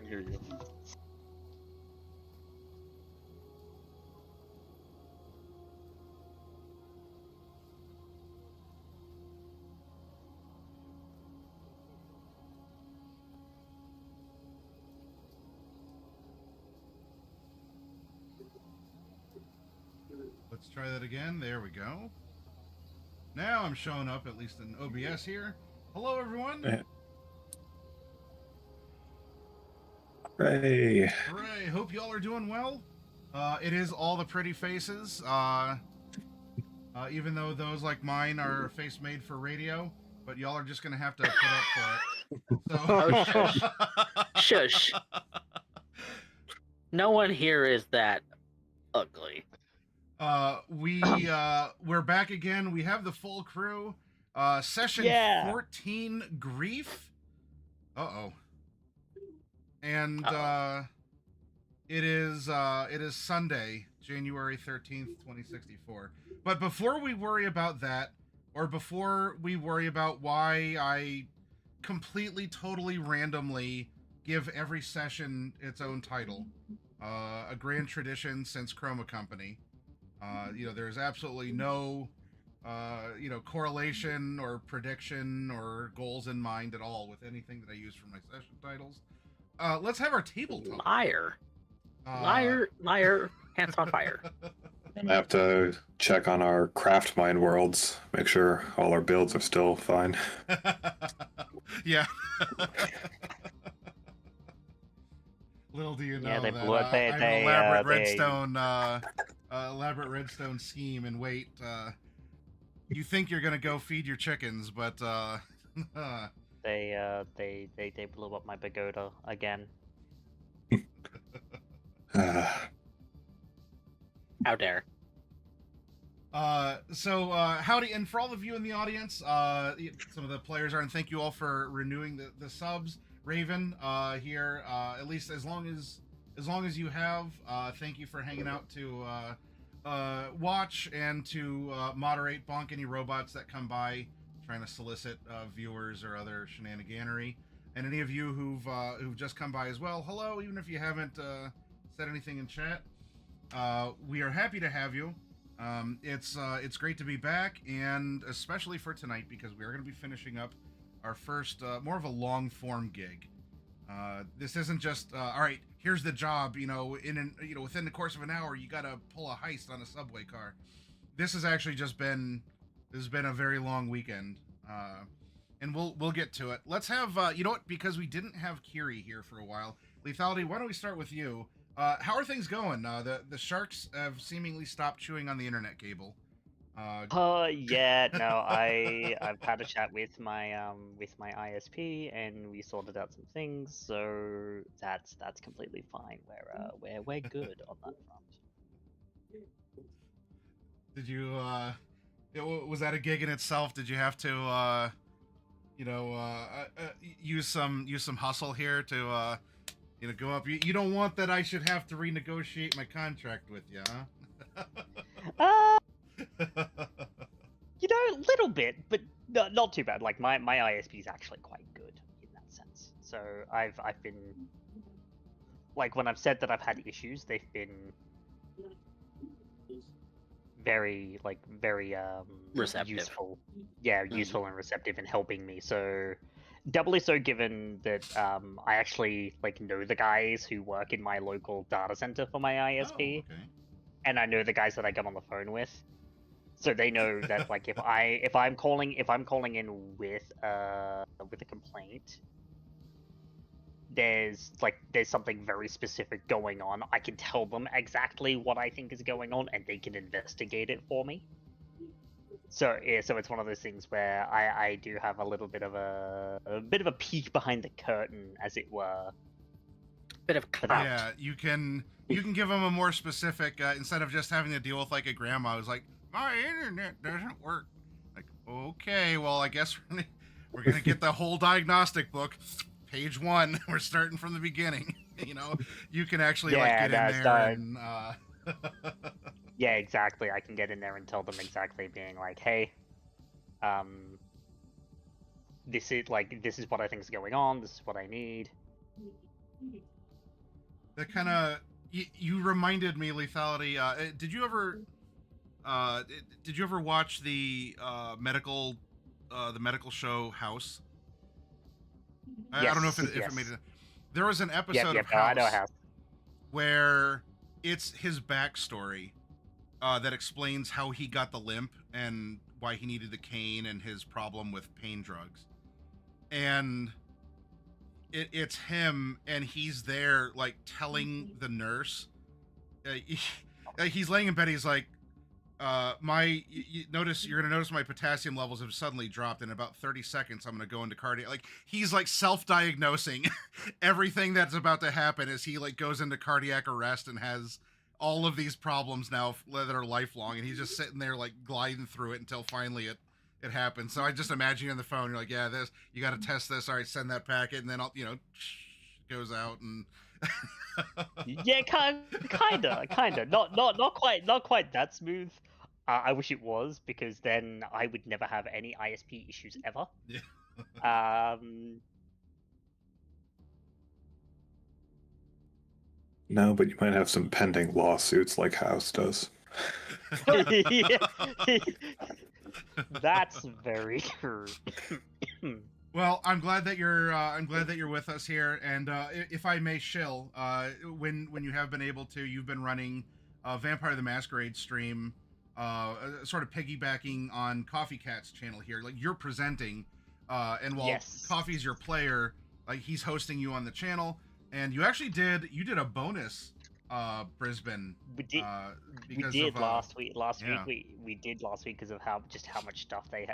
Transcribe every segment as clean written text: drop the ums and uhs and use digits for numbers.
hear you. Let's try that again. There we go. Now I'm showing up, at least in OBS here. Hello, everyone. Hooray. Hooray. Hope y'all are doing well. It is all the pretty faces. Even though those like mine are a face made for radio, but y'all are just going to have to put up for it. So... Oh, shush. Shush. No one here is that ugly. We're back again. We have the full crew. Session 14, Grief. Uh-oh. And it is Sunday, January 13th, 2064. But before we worry about that, or before we worry about why I completely, totally randomly give every session its own title, a grand tradition since Chroma Company. There's absolutely no, correlation or prediction or goals in mind at all with anything that I use for my session titles. Let's have our table talk. Liar. Liar, hands on fire. I have to check on our craft mine worlds, make sure all our builds are still fine. Yeah. Little do you know they that blew it. I have an elaborate redstone scheme, and wait, you think you're gonna go feed your chickens, but they blew up my pagoda again. How dare. Howdy, and for all of you in the audience, some of the players are, and thank you all for renewing the subs. Raven, here, at least as long as you have, thank you for hanging out to watch and to moderate bonk any robots that come by trying to solicit viewers or other shenaniganery. And any of you who've just come by as well, hello, even if you haven't said anything in chat. We are happy to have you. It's great to be back, and especially for tonight, because we are going to be finishing up our first more of a long form gig. This isn't just all right, here's the job, within the course of an hour you got to pull a heist on a subway car. This has actually been a very long weekend, and we'll get to it. Let's have because we didn't have Kiri here for a while. Lethality, why don't we start with you? How are things going? The sharks have seemingly stopped chewing on the internet cable. I've had a chat with my ISP, and we sorted out some things, so that's completely fine. We're good on that front. Did you was that a gig in itself? Did you have to use some hustle here to go up? You don't want that I should have to renegotiate my contract with you, huh? A little bit, but not too bad. Like my ISP is actually quite good in that sense. So I've been, like, when I've said that I've had issues, they've been very receptive. Useful. Yeah, useful and receptive in helping me. So doubly so, given that I actually know the guys who work in my local data center for my ISP, and I know the guys that I get on the phone with. So they know that if I'm calling in with a complaint, there's something very specific going on. I can tell them exactly what I think is going on, and they can investigate it for me. So it's one of those things where I do have a little bit of a peek behind the curtain, as it were. Bit of clout. Yeah, you can give them a more specific instead of just having to deal with a grandma who's like, my internet doesn't work. Like, okay, well, I guess we're gonna get the whole diagnostic book, page 1. We're starting from the beginning. You can actually get in there and. Yeah, exactly. I can get in there and tell them exactly, being like, hey, this is what I think is going on. This is what I need. that kind of you reminded me, Lethality. Did you ever watch the medical show House? I don't know if it made it. There was an episode of I know House House. where it's his backstory that explains how he got the limp and why he needed the cane and his problem with pain drugs. And it's him, and he's there, like, telling the nurse. He's laying in bed. He's like, you're gonna notice my potassium levels have suddenly dropped. In about 30 seconds, I'm gonna go into cardiac. Like, he's like self-diagnosing everything that's about to happen as he like goes into cardiac arrest and has all of these problems now that are lifelong, and he's just sitting there like gliding through it until finally it happens. So I just imagine you on the phone, you're like, yeah, this, you got to test this. All right, send that packet, and then I'll, goes out and. Yeah, kinda. Not quite that smooth. I wish it was, because then I would never have any ISP issues ever. Yeah. No, but you might have some pending lawsuits like House does. That's very true. Well, I'm glad that you're with us here, and if I may shill, when you have been able to, you've been running Vampire the Masquerade stream, sort of piggybacking on Coffee Cat's channel here. Like, you're presenting, and while Coffee's your player, like, he's hosting you on the channel, and you actually did a bonus Brisbane. We did last week. We did last week because of how much stuff they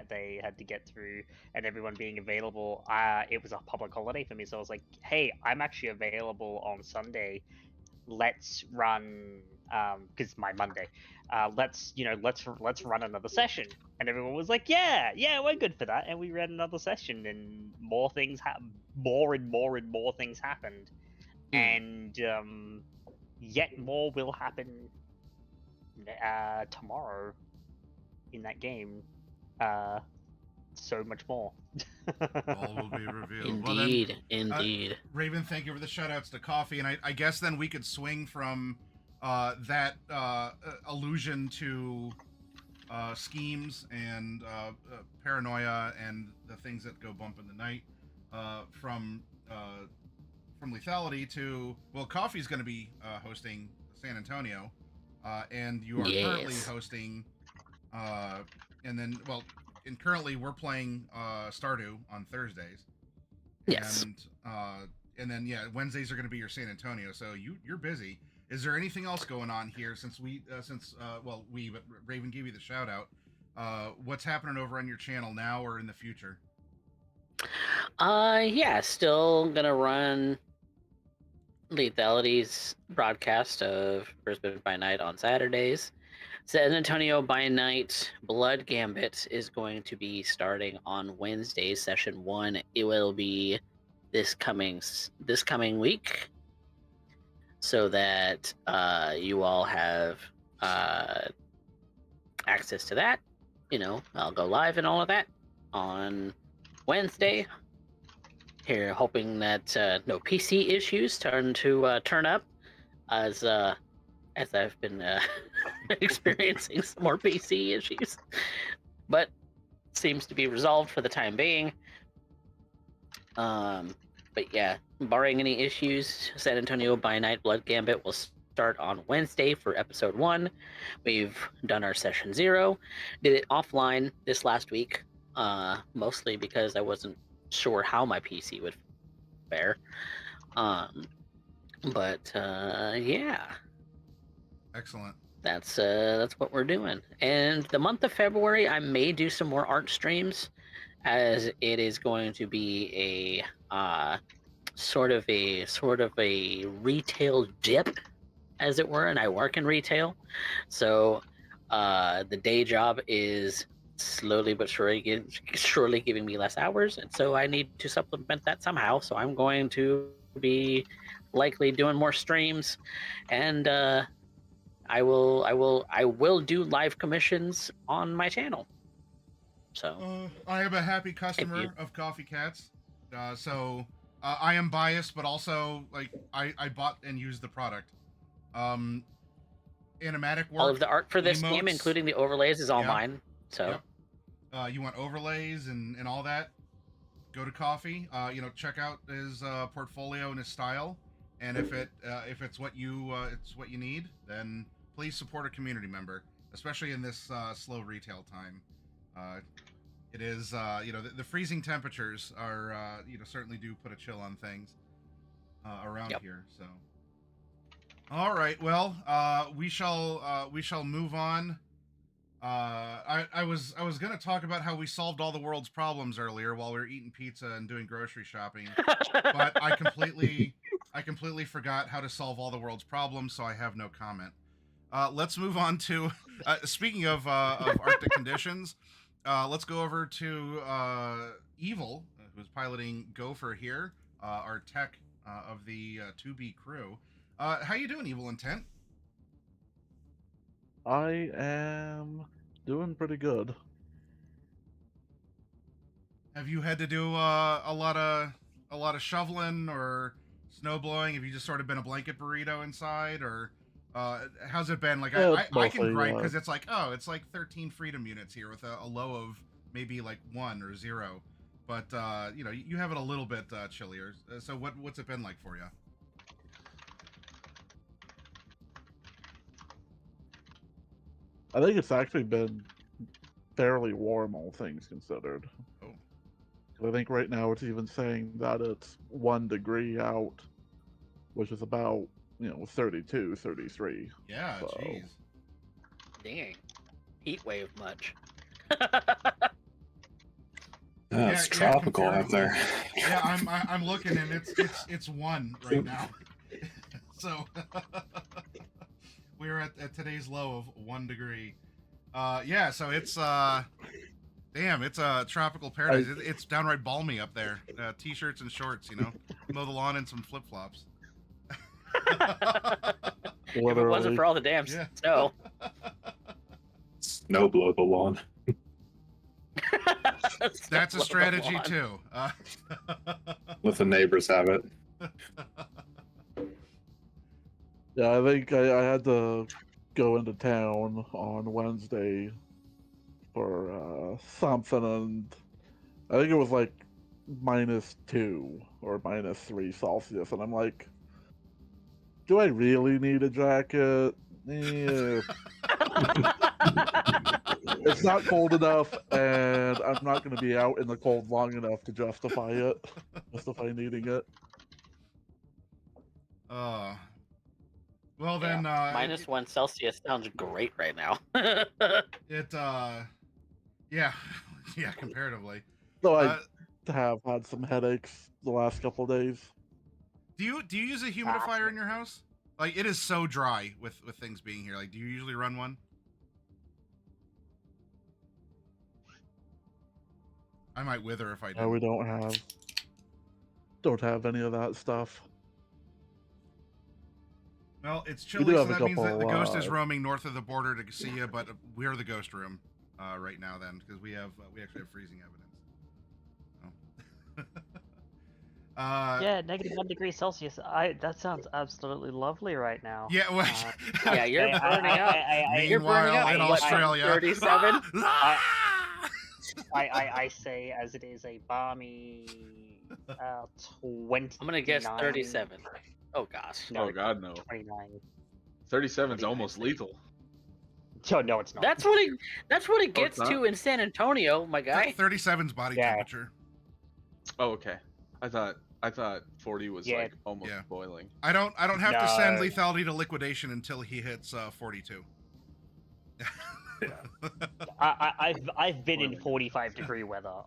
had to get through, and everyone being available. It was a public holiday for me, so I was like, "Hey, I'm actually available on Sunday. Let's run because my Monday. Let's run another session." And everyone was like, "Yeah, we're good for that." And we ran another session, and more things more and more things happened, and yet more will happen tomorrow in that game. So much more. All will be revealed. Indeed. Raven, thank you for the shout-outs to Coffee, and I guess then we could swing from that allusion to schemes and paranoia and the things that go bump in the night from Lethality to, well, Coffee's going to be hosting San Antonio, and you are currently hosting, and currently we're playing Stardew on Thursdays. Yes. And then Wednesdays are going to be your San Antonio. So you're busy. Is there anything else going on here since Raven gave you the shout out? What's happening over on your channel now or in the future? Still gonna run Lethality's broadcast of Brisbane by Night on Saturdays. San Antonio by Night Blood Gambit is going to be starting on Wednesday, session 1. It will be this coming week, so that you all have access to that. I'll go live and all of that on Wednesday. Here, hoping that no PC issues turn up, as I've been experiencing some more PC issues, but seems to be resolved for the time being. But yeah, barring any issues, San Antonio by Night Blood Gambit will start on Wednesday for episode 1. We've done our session 0. Did it offline this last week, mostly because I wasn't sure how my PC would fare. Yeah. Excellent. That's what we're doing. And the month of February, I may do some more art streams, as it is going to be a sort of a retail dip, as it were, and I work in retail. So the day job is slowly but surely giving me less hours, and so I need to supplement that somehow. So I'm going to be likely doing more streams, and I will do live commissions on my channel. So I am a happy customer of Coffee Cats. So I am biased, but also like I bought and used the product. Animatic work. All of the art for this game, emotes. including the overlays, is all Yep. mine. So Yep. You want overlays and all that? Go to Coffee. Check out his portfolio and his style. And if it's what you need, then please support a community member, especially in this slow retail time. It is the freezing temperatures are certainly do put a chill on things around here. So, all right, well, we shall move on. I was gonna talk about how we solved all the world's problems earlier while we were eating pizza and doing grocery shopping, but I completely forgot how to solve all the world's problems, so I have no comment. Let's move on to speaking of Arctic conditions. Let's go over to Evil, who's piloting Gopher here, our tech of the 2B crew. How you doing, Evil Intent? I am doing pretty good. Have you had to do a lot of shoveling or snow blowing? Have you just sort of been a blanket burrito inside, or how's it been? Like I can gripe because it's like 13 freedom units here with a low of maybe like 1 or 0, but you have it a little bit chillier. So what's it been like for you? I think it's actually been fairly warm, all things considered. Oh. I think right now it's even saying that it's 1 degree out, which is about 32, 33. Yeah, so. jeez. dang, heat wave much. It's tropical out there. Yeah, I'm looking and it's 1 right now. So we're at today's low of 1 degree. So it's damn, it's a tropical paradise. It's downright balmy up there. T-shirts and shorts, mow the lawn in some flip-flops. If it wasn't for all the damn snow. Snow blow the lawn. That's a strategy too. Let the neighbors have it. Yeah, I think I had to go into town on Wednesday for something, and I think it was like -2 or -3 Celsius, and I'm like, do I really need a jacket? Yeah. It's not cold enough, and I'm not going to be out in the cold long enough to justify needing it. Well then, -1 Celsius sounds great right now. Yeah, comparatively. So I have had some headaches the last couple of days. Do you use a humidifier in your house? Like, it is so dry with things being here. Like, do you usually run one? I might wither if I do. No, we don't have any of that stuff. Well, it's chilly, so that means that the ghost is couple, roaming north of the border to see you, but we're the ghost room right now then, because we actually have freezing evidence. Oh. Yeah, -1 degree Celsius. That sounds absolutely lovely right now. Yeah, well, Yeah, you're burning up. You're burning meanwhile, up. in What, Australia, 37? I say as it is a balmy 20. I'm gonna guess 37. Oh gosh. No, Oh God, no. 29. 37's almost lethal. Oh, no, it's not. That's what it gets not? to in San Antonio, my guy. 37's body temperature. Oh, okay. I thought 40 was like almost boiling. I don't have to send lethality to liquidation until he hits 42. I've been in 45-degree weather.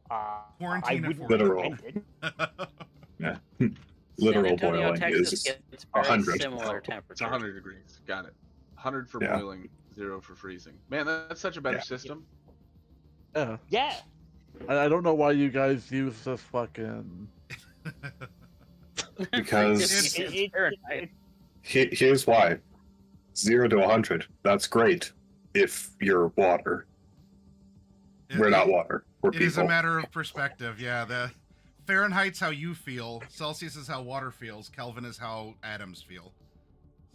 Quarantine I at wouldn't 40. recommend it. Yeah. San Literal Antonio, boiling Texas is gets very 100. similar It's temperature. 100 degrees. Got it. 100 for Yeah. boiling, 0 for freezing. Man, that's such a better system. Yeah. Yeah. I don't know why you guys use this fucking... Because It's Fahrenheit. here's why. 0 to 100. That's great if you're water. We're not water. We're It is a people. matter of perspective. Yeah, the Fahrenheit's how you feel. Celsius is how water feels. Kelvin is how atoms feel.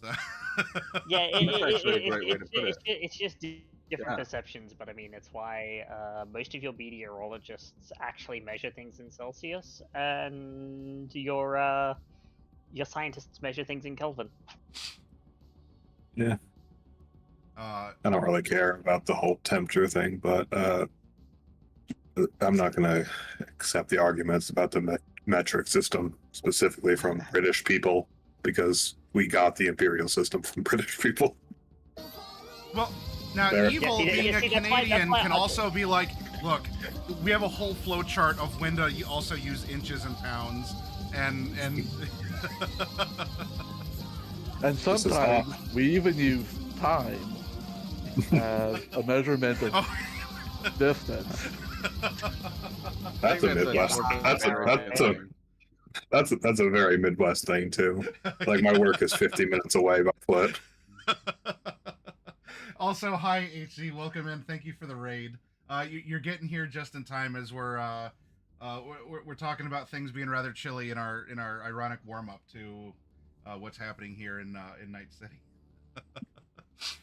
So. Yeah, That's actually a great way to put it. it's just different Yeah. perceptions, but I mean, it's why most of your meteorologists actually measure things in Celsius, and your scientists measure things in Kelvin. Yeah. I don't really care about the whole temperature thing, but I'm not going to accept the arguments about the metric system, specifically from British people, because we got the imperial system from British people. Well, now There. evil Yeah, being a see, that's why Canadian can I- also be like, look, we have a whole flow chart of when to also use inches and pounds, and And sometimes we even use time as a measurement of oh. distance. That's a Midwest. That's a very Midwest thing too. Like my work is 50 minutes away by foot. Also, hi HC, welcome in. Thank you for the raid. You're getting here just in time as we're talking about things being rather chilly in our ironic warm up to what's happening here in Night City.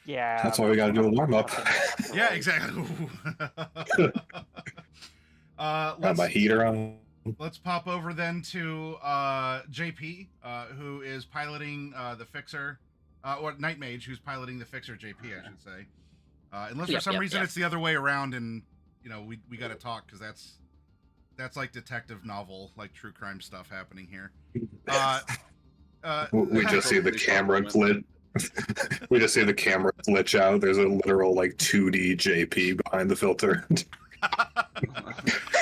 Yeah, That's why we got to do a warm up. Yeah, exactly. Got my heater on. Let's pop over then to JP, who is piloting the Fixer, or Night Mage, who's piloting the Fixer. JP, I should say. Unless for some reason it's the other way around, and we got to talk because that's like detective novel, like true crime stuff happening here. We just see the camera glitch. We just see the camera glitch out. There's a literal like 2D JP behind the filter.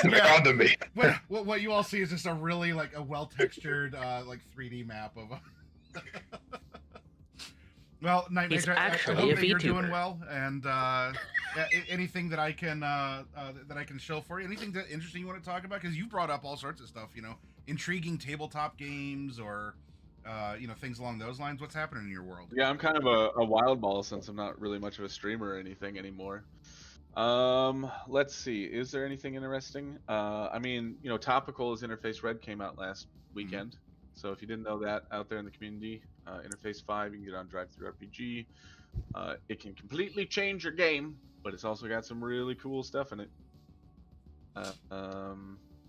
Yeah. On to me. What you all see is just a really like a well textured like 3D map of. Well, Night Mage, I hope that you're doing well, and anything that I can show for you, anything that interesting you want to talk about, because you brought up all sorts of stuff, intriguing tabletop games or things along those lines. What's happening in your world? Yeah, I'm kind of a wild ball since I'm not really much of a streamer or anything anymore. Let's see. Is there anything interesting? I mean, Topical as Interface Red came out last weekend. So if you didn't know that out there in the community, Interface 5, you can get on Drive-Thru RPG. It can completely change your game, but it's also got some really cool stuff in it.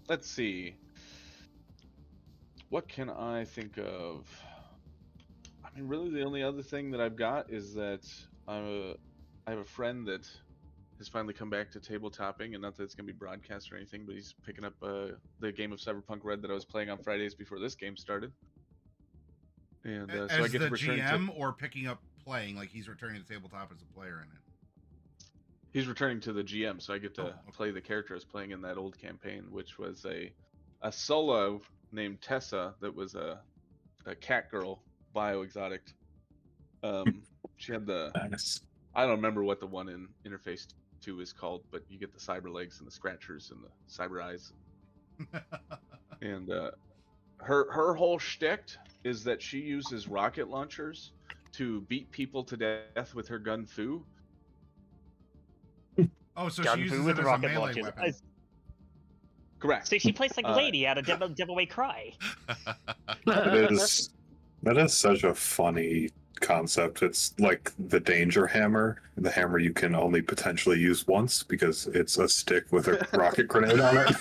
Let's see. What can I think of? I mean, really the only other thing that I've got is that I have a friend that has finally come back to tabletopping, and not that it's going to be broadcast or anything, but he's picking up the game of Cyberpunk Red that I was playing on Fridays before this game started. And so I get to return GM or picking up playing, like he's returning to tabletop as a player in it. He's returning to the GM, so I get to play the character I was playing in that old campaign, which was a solo named Tessa that was a cat girl, bioexotic. She had the I don't remember what the one in Interface 2 is called, but you get the cyber legs and the scratchers and the cyber eyes. And her whole shtick is that she uses rocket launchers to beat people to death with her gun fu. Oh, so she uses it as a melee weapon. Correct. So she plays like Lady out of Devil May Cry. That is such a funny concept. It's like the danger hammer, the hammer you can only potentially use once because it's a stick with a rocket grenade on it.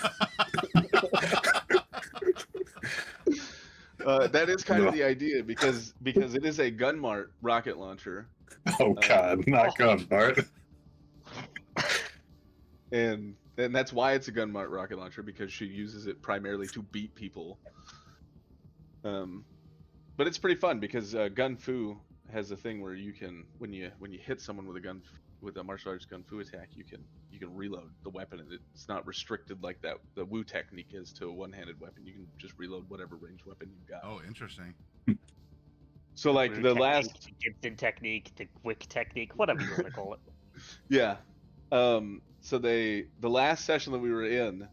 That is kind of the idea because it is a Gunmart rocket launcher. Oh god, not Gunmart. And that's why it's a Gunmart rocket launcher, because she uses it primarily to beat people. But it's pretty fun because Gun Fu has a thing where you can, when you hit someone with a martial arts Gun Fu attack, you can reload the weapon, and it's not restricted like the Wu technique is to a one-handed weapon. You can just reload whatever ranged weapon you've got. Oh, interesting. So like Wu the technique, last Gibson technique, the Wick technique, whatever you want to call it. Yeah. So the last session that we were in,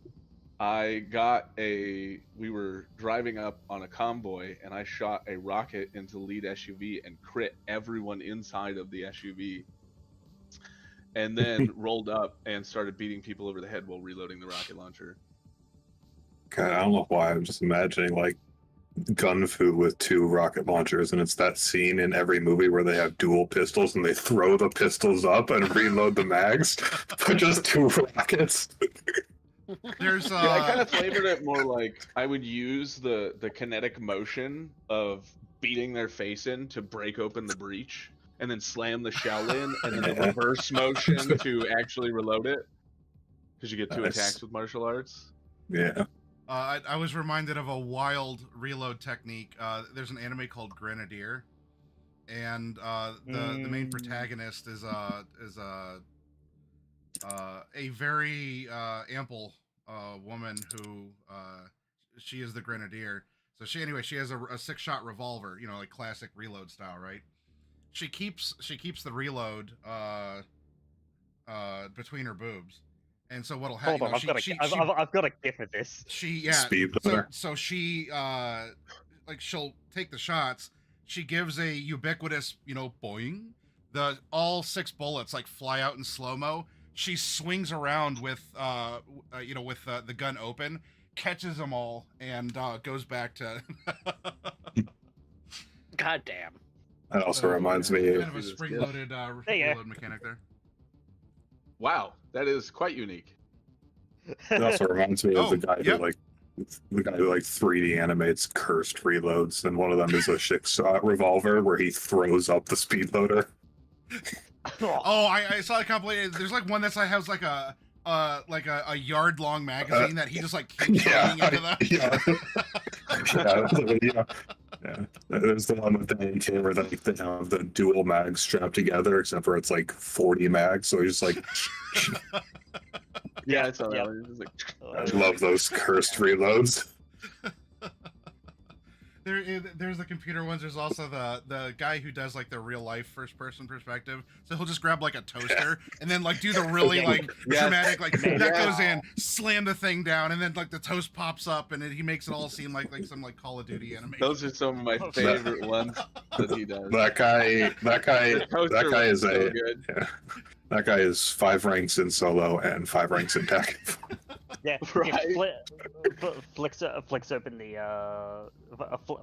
we were driving up on a convoy, and I shot a rocket into the lead SUV and crit everyone inside of the SUV, and then rolled up and started beating people over the head while reloading the rocket launcher. God, I don't know why. I'm just imagining like gun fu with 2 rocket launchers, and it's that scene in every movie where they have dual pistols and they throw the pistols up and reload the mags, but just 2 rockets. There's Yeah, I kind of flavored it more like I would use the kinetic motion of beating their face in to break open the breach, and then slam the shell in, and then the Yeah. reverse motion to actually reload it, because you get 2 Nice. attacks with martial arts. Yeah. I was reminded of a wild reload technique. There's an anime called Grenadier, and the main protagonist is a very ample woman who she is the Grenadier. So she has a 6-shot revolver, like classic reload style, right? She keeps the reload between her boobs. And so what'll happen? Hold on, I've got a gif of this. Speed loader. So she she'll take the shots. She gives a ubiquitous, boing. All 6 bullets like fly out in slow-mo. She swings around with the gun open, catches them all, and goes back to. God damn. That also reminds me kind of of a spring-loaded reload mechanic there. Wow, that is quite unique. it also reminds me of Oh, the guy yep. who 3D animates cursed reloads, and one of them is a 6-shot revolver where he throws up the speed loader. Oh, I saw a compilation. There's like one has like a yard-long magazine that he just like keeps running into the. Yeah. There's the one with the AK where they have the dual mags strapped together, except for it's like 40 mags, so he's just like. Yeah, it's all yeah. right. I love those cursed reloads. There's the computer ones. There's also the guy who does like the real life first person perspective. So he'll just grab like a toaster and then like do the really like dramatic like that goes in, slam the thing down, and then like the toast pops up, and he makes it all seem like some like Call of Duty animation. Those are some of my favorite ones that he does. That guy is so a good. yeah. That guy is 5 ranks in solo and 5 ranks in tech. Yeah, Right. flicks open the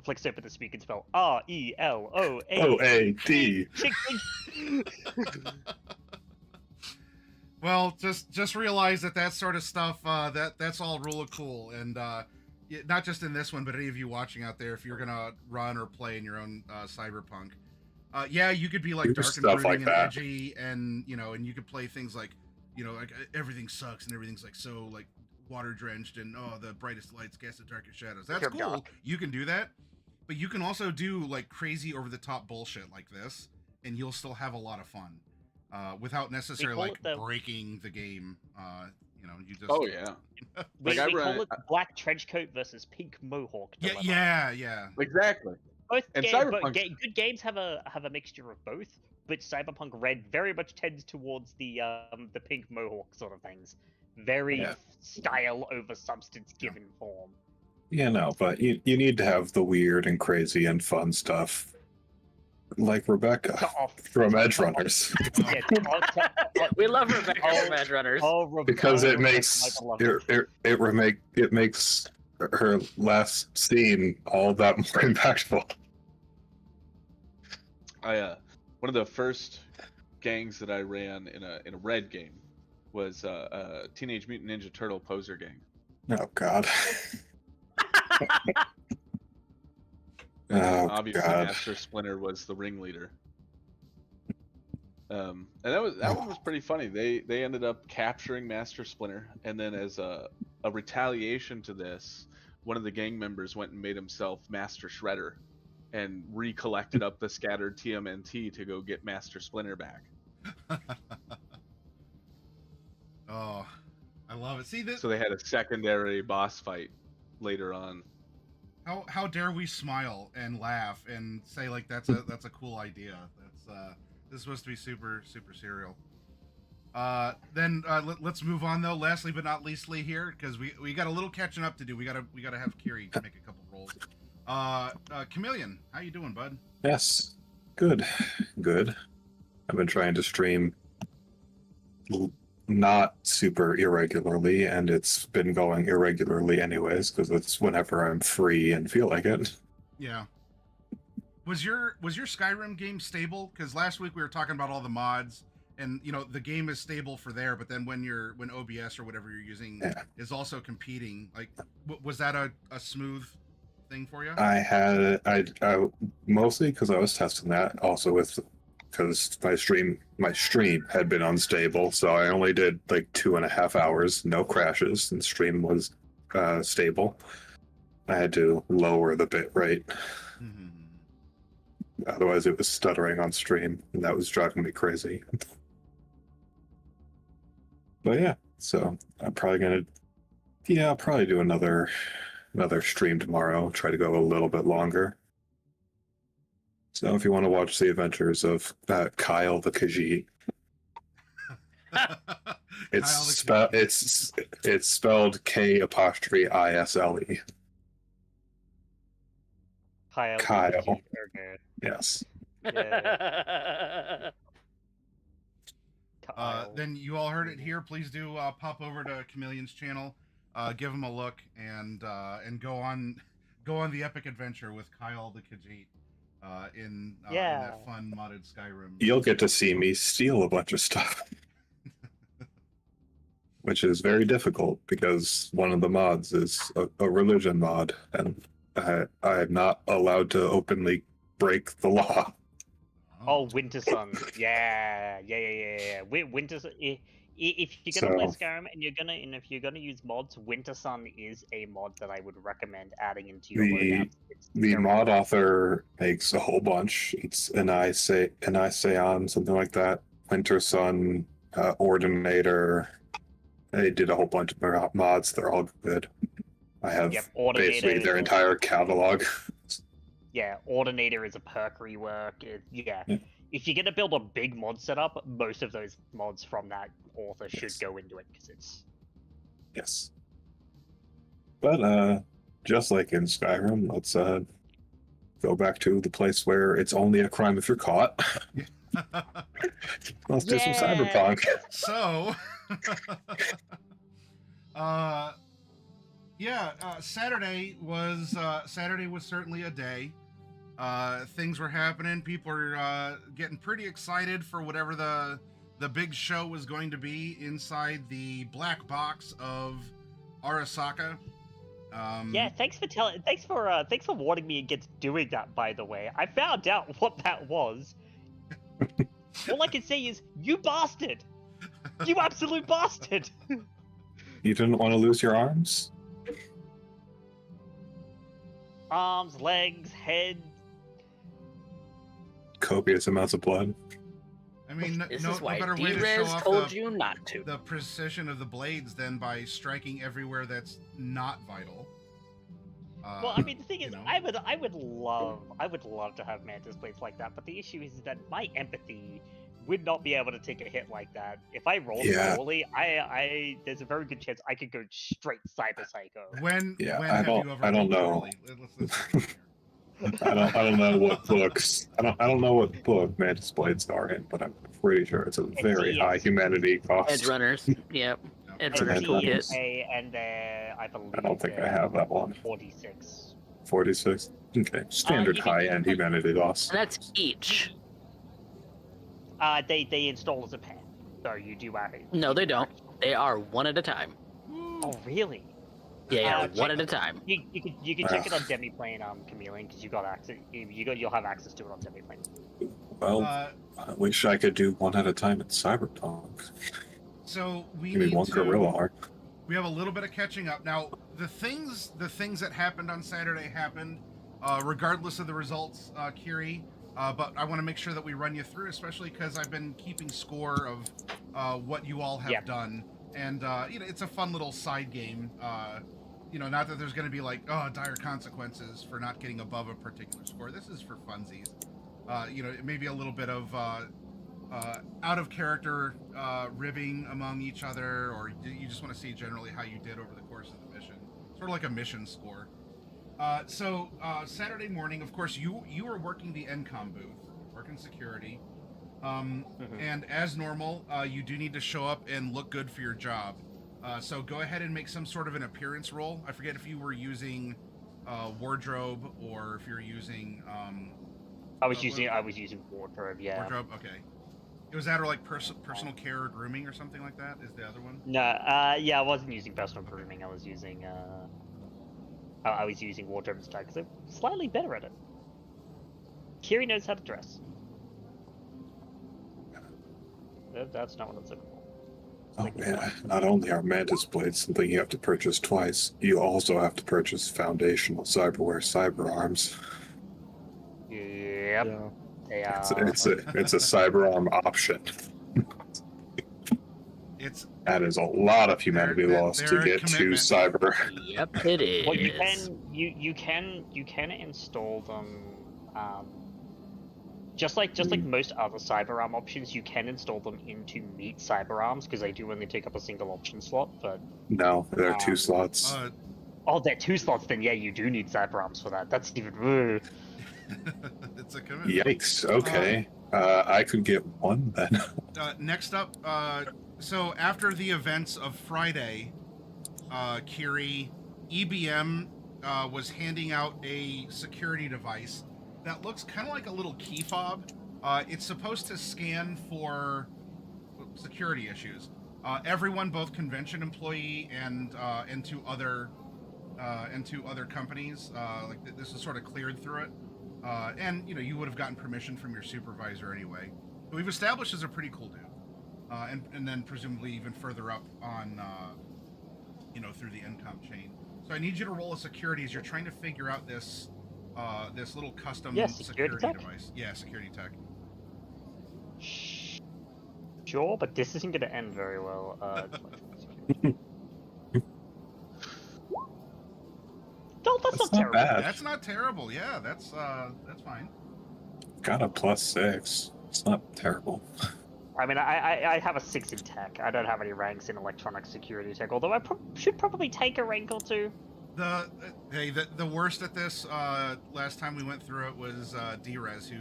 flicks open the speak and spell RELOAD. OAD. Well, just realize that sort of stuff that's all rule of cool, and not just in this one, but any of you watching out there, if you're gonna run or play in your own Cyberpunk, yeah, you could be like Do dark and stuff brooding like and that. edgy, and and you could play things like like everything sucks and everything's like so like water drenched and the brightest lights cast the darkest shadows. That's cool. Dark. You can do that, but you can also do like crazy over the top bullshit like this, and you'll still have a lot of fun without necessarily like breaking the game. You just Oh yeah, We I call it black trench coat versus pink mohawk dilemma. yeah. exactly. Both And games, Cyberpunk- good games have a mixture of both, but Cyberpunk Red very much tends towards the pink mohawk sort of things. Very style over substance given form. Yeah, no, but you need to have the weird and crazy and fun stuff. Like Rebecca from Edge Runners. We love Rebecca from Edge Runners. Because it makes it makes her last scene all that more impactful. One of the first gangs that I ran in a red game was a Teenage Mutant Ninja Turtle poser gang. Oh God. Oh Obviously, God. Master Splinter was the ringleader. And that one was pretty funny. They ended up capturing Master Splinter, and then as a retaliation to this, one of the gang members went and made himself Master Shredder, and recollected up the scattered TMNT to go get Master Splinter back. Oh, I love it. See this? So they had a secondary boss fight later on. How dare we smile and laugh and say like that's a cool idea. This is supposed to be super serial. Let's move on though. Lastly but not leastly here, because we got a little catching up to do. We gotta have Kiri make a couple rolls. Chameleon, how you doing, bud? Yes. Good. I've been trying to stream not super irregularly, and it's been going irregularly anyways because it's whenever I'm free and feel like it. Yeah. Was your Skyrim game stable? Because last week we were talking about all the mods, and the game is stable for there. But then when OBS or whatever you're using is also competing, like, was that a smooth thing for you? I mostly because I was testing that. Also because my stream had been unstable, so I only did like 2.5 hours, no crashes, and stream was stable. I had to lower the bit rate. Mm-hmm. Otherwise, it was stuttering on stream, and that was driving me crazy. But yeah, so I'll probably do another stream tomorrow. Try to go a little bit longer. So if you want to watch the adventures of Kyle the Khajiit, it's spelled K''ISLE. Kyle. Kyle. Okay. Yes. Yeah. Then you all heard it here. Please do pop over to Chameleon's channel, give him a look, and go on the epic adventure with Kyle the Khajiit in that fun modded Skyrim. You'll get to see me steal a bunch of stuff, which is very difficult because one of the mods is a religion mod, and I'm not allowed to openly break the law. Oh, Winter Sun. Yeah. Winter Sun. If you're gonna play Skyrim and if you're gonna use mods, Winter Sun is a mod that I would recommend adding into your loadout. The mod author makes a whole bunch. It's an Iseon, something like that. Winter Sun, Ordinator. They did a whole bunch of mods. They're all good. I have basically their entire catalog. Yeah, Ordinator is a perk rework. If you're gonna build a big mod setup, most of those mods from that author should go into it because it's. Yes. But just like in Skyrim, let's go back to the place where it's only a crime if you're caught. Let's do some Cyberpunk. So, Saturday was certainly a day. Things were happening. People were getting pretty excited for whatever the big show was going to be inside the black box of Arasaka. Thanks for warning me against doing that. By the way, I found out what that was. All I can say is, you bastard! You absolute bastard! You didn't want to lose your arms? Arms, legs, head. Copious amounts of blood. I mean, this no is why better way to D-Rez show off told you not to. the precision of the blades than by striking everywhere that's not vital. Well, I mean, the thing is, I would love to have mantis blades like that, but the issue is that my empathy would not be able to take a hit like that. If I rolled poorly, there's a very good chance I could go straight Cyber Psycho. I don't know. I don't know what books. I don't know what book mantis blades are in, but I'm pretty sure it's a very high humanity cost. Edge runners. Yep. Edge Runners. And I believe. I don't think I have that one. 46. 46. Okay. Standard high-end humanity loss. And that's each. They install as a pair, so you do. No, they don't. They are one at a time. Oh, really? Yeah, one at a time. You can check it on Demiplane, Chameleon, because you got access. You'll have access to it on Demiplane. Well, I wish I could do one at a time in Cyberpunk. So we need one gorilla arc. We have a little bit of catching up now. The things that happened on Saturday happened, regardless of the results, Kiri. But I want to make sure that we run you through, especially because I've been keeping score of what you all have done, and it's a fun little side game. Not that there's going to be like dire consequences for not getting above a particular score. This is for funsies. It may be a little bit of out of character ribbing among each other, or you just want to see generally how you did over the course of the mission, sort of like a mission score. So Saturday morning, of course, you were working the NCOM booth, working security. And as normal, you do need to show up and look good for your job. So go ahead and make some sort of an appearance roll. I forget if you were using wardrobe or if you're using. I was using wardrobe. Yeah. Wardrobe. Okay. It was that or like personal care or grooming or something like that. Is the other one? No. Yeah, I wasn't using personal grooming. I was using. I was using wardrobe and style because I'm slightly better at it. Kiri knows how to dress. That's not what I'm looking for. Oh yeah, not only are Mantis Blades something you have to purchase twice, you also have to purchase foundational cyberware cyber arms. Yep. Yeah. They are. It's a cyber arm option. That is a lot of humanity lost to get to cyber. Yep, it is. Well, you can install them. Just like most other cyberarm options, you can install them into Meet cyberarms because they do only take up a single option slot. But No, there are 2 slots. oh, they're 2 slots. Then yeah, you do need cyberarms for that. That's even. It's a commitment. Yikes. Okay. I could get 1 then. Next up, so after the events of Friday, Kiri, EBM was handing out a security device that looks kind of like a little key fob. It's supposed to scan for security issues. Everyone, both convention employee and to other companies, like this is sort of cleared through it. And you would have gotten permission from your supervisor anyway. But we've established as a pretty cool dude. And then presumably even further up on, through the income chain. So I need you to roll a security as you're trying to figure out this little custom security device. Yeah, security tech. Sure, but this isn't going to end very well. No, that's not terrible. Bad. That's not terrible. Yeah, that's fine. Got a +6. It's not terrible. I mean, I have a 6 in tech. I don't have any ranks in electronic security tech, although I should probably take a rank or 2. The worst at this last time we went through it was Drez, who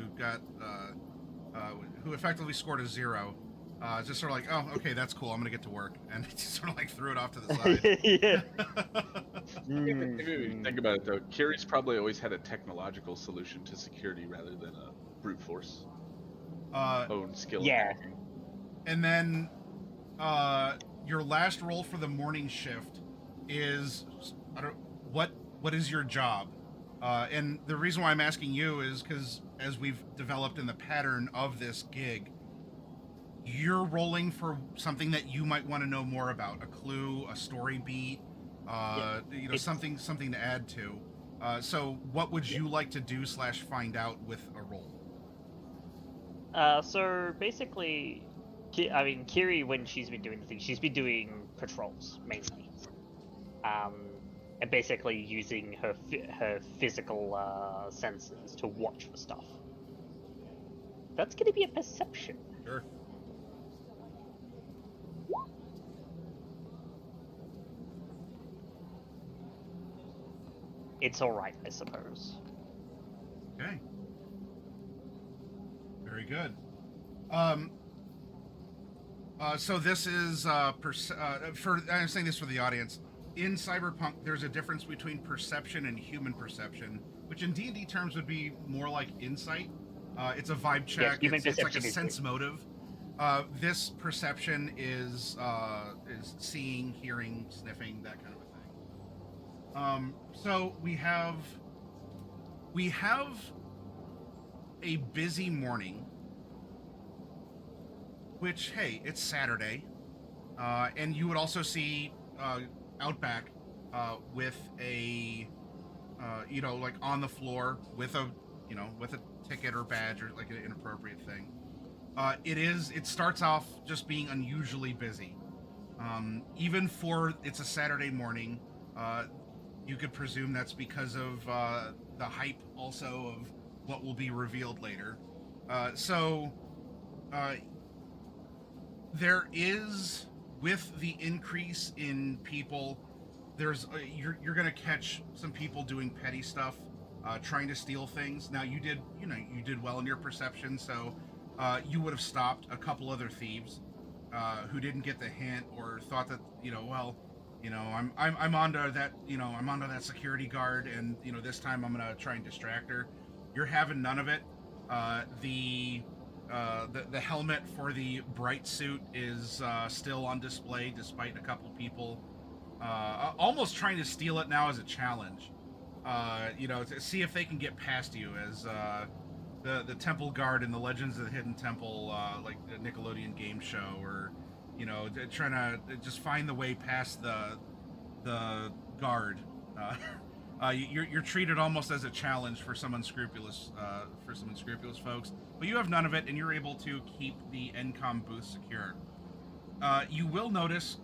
effectively scored a 0. Just sort of like, oh, okay, that's cool. I'm gonna get to work, and he just sort of like threw it off to the side. Yeah. If you think about it though, Kiri's probably always had a technological solution to security rather than a brute force own skill. Yeah. And then your last roll for the morning shift is what is your job? And the reason why I'm asking you is because as we've developed in the pattern of this gig, you're rolling for something that you might want to know more about, a clue, a story beat, something to add to. So what would you like to do / find out with a roll? So basically, Kiri, when she's been doing the thing, she's been doing patrols mainly, and basically using her physical senses to watch for stuff. That's going to be a perception. Sure. It's all right, I suppose. Okay. Very good. So this is I'm saying this for the audience. In Cyberpunk, there's a difference between perception and human perception, which in D&D terms would be more like insight. It's a vibe check. Yes, it's like a sense motive. This perception is seeing, hearing, sniffing, that kind of a thing. So we have a busy morning, which, hey, it's Saturday, and you would also see Outback with a like on the floor with a ticket or badge or like an inappropriate thing. It starts off just being unusually busy. Even for it's a Saturday morning, you could presume that's because of the hype also of what will be revealed later. There is, with the increase in people, there's you're gonna catch some people doing petty stuff, trying to steal things. Now you did well in your perception, so you would have stopped a couple other thieves who didn't get the hint or thought that I'm onto that I'm onto that security guard, and this time I'm gonna try and distract her. You're having none of it. The helmet for the bright suit is still on display, despite a couple people almost trying to steal it now as a challenge. To see if they can get past you as the Temple Guard in the Legends of the Hidden Temple, like the Nickelodeon game show, or trying to just find the way past the guard. You're treated almost as a challenge for some unscrupulous folks, but you have none of it, and you're able to keep the NCOM booth secure. You will notice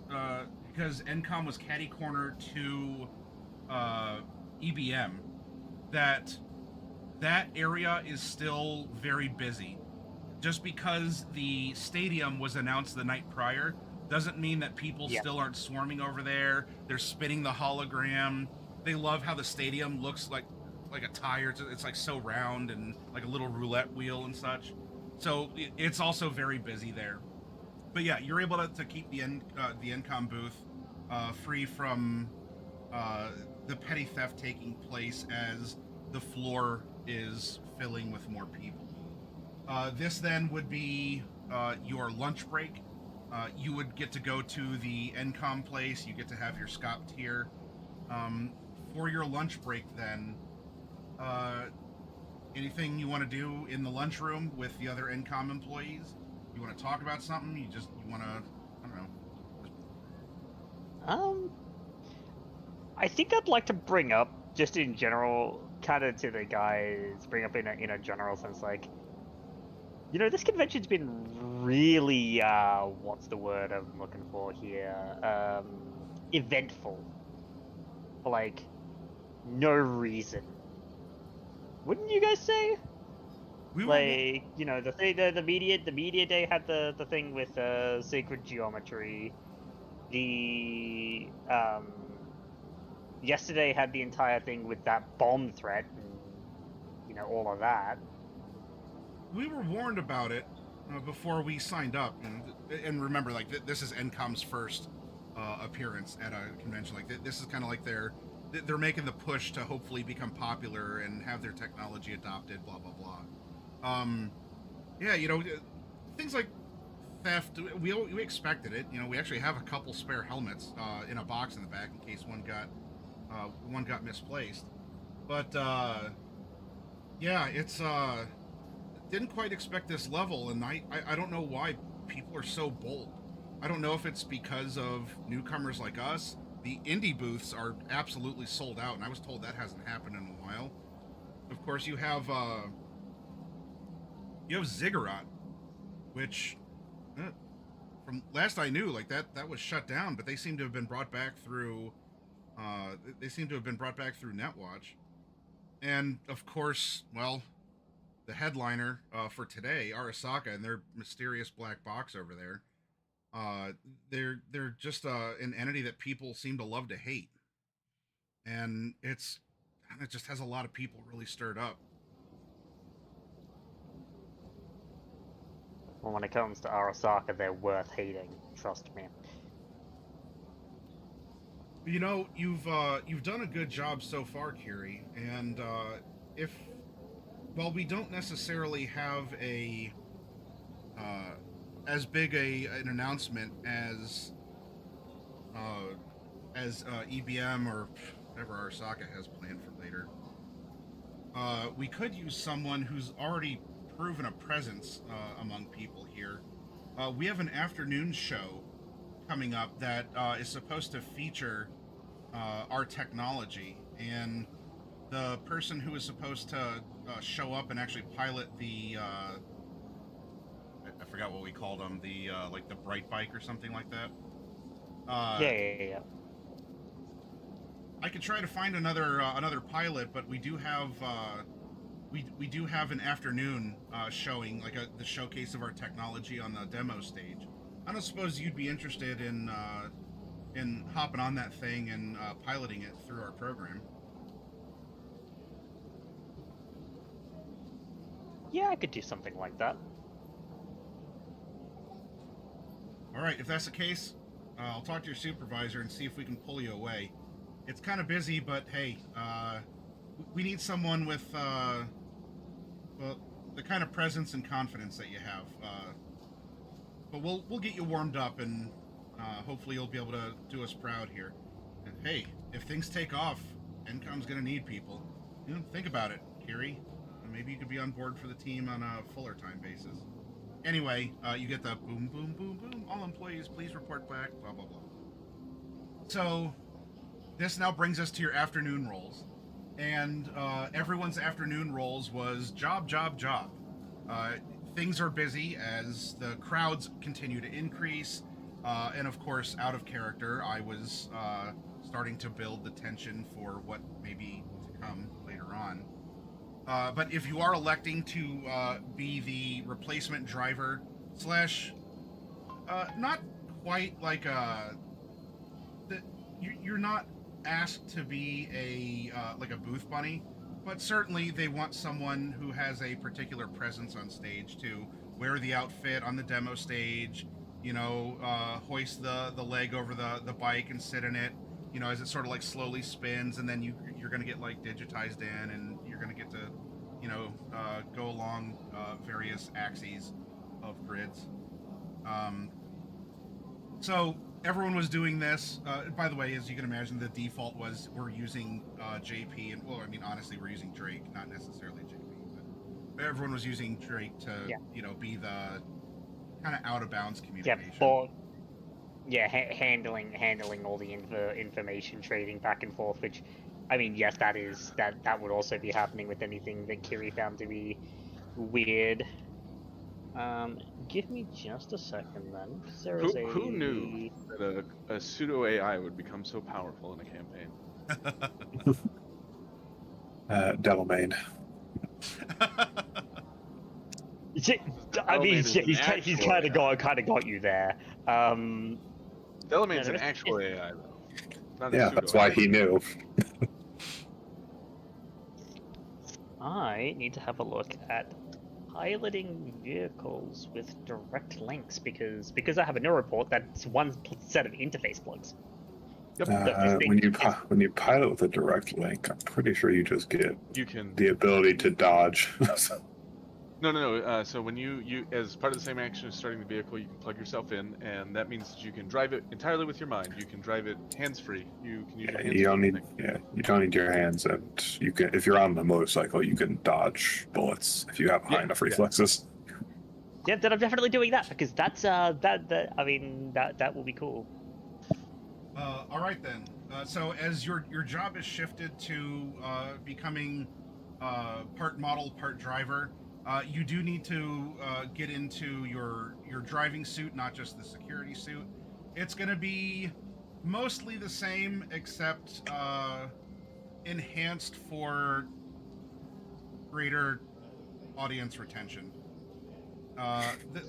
because NCOM was catty corner to EBM, that area is still very busy. Just because the stadium was announced the night prior doesn't mean that people still aren't swarming over there. They're spinning the hologram. They love how the stadium looks like a tire. It's like so round and like a little roulette wheel and such. So it's also very busy there. But yeah, you're able to keep the NCOM booth free from the petty theft taking place as the floor is filling with more people. This then would be your lunch break. You would get to go to the NCOM place. You get to have your SCOP tier. For your lunch break then, anything you want to do in the lunchroom with the other NCOM employees? You want to talk about something? You want to, I don't know. I think I'd like to bring up, just in general, kind of to the guys, bring up in a general sense, like, this convention's been really, what's the word I'm looking for here? Eventful. For, like, no reason. Wouldn't you guys say? The media day had the thing with sacred geometry. Yesterday had the entire thing with that bomb threat and all of that. We were warned about it before we signed up, and remember, like this is NCOM's first appearance at a convention. Like this is kind of like they're making the push to hopefully become popular and have their technology adopted. Blah blah blah. Things like theft. We expected it. We actually have a couple spare helmets in a box in the back in case one got misplaced. But it's didn't quite expect this level, and I don't know why people are so bold. I don't know if it's because of newcomers like us. The indie booths are absolutely sold out, and I was told that hasn't happened in a while. Of course, you have Ziggurat, which from last I knew, like that was shut down, but they seem to have been brought back through Netwatch. And of course, well, the headliner for today, Arasaka, and their mysterious black box over there. They're just an entity that people seem to love to hate, and it just has a lot of people really stirred up. Well, when it comes to Arasaka, they're worth hating. Trust me. You've done a good job so far, Kiri, and while we don't necessarily have as big an announcement as EBM or whatever Arasaka has planned for later, we could use someone who's already proven a presence among people here. We have an afternoon show coming up that is supposed to feature our technology, and the person who is supposed to show up and actually pilot the I forgot what we called them, the like the bright bike or something like that. Yeah. I could try to find another pilot, but we do have an afternoon showing, like the showcase of our technology on the demo stage. I don't suppose you'd be interested in hopping on that thing and piloting it through our program. Yeah, I could do something like that. All right, if that's the case, I'll talk to your supervisor and see if we can pull you away. It's kind of busy, but hey, we need someone with, well, the kind of presence and confidence that you have. But we'll get you warmed up, and hopefully you'll be able to do us proud here. And hey, if things take off, Encom's gonna need people. You know, think about it, Kiri. Maybe you could be on board for the team on a fuller time basis. Anyway, you get the boom, boom, boom, boom. All employees, please report back. Blah blah blah. So, this now brings us to your afternoon rolls, and everyone's afternoon rolls was job, job, job. Things are busy as the crowds continue to increase, and of course, out of character, I was starting to build the tension for what may be to come later on. But if you are electing to be the replacement driver slash, not quite like you're not asked to be a like a booth bunny, but certainly they want someone who has a particular presence on stage to wear the outfit on the demo stage, you know, hoist the leg over the bike and sit in it, you know, as it sort of like slowly spins, and then you're going to get like digitized in, and you're going to get to, you know, go along various axes of grids. So everyone was doing this. By the way, as you can imagine, the default was we're using JP, and well, I mean, honestly, we're using Drake, not necessarily JP, but everyone was using Drake to, you know, be the kind of out of bounds communication. Handling all the information trading back and forth, which, I mean, yes, that would also be happening with anything that Kiri found to be weird. Give me just a second then. Who knew that a pseudo AI would become so powerful in a campaign? Delamain. I mean, he's kind of got you there. Delamain's an actual AI, though. Not Yeah, that's why he knew. I need to have a look at piloting vehicles with direct links because I have a new report that's one set of interface plugs. When you pilot with a direct link, I'm pretty sure you just get the ability to dodge. No. So when you as part of the same action as starting the vehicle, you can plug yourself in, and that means that you can drive it entirely with your mind. You can drive it hands-free. You can use your hands. You don't need your hands, and you can. If you're on the motorcycle, you can dodge bullets if you have high enough reflexes. Yeah, then I'm definitely doing that because that's that will be cool. All right then. So as your job is shifted to becoming part model, part driver. You do need to get into your driving suit, not just the security suit. It's going to be mostly the same, except enhanced for greater audience retention.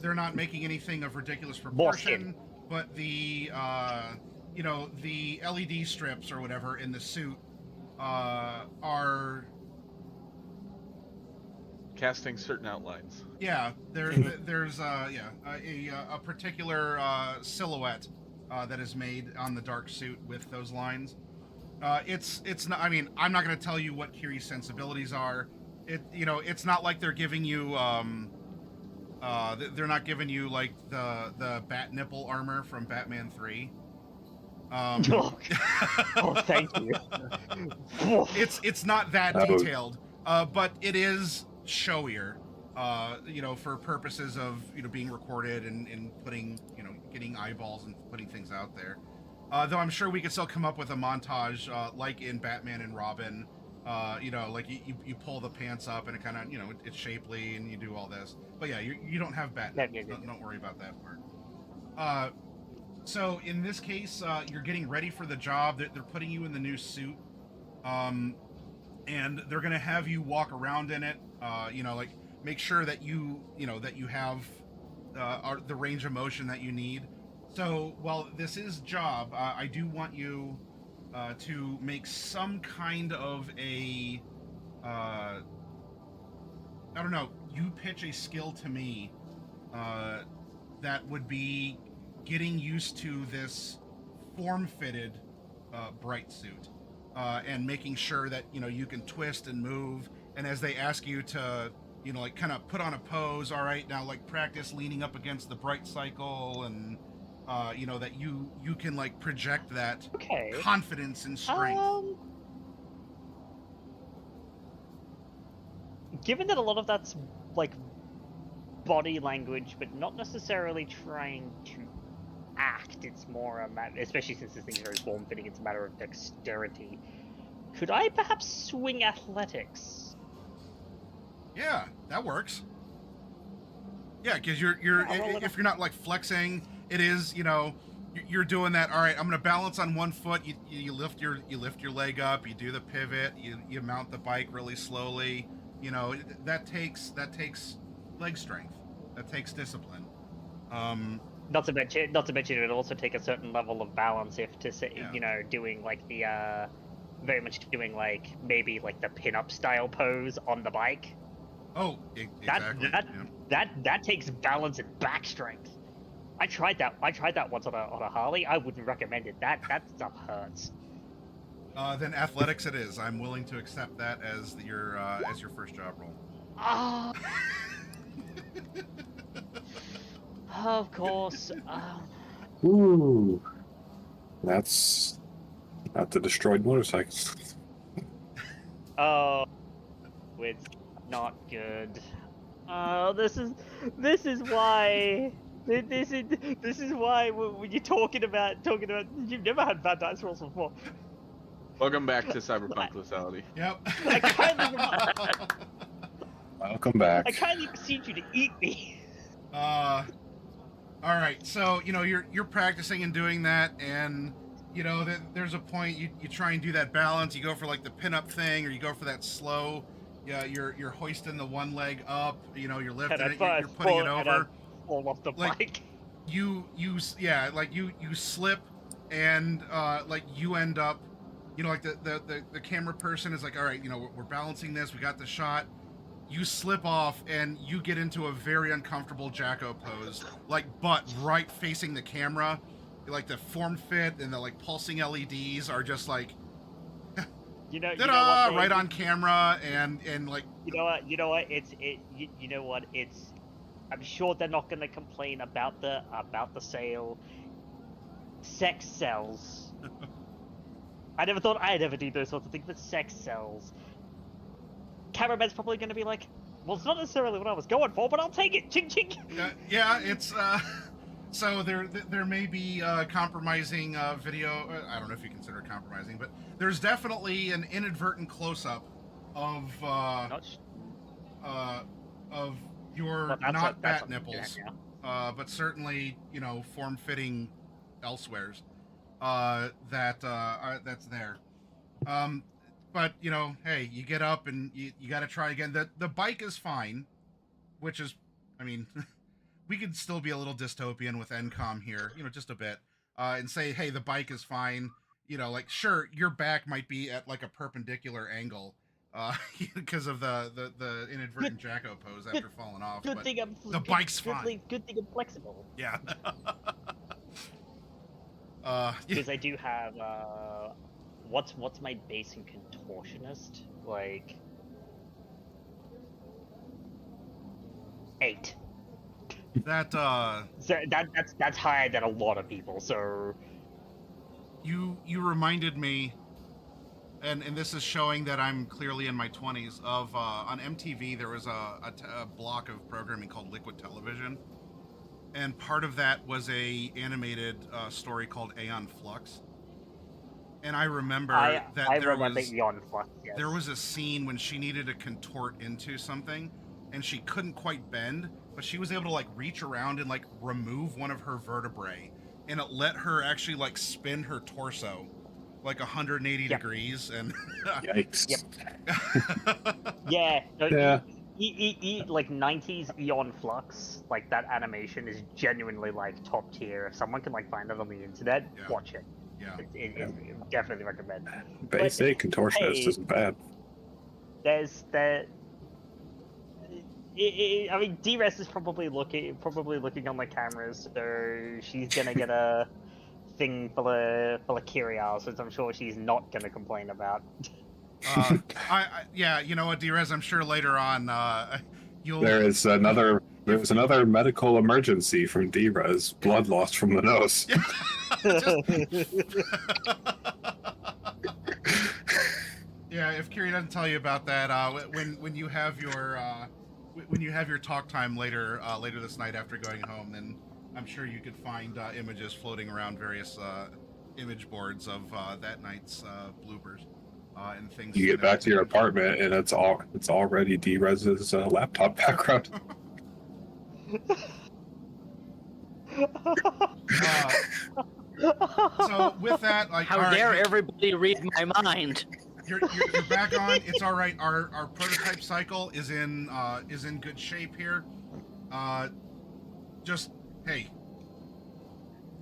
They're not making anything of ridiculous proportion, but the you know, the LED strips or whatever in the suit are casting certain outlines. Yeah, there's a particular silhouette that is made on the dark suit with those lines. It's not. I mean, I'm not going to tell you what Kiri's sensibilities are. It's not like they're giving you they're not giving you like the bat nipple armor from Batman 3. Oh, thank you. It's not that detailed, but it is showier, for purposes of, being recorded and putting, getting eyeballs and putting things out there. Though I'm sure we could still come up with a montage, like in Batman and Robin, like you pull the pants up and it kind of, it's shapely and you do all this. But yeah, you don't have Batman. Don't worry about that part. So in this case, you're getting ready for the job. They're putting you in the new suit. And they're going to have you walk around in it, like make sure that you have the range of motion that you need. So while this is job, I do want you to make some kind of a, I don't know, you pitch a skill to me that would be getting used to this form-fitted bright suit, and making sure that you can twist and move. And as they ask you to, like kind of put on a pose, all right, now like practice leaning up against the bright cycle, and that you can like project that confidence and strength. Given that a lot of that's like body language, but not necessarily trying to act, it's more a matter, especially since this thing's very form-fitting, it's a matter of dexterity. Could I perhaps swing athletics? Yeah, that works. Yeah, because you're if you're not like flexing, it is you're doing that. All right, I'm gonna balance on one foot. You lift your leg up. You do the pivot. You mount the bike really slowly. That takes leg strength. That takes discipline. Not to mention, it would also take a certain level of balance if to say, doing like the very much doing like maybe like the pin-up style pose on the bike. Oh, exactly. That takes balance and back strength. I tried that once on a Harley. I wouldn't recommend it. That stuff hurts. Then athletics it is. I'm willing to accept that as your first job role. Of course. Ooh, that's not the destroyed motorcycles. Oh, it's not good. Oh, this is why. This is why when you're talking about you've never had bad dice rolls before. Welcome back to Cyberpunk Lethality. Yep. Welcome back. I kindly beseech you to eat me. All right, so you're practicing and doing that, and there's a point you try and do that balance. You go for like the pin-up thing, or you go for that slow. Yeah, you're hoisting the one leg up. You're lifting it. You're putting it over. Fall off the bike. You slip, and like you end up. Like the camera person is like, all right, we're balancing this. We got the shot. You slip off and you get into a very uncomfortable Jacko pose, like butt right facing the camera. Like the form fit and the like pulsing LEDs are just like, right on camera, and like you know what it's I'm sure they're not going to complain about the sale. Sex sells. I never thought I'd ever do those sorts of things, but sex sells. Cameraman's probably going to be like, well, it's not necessarily what I was going for, but I'll take it. Ching ching. Yeah, it's so there may be compromising video. I don't know if you consider it compromising, but there's definitely an inadvertent close-up of your not bat nipples, but certainly form-fitting elsewheres. That's there. But hey, you get up and you got to try again. The bike is fine, which is, I mean, we could still be a little dystopian with NCOM here, just a bit, and say, hey, the bike is fine. Like sure, your back might be at like a perpendicular angle, because of the inadvertent Jacko pose after falling off. But the bike's fine. Good thing I'm flexible. Yeah. Because I do have what's my base in contortionist? Like 8. That's higher than a lot of people. So you reminded me, and this is showing that I'm clearly in my 20s. Of on MTV there was a block of programming called Liquid Television, and part of that was a animated story called Aeon Flux. And I remember Aeon Flux, yes. There was a scene when she needed to contort into something, and she couldn't quite bend, but she was able to like reach around and like remove one of her vertebrae, and it let her actually like spin her torso like 180 degrees. And yikes. Yeah. Yeah. Like 90s Aeon Flux, like that animation is genuinely like top tier. If someone can like find it on the internet, watch it. Yeah. It definitely recommend. Basic contortionist isn't bad. There's I mean, D-Res is probably looking on the cameras, so she's gonna get a thing full of curiosities. I'm sure she's not gonna complain about. Yeah, you know what, Drez, I'm sure later on, you'll. There's another medical emergency from D-Res. Blood lost from the nose. Yeah, if Kiri doesn't tell you about that, when you have your talk time later this night after going home, then I'm sure you could find images floating around various image boards of that night's bloopers and things. You get back to your apartment and it's already D-Res's laptop background. So with that, like, how dare everybody read my mind? You're back on. It's all right. Our prototype cycle is in good shape here. Just hey,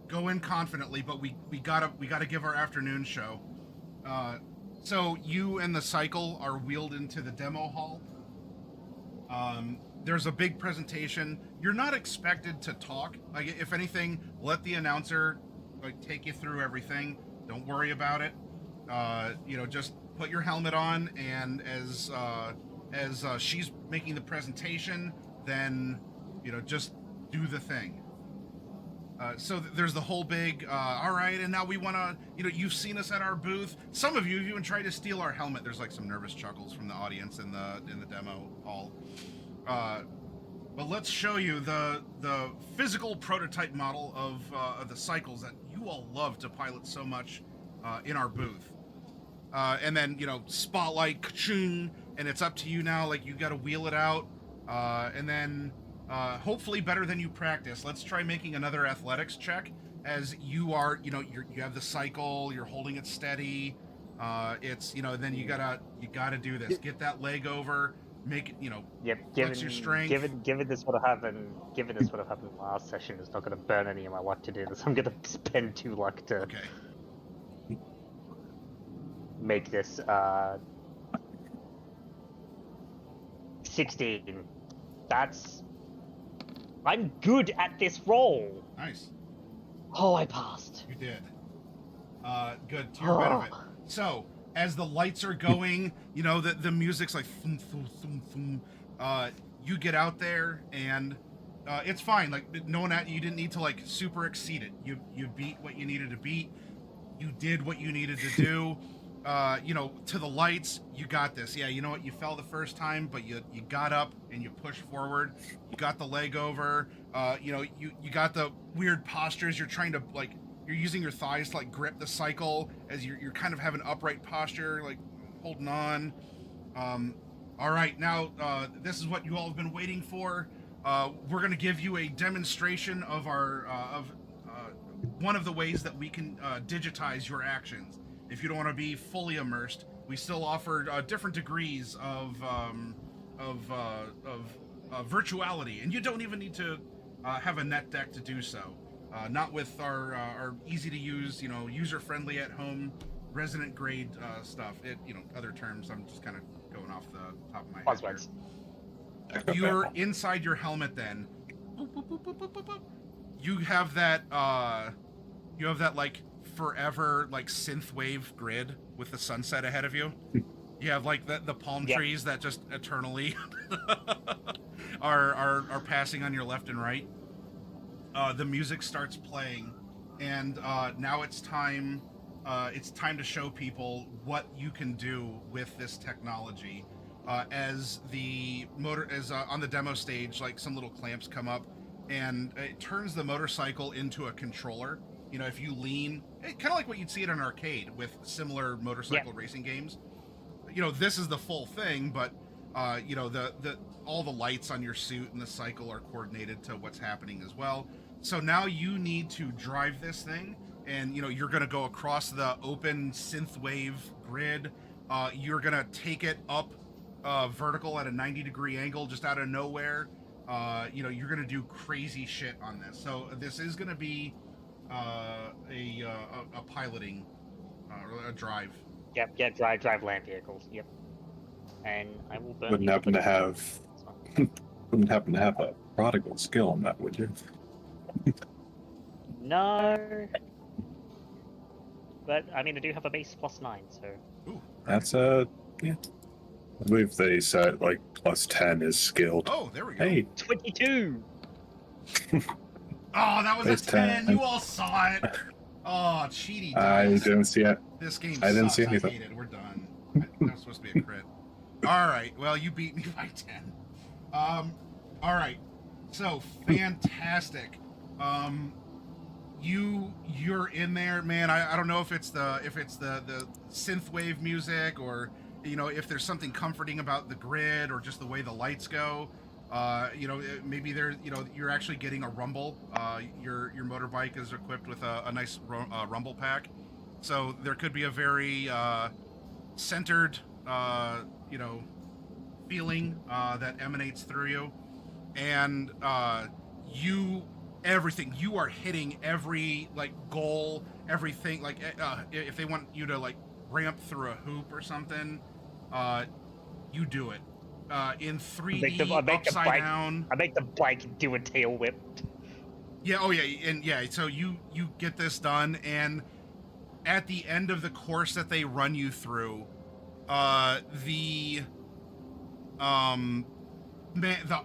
go in confidently, but we gotta give our afternoon show. So you and the cycle are wheeled into the demo hall. There's a big presentation. You're not expected to talk. Like, if anything, let the announcer take you through everything. Don't worry about it. Just put your helmet on, and as she's making the presentation, then just do the thing. So there's the whole big all right, and now we want to, you've seen us at our booth. Some of you even tried to steal our helmet. There's like some nervous chuckles from the audience in the demo hall. But let's show you the physical prototype model of the cycles that you all love to pilot so much in our booth. And then, spotlight, ka-chung, and it's up to you now. Like, you got to wheel it out, and then hopefully better than you practice. Let's try making another athletics check as you are. You have the cycle. You're holding it steady. It's then you gotta do this. Get that leg over. Make it. Yep. Flex your strength. Given this would have happened. Given this would have happened last session, it's not going to burn any of my luck to do this. I'm going to spend 2 luck to. Okay. Make this 16. I'm good at this roll. Nice. Oh, I passed. You did. Good, to your benefit. So as the lights are going, the music's like thum, thum, thum, thum. You get out there and it's fine. Like, you didn't need to like super exceed it. You beat what you needed to beat. You did what you needed to do. To the lights, you got this. Yeah, you know what? You fell the first time, but you got up and you pushed forward. You got the leg over. You got the weird postures. You're trying to you're using your thighs to grip the cycle as you're kind of having upright posture, like holding on. All right, now this is what you all have been waiting for. We're gonna give you a demonstration of our one of the ways that we can digitize your actions. If you don't want to be fully immersed, we still offer different degrees of virtuality, and you don't even need to have a net deck to do so. Not with our easy to use, user friendly at home, resident grade stuff. Other terms. I'm just kind of going off the top of my head here. You're inside your helmet. Then you have that. Forever synthwave grid with the sunset ahead of you. You have the palm trees that just eternally are passing on your left and right. The music starts playing, and now it's time to show people what you can do with this technology. As on the demo stage, some little clamps come up, and it turns the motorcycle into a controller. If you lean, kind of like what you'd see at an arcade with similar motorcycle racing games. This is the full thing, but all the lights on your suit and the cycle are coordinated to what's happening as well. So now you need to drive this thing, and you're going to go across the open synthwave grid. You're going to take it up vertical at a 90-degree angle just out of nowhere. You're going to do crazy shit on this. So this is going to be a piloting or a drive. Yep, drive land vehicles. Yep. And I will burn. Wouldn't happen to have Wouldn't happen to have a prodigal skill in that, would you? No. But I mean, I do have a base +9, so. Ooh, That's yeah. I believe they said like +10 is skilled. Oh, there we go. Hey, 22. Oh, that was Base a 10. 10. You all saw it. Oh, cheaty I dice. didn't see it. This game I didn't sucks. see anything. I hate it. We're done. That was supposed to be a crit. All right. Well, you beat me by 10. All right. So fantastic. You're in there, man. I don't know if it's the synthwave music, or if there's something comforting about the grid, or just the way the lights go. Maybe you're actually getting a rumble. Your motorbike is equipped with a nice rumble pack, so there could be a very centered feeling that emanates through you, and everything you are hitting every goal, everything, if they want you to ramp through a hoop or something, you do it in 3D upside down. I make the bike do a tail whip. Yeah, oh yeah, and yeah, so you get this done, and at the end of the course that they run you through, the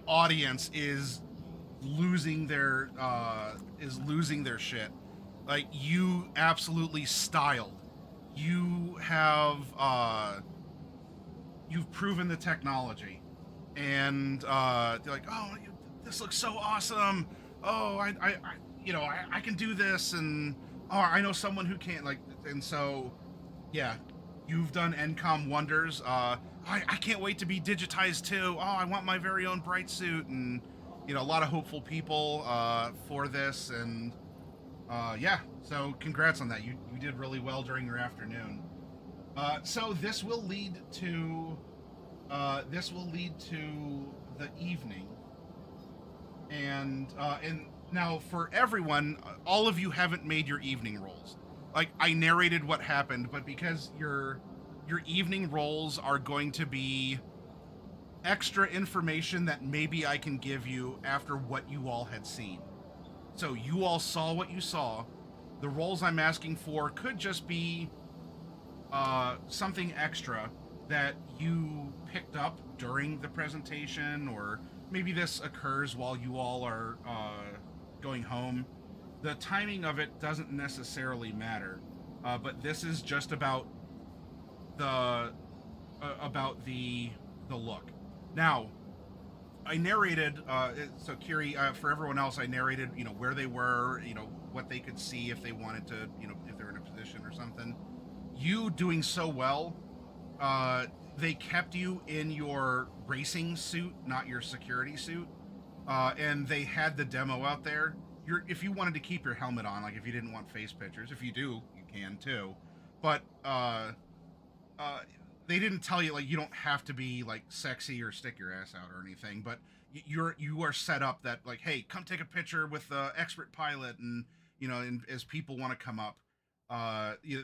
audience is losing their shit. Like, you absolutely styled. You have you've proven the technology, and they're like, oh, this looks so awesome. Oh, I can do this, and oh, I know someone who can, and so yeah, you've done NCOM wonders. I can't wait to be digitized too. Oh, I want my very own bright suit, and a lot of hopeful people for this, and yeah, so congrats on that. You did really well during your afternoon. So this will lead to the evening, and now for everyone, all of you haven't made your evening rolls. Like, I narrated what happened, but because your evening rolls are going to be extra information that maybe I can give you after what you all had seen. So you all saw what you saw. The rolls I'm asking for could just be something extra that you picked up during the presentation, or maybe this occurs while you all are going home. The timing of it doesn't necessarily matter, but this is just about the look. Now, I narrated, so Kiri, for everyone else, I narrated, where they were, what they could see if they wanted to, if they're in a position or something. You doing so well, they kept you in your racing suit, not your security suit, and they had the demo out there. If you wanted to keep your helmet on, if you didn't want face pictures, if you do, you can too. But they didn't tell you, you don't have to be sexy or stick your ass out or anything, but you are set up that hey, come take a picture with the expert pilot, and and as people want to come up,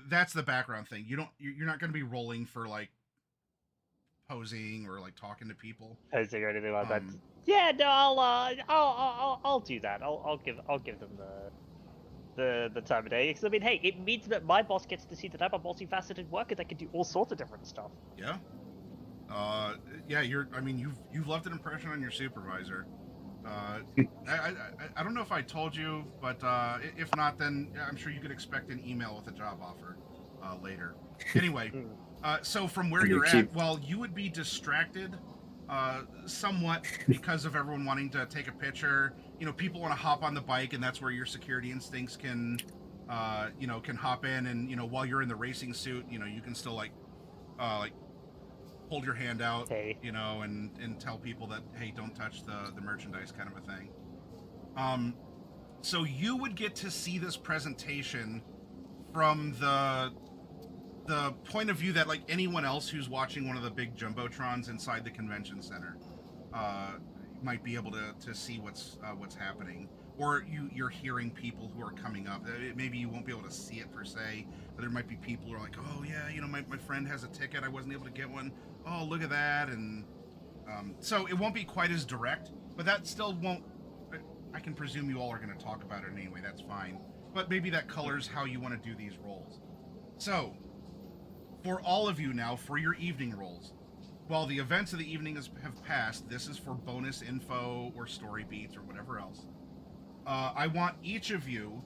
that's the background thing. You're not going to be rolling for posing or talking to people, Posing or anything like that. Yeah, no, I'll do that. I'll give them the time of day, because I mean, hey, it means that my boss gets to see that I'm a multifaceted worker that can do all sorts of different stuff. Yeah. Yeah, you've left an impression on your supervisor. I don't know if I told you, but if not, then I'm sure you could expect an email with a job offer later. Anyway, so from where you're at, while you would be distracted somewhat because of everyone wanting to take a picture, people want to hop on the bike, and that's where your security instincts can hop in, and while you're in the racing suit, you can still hold your hand out, hey, and tell people that, hey, don't touch the merchandise, kind of a thing. So you would get to see this presentation from the point of view that anyone else who's watching one of the big jumbotrons inside the convention center might be able to see what's happening, or you're hearing people who are coming up. Maybe you won't be able to see it per se, but there might be people who are like, oh yeah, my friend has a ticket, I wasn't able to get one. Oh, look at that. And so it won't be quite as direct, but that still won't. I can presume you all are going to talk about it anyway. That's fine. But maybe that colors how you want to do these rolls. So, for all of you now, for your evening rolls, while the events of the evening have passed, this is for bonus info or story beats or whatever else. I want each of you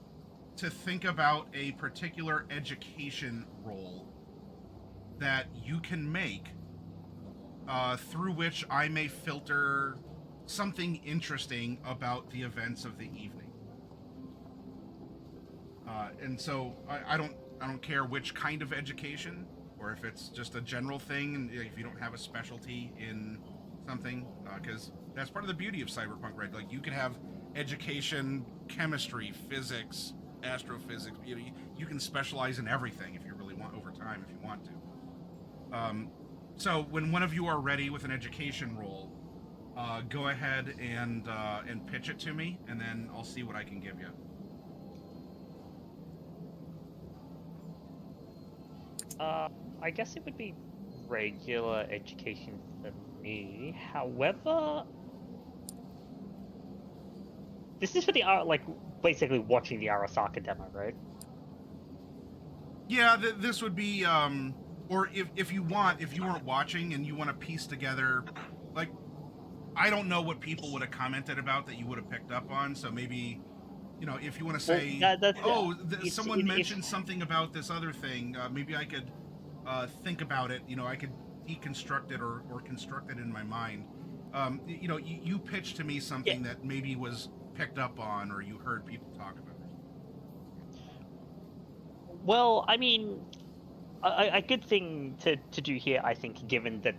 to think about a particular education roll that you can make through which I may filter something interesting about the events of the evening. And so I don't care which kind of education, or if it's just a general thing, and if you don't have a specialty in something, because that's part of the beauty of Cyberpunk, right? Like, you can have education, chemistry, physics, astrophysics. You can specialize in everything if you really want, over time, if you want to. So when one of you are ready with an education roll, go ahead and pitch it to me, and then I'll see what I can give you. I guess it would be regular education for me. However, this is for the basically watching the Arasaka demo, right? Yeah, this would be, or if you weren't watching and you want to piece together, like, I don't know what people would have commented about that you would have picked up on, so maybe, if you want to say, someone mentioned something about this other thing, maybe I could think about it, I could deconstruct it or construct it in my mind. You pitched to me something that maybe was picked up on or you heard people talk about. Well, I mean, a good thing to do here, I think, given that,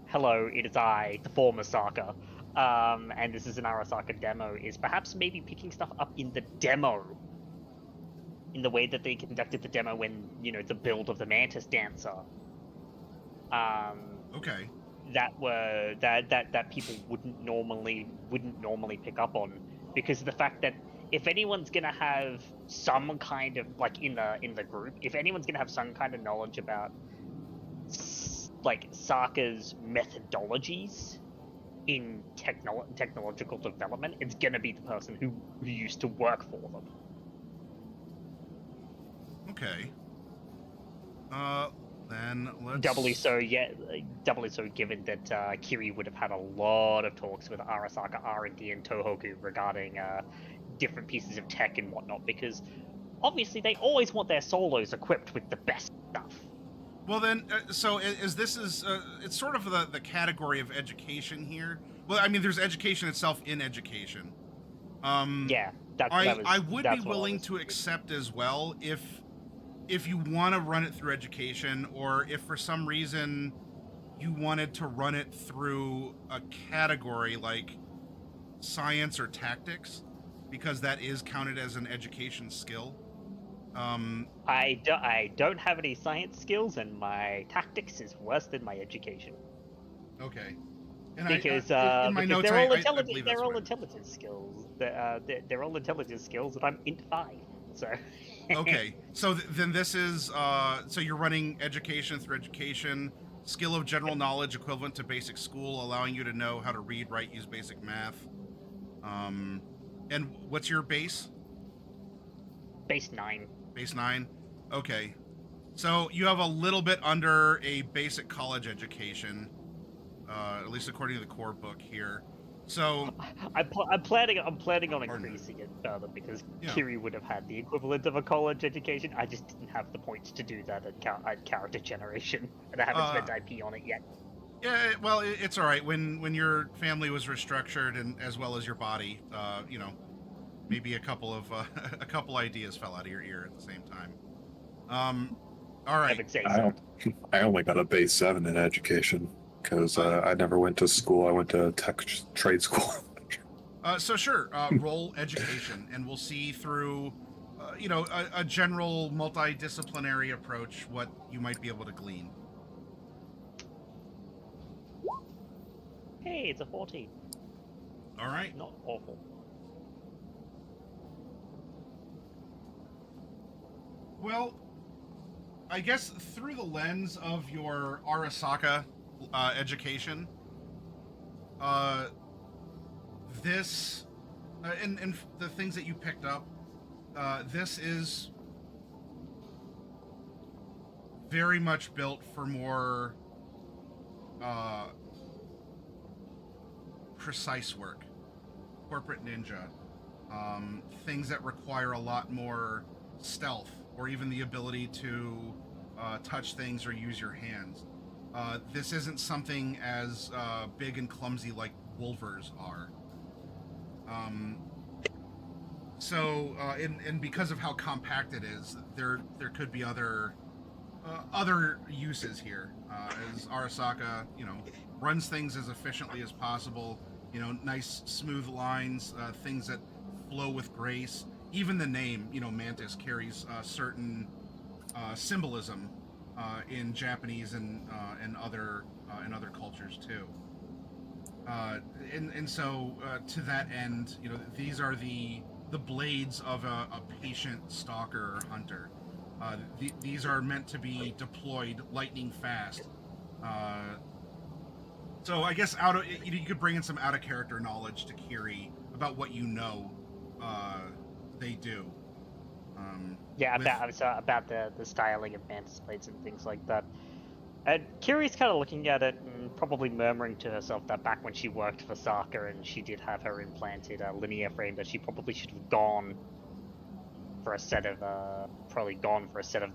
hello, it is I, the former Saka, and this is an Arasaka demo, is perhaps maybe picking stuff up in the demo, in the way that they conducted the demo when, the build of the Mantis Dancer. Okay. That people wouldn't normally pick up on, because of the fact that if anyone's gonna have some kind of, like, in the group, if anyone's gonna have some kind of knowledge about Saka's methodologies in technological development, it's gonna be the person who used to work for them. Okay. Then let's... Doubly so given that Kiri would have had a lot of talks with Arasaka R&D and Tohoku regarding different pieces of tech and whatnot, because obviously they always want their solos equipped with the best stuff. Well then, so it's sort of the category of education here. Well, I mean, there's education itself in education. Yeah, I would be willing to accept as well if you want to run it through education, or if for some reason you wanted to run it through a category like science or tactics, because that is counted as an education skill. I don't have any science skills, and my tactics is worse than my education. Okay. And because in my notes, they're all intelligence skills. They're all intelligence skills, and I'm int 5. So. Okay, so then this is so you're running education through education, skill of general knowledge equivalent to basic school, allowing you to know how to read, write, use basic math. And what's your base? Base 9. Base 9. Okay, so you have a little bit under a basic college education, at least according to the core book here. So I'm planning on increasing it further, because Kiri would have had the equivalent of a college education. I just didn't have the points to do that at character generation, and I haven't spent IP on it yet. Yeah, well, it's all right. When your family was restructured, and as well as your body, maybe a couple ideas fell out of your ear at the same time. All right. I only got a base 7 in education, because I never went to school. I went to tech trade school. So sure, roll education, and we'll see through, a general multidisciplinary approach what you might be able to glean. Hey, it's a 14. All right. Not awful. Well, I guess through the lens of your Arasaka education, this, and the things that you picked up, this is very much built for more precise work, corporate ninja, things that require a lot more stealth or even the ability to touch things or use your hands. This isn't something as big and clumsy like Wolvers are. And because of how compact it is, there could be other uses here. As Arasaka, runs things as efficiently as possible. Nice smooth lines, things that flow with grace. Even the name, Mantis, carries certain symbolism in Japanese and other cultures too. So to that end, these are the blades of a patient stalker or hunter. These are meant to be deployed lightning fast. So I guess you could bring in some out of character knowledge to Kiri about what they do. About the styling of mantis blades and things like that. And Kiri's kind of looking at it and probably murmuring to herself that back when she worked for Saka and she did have her implanted linear frame, that she probably should have gone for a set of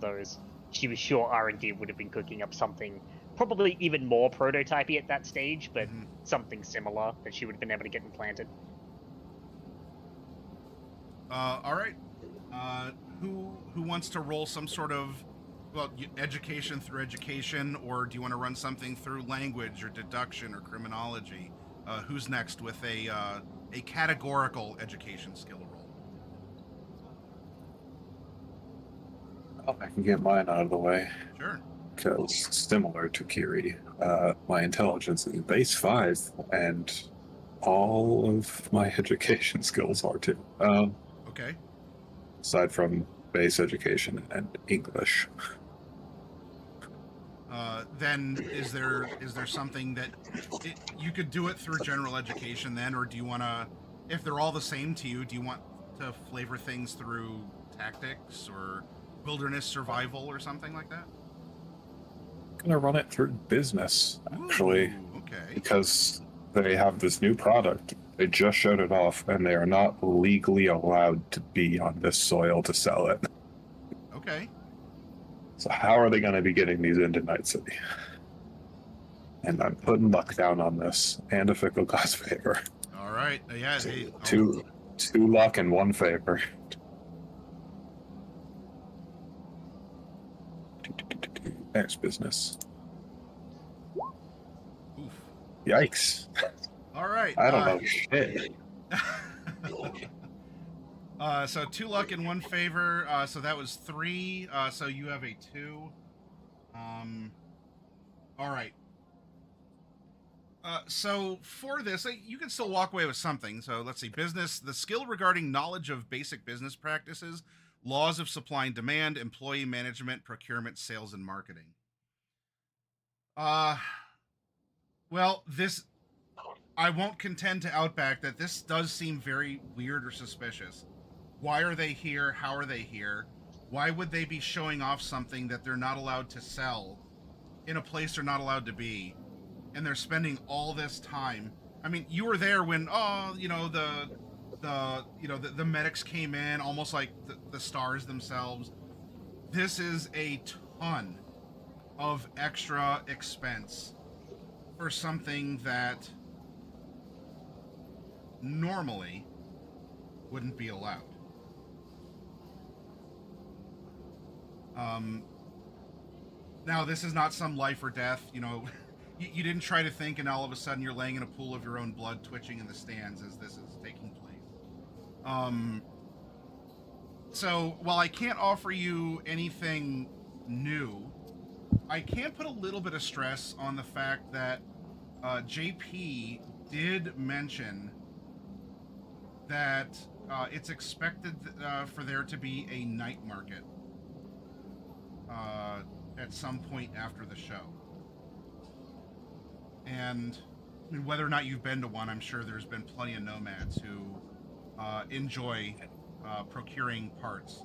those. She was sure R&D would have been cooking up something probably even more prototypey at that stage, but something similar that she would have been able to get implanted. All right. Who wants to roll some sort of education through education, or do you want to run something through language or deduction or criminology? Who's next with a categorical education skill roll? Oh, I can get mine out of the way. Sure. Because similar to Kiri, my intelligence is base 5, and all of my education skills are too. Okay. Aside from base education and English. Then is there something that you could do it through general education then, or do you want to, if they're all the same to you, do you want to flavor things through tactics or wilderness survival or something like that? I'm gonna run it through business, actually. Ooh, okay. Because they have this new product. They just showed it off, and they are not legally allowed to be on this soil to sell it. Okay. So how are they going to be getting these into Night City? And I'm putting luck down on this, and a fickle glass favor. All right. Yeah. Hey, two luck and 1 favor. There's business. Oof. Yikes. All right. I don't know shit. So 2 luck and 1 favor. So that was 3. So you have a 2. All right. So for this, you can still walk away with something. So let's see. Business, the skill regarding knowledge of basic business practices, laws of supply and demand, employee management, procurement, sales, and marketing. Well, this, I won't contend to Outback that this does seem very weird or suspicious. Why are they here? How are they here? Why would they be showing off something that they're not allowed to sell in a place they're not allowed to be? And they're spending all this time. I mean, you were there when, the medics came in, almost like the stars themselves. This is a ton of extra expense for something that normally wouldn't be allowed. Now, this is not some life or death, you didn't try to think and all of a sudden you're laying in a pool of your own blood twitching in the stands as this is taking place. So while I can't offer you anything new, I can put a little bit of stress on the fact that JP did mention that it's expected for there to be a night market at some point after the show. And and whether or not you've been to one, I'm sure there's been plenty of nomads who enjoy procuring parts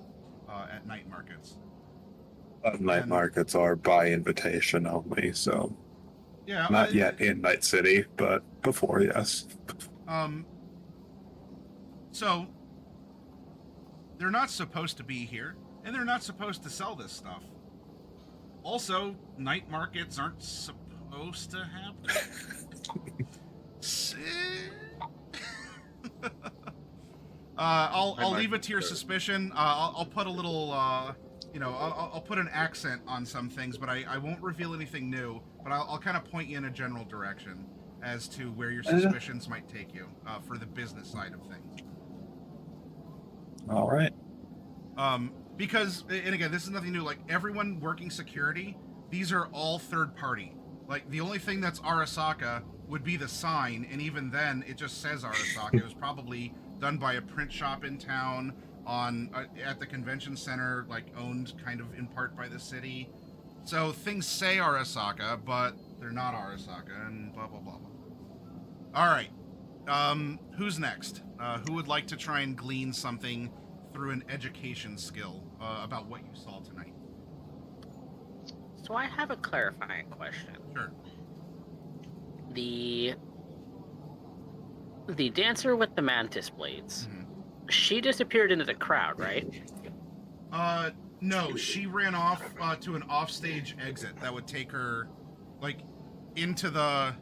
at night markets. Night And- markets are by invitation only, so Yeah, not yet in Night City, but before, yes. So they're not supposed to be here, and they're not supposed to sell this stuff. Also, night markets aren't supposed to happen. I'll leave it to your suspicion. I'll put a little, I'll put an accent on some things, but I won't reveal anything new. But I'll kind of point you in a general direction as to where your suspicions might take you for the business side of things. All right. Because, and again, this is nothing new. Like, everyone working security, these are all third party. Like, the only thing that's Arasaka would be the sign, and even then, it just says Arasaka. It was probably done by a print shop in town on at the convention center, like, owned kind of in part by the city. So things say Arasaka, but they're not Arasaka, and blah, blah, blah, blah. All right. Who's next? Who would like to try and glean something through an education skill about what you saw tonight? So I have a clarifying question. Sure. The dancer with the mantis blades, she disappeared into the crowd, right? No, she ran off to an offstage exit that would take her, like, into the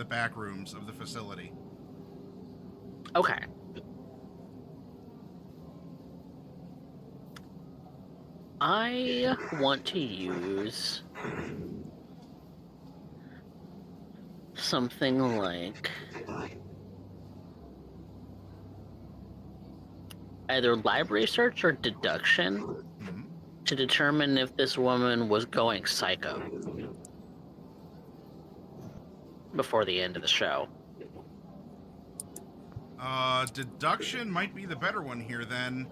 back rooms of the facility. Okay. I want to use something like either library search or deduction to determine if this woman was going psycho before the end of the show. Deduction might be the better one here, then.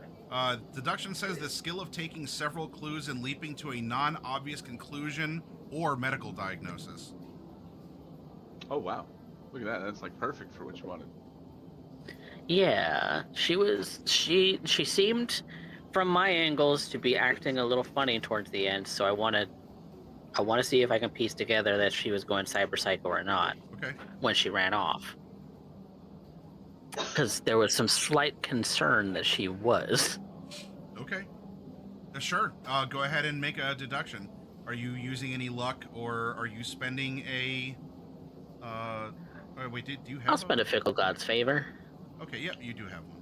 Deduction says the skill of taking several clues and leaping to a non-obvious conclusion or medical diagnosis. Oh wow, look at that. That's like perfect for what you wanted. Yeah, she seemed from my angles to be acting a little funny towards the end, so I want to see if I can piece together that she was going cyber psycho or not. Okay. When she ran off. Because there was some slight concern that she was. Okay. Sure. Go ahead and make a deduction. Are you using any luck, or are you spending a... wait, do you have I'll spend a Fickle God's favor. Okay, yeah, you do have one.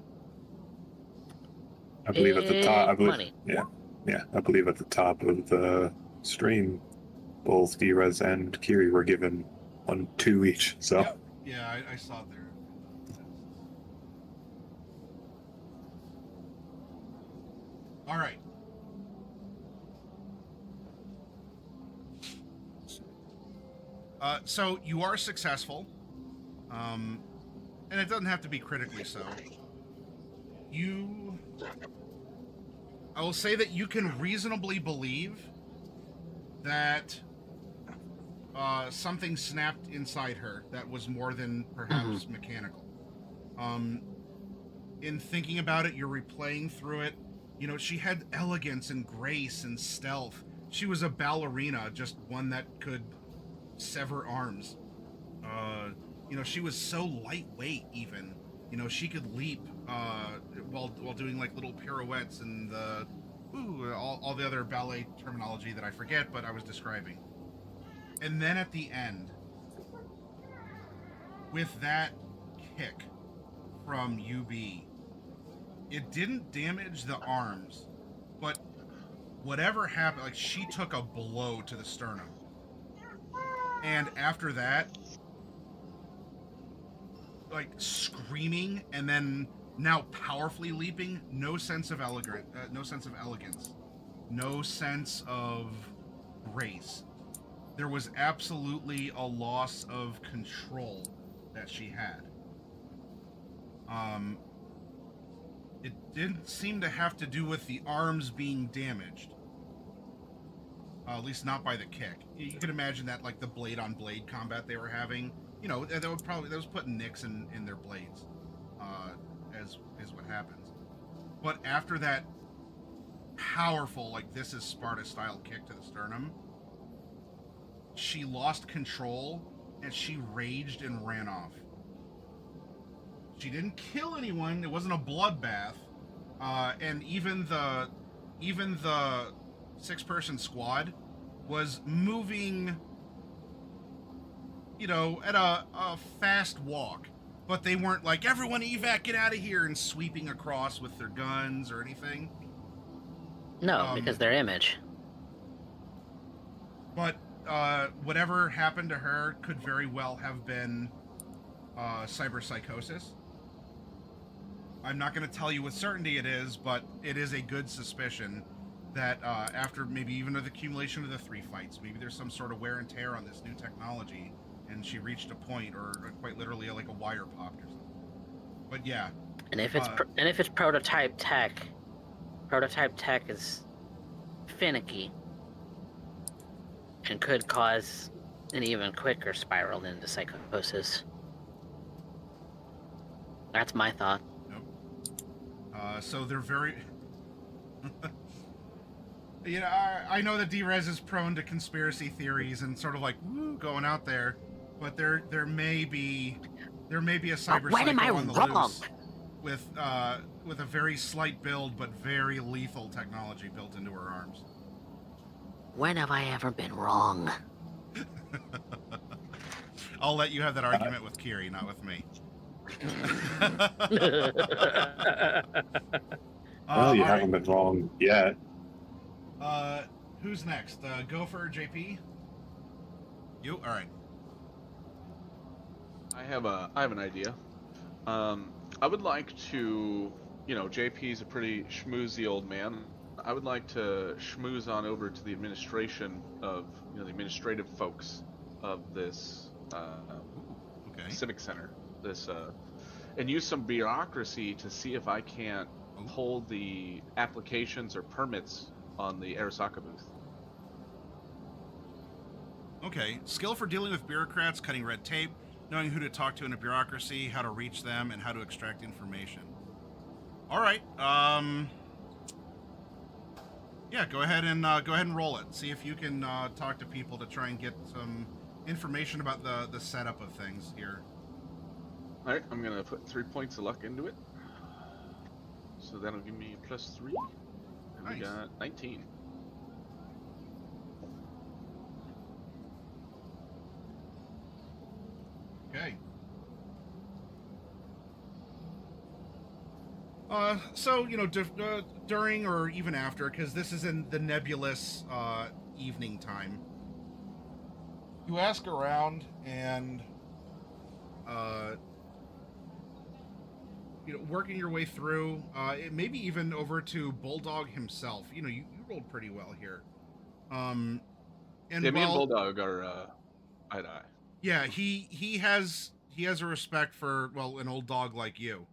I believe at the top. I believe, money. Yeah. I believe at the top of the stream, both Direz and Kiri were given 2 each. So. Yeah, I saw it there. All right. So you are successful, and it doesn't have to be critically so. I will say that you can reasonably believe that something snapped inside her that was more than perhaps mechanical. In thinking about it, you're replaying through it. You know, she had elegance and grace and stealth. She was a ballerina, just one that could sever arms. You know, she was so lightweight even. You know, she could leap while doing like little pirouettes and all the other ballet terminology that I forget, but I was describing. And then at the end, with that kick from UB, it didn't damage the arms, but whatever happened, like, she took a blow to the sternum. And after that, like, screaming and then now powerfully leaping, no sense of elegance, no sense of grace. There was absolutely a loss of control that she had. It didn't seem to have to do with the arms being damaged. At least not by the kick. You could imagine that, like, the blade-on-blade combat they were having, you know, that was putting nicks in their blades, as is what happens. But after that powerful, like, this is Sparta style kick to the sternum, she lost control and she raged and ran off. She didn't kill anyone. It wasn't a bloodbath. And even the 6-person squad was moving, you know, at a fast walk. But they weren't like, everyone evac, get out of here, and sweeping across with their guns or anything. No, because their image. But whatever happened to her could very well have been cyberpsychosis. I'm not going to tell you with certainty it is, but it is a good suspicion that after maybe even the accumulation of the 3 fights, maybe there's some sort of wear and tear on this new technology, and she reached a point, or quite literally like a wire popped or something. But yeah. And if it's prototype tech is finicky and could cause an even quicker spiral into psychosis. That's my thought. So they're very... You know, I know that D-Rez is prone to conspiracy theories and sort of like, woo, going out there, but there may be a cyber when am I psycho on the wrong? loose with a very slight build but very lethal technology built into her arms. When have I ever been wrong? I'll let you have that argument with Kiri, not with me. Well, you all haven't been wrong yet. Who's next? Gopher, JP? You? All right. I have an idea. I would like to, you know, JP's a pretty schmoozy old man. I would like to schmooze on over to the administration of, you know, the administrative folks of this Okay. civic center, this and use some bureaucracy to see if I can't hold the applications or permits on the Arasaka booth. Okay. Skill for dealing with bureaucrats, cutting red tape, knowing who to talk to in a bureaucracy, how to reach them, and how to extract information. All right. Yeah, go ahead and roll it. See if you can talk to people to try and get some information about the setup of things here. All right, I'm gonna put 3 points of luck into it, so that'll give me +3. And Nice. we got 19. Okay. So, you know, during or even after, because this is in the nebulous evening time, you ask around and, you know, working your way through, maybe even over to Bulldog himself. You know, you rolled pretty well here. And Yeah, me and while- Bulldog are eye to eye. Yeah, he has a respect for, well, an old dog like you.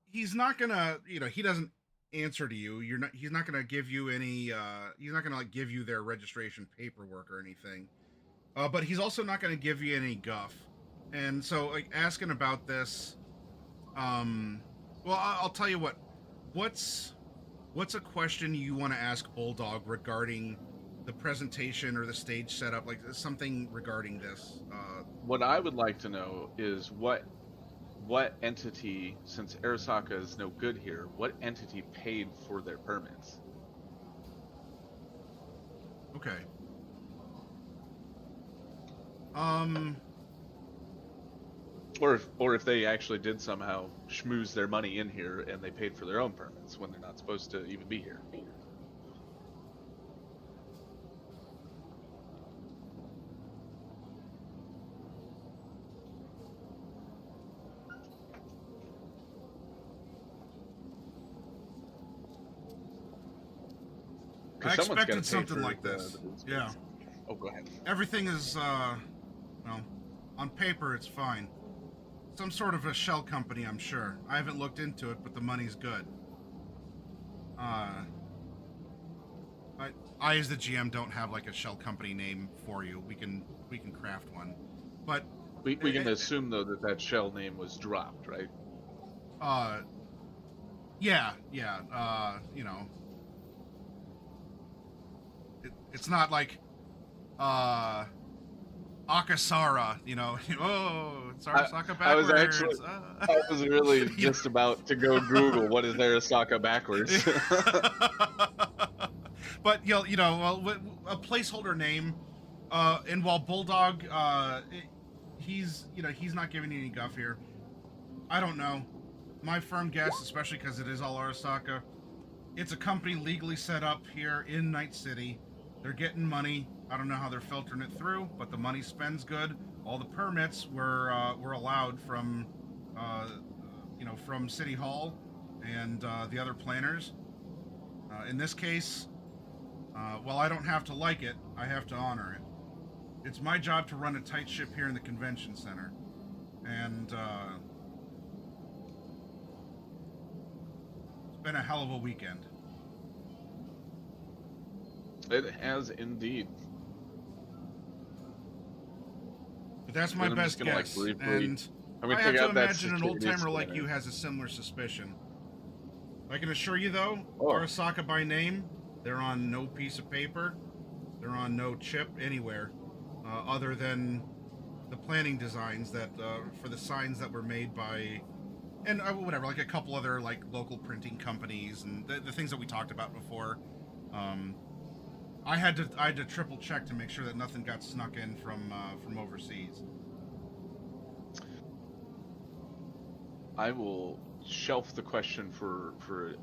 He's not gonna, you know, he doesn't answer to you. He's not gonna give you any he's not gonna like give you their registration paperwork or anything. But he's also not gonna give you any guff. And so, like, asking about this, well, I'll tell you what. What's a question you want to ask Bulldog regarding the presentation or the stage setup, like something regarding this? What I would like to know is what entity, since Arasaka is no good here, what entity paid for their permits? Okay. Or if they actually did somehow schmooze their money in here and they paid for their own permits when they're not supposed to even be here. I expected something like this. Yeah. Oh, go ahead. Everything is, well, on paper it's fine. Some sort of a shell company, I'm sure. I haven't looked into it, but the money's good. I as the GM don't have like a shell company name for you. We can craft one, but We can assume though that shell name was dropped, right? Yeah. You know, it's not like Akasara, you know. Oh, it's Arasaka backwards. I was really just about to go Google what is Arasaka backwards. But you know, well, a placeholder name, and while Bulldog, he's not giving you any guff here. I don't know. My firm guess, especially because it is all Arasaka, it's a company legally set up here in Night City. They're getting money. I don't know how they're filtering it through, but the money spends good. All the permits were allowed from, from City Hall and the other planners. In this case, while I don't have to like it, I have to honor it. It's my job to run a tight ship here in the convention center, and it's been a hell of a weekend. It has indeed. But that's my best guess, and I have to imagine an old timer like you has a similar suspicion. I can assure you, though, Arasaka by name, they're on no piece of paper, they're on no chip anywhere, other than the planning designs that for the signs that were made by, and whatever, like a couple other like local printing companies and the things that we talked about before. I had to triple check to make sure that nothing got snuck in from overseas. I will shelf the question for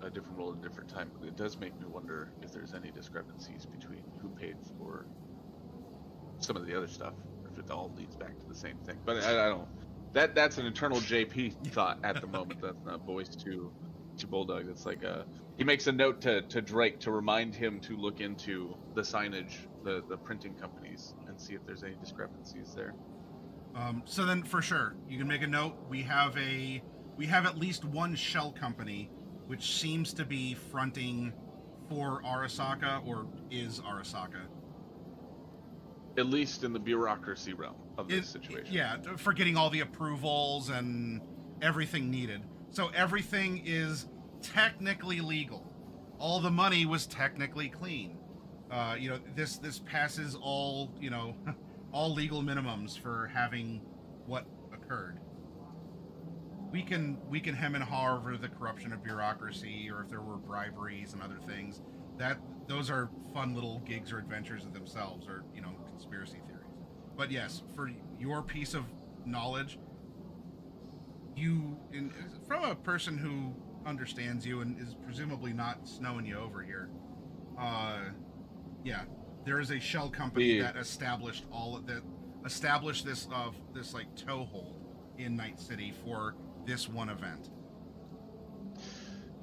a different role at a different time. It does make me wonder if there's any discrepancies between who paid for some of the other stuff, or if it all leads back to the same thing. But I don't. That's an internal JP thought at the moment. That's not voiced to Bulldog. It's like he makes a note to Drake to remind him to look into the signage, the printing companies, and see if there's any discrepancies there. So then, for sure, you can make a note. We have at least one shell company, which seems to be fronting for Arasaka, or is Arasaka. At least in the bureaucracy realm of this situation. Yeah, for getting all the approvals and everything needed. So everything is technically legal. All the money was technically clean. This passes all, all legal minimums for having what occurred. We can hem and haw over the corruption of bureaucracy, or if there were briberies and other things. Those are fun little gigs or adventures of themselves, or conspiracy theories. But yes, for your piece of knowledge, from a person who understands you and is presumably not snowing you over here, there is a shell company that established this like toehold in Night City for this one event.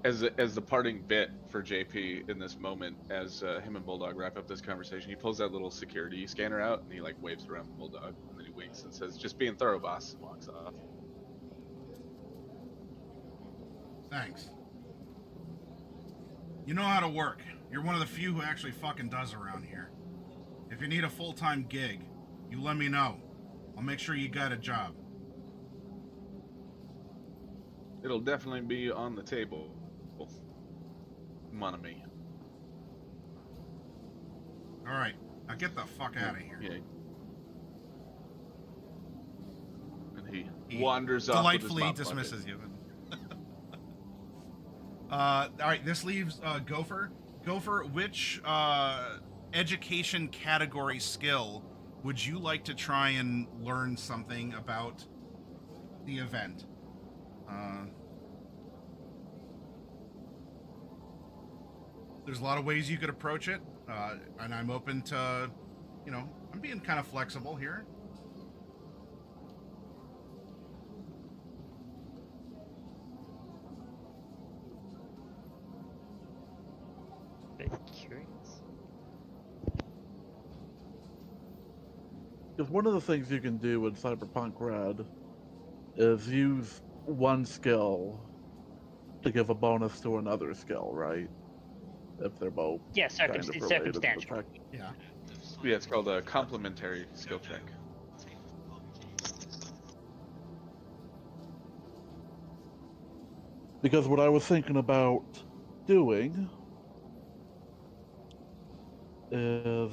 As the parting bit for JP in this moment, as him and Bulldog wrap up this conversation, he pulls that little security scanner out and he like waves around Bulldog, and then he winks and says, "Just being thorough, boss," and walks off. Thanks. You know how to work. You're one of the few who actually fucking does around here. If you need a full-time gig, you let me know. I'll make sure you got a job. It'll definitely be on the table. Mon ami. All right, now get the fuck out of here. Yeah. And he wanders off. Delightfully dismisses you. All right, this leaves Gopher. Gopher, which education category skill would you like to try and learn something about the event? There's a lot of ways you could approach it, and I'm open to, I'm being kind of flexible here. Bit curious. Because one of the things you can do with Cyberpunk Red is use one skill to give a bonus to another skill, right? if they're both Yeah, kind of related to the circumstantial. tech. Yeah. Yeah, it's called a complementary skill check. Because what I was thinking about doing is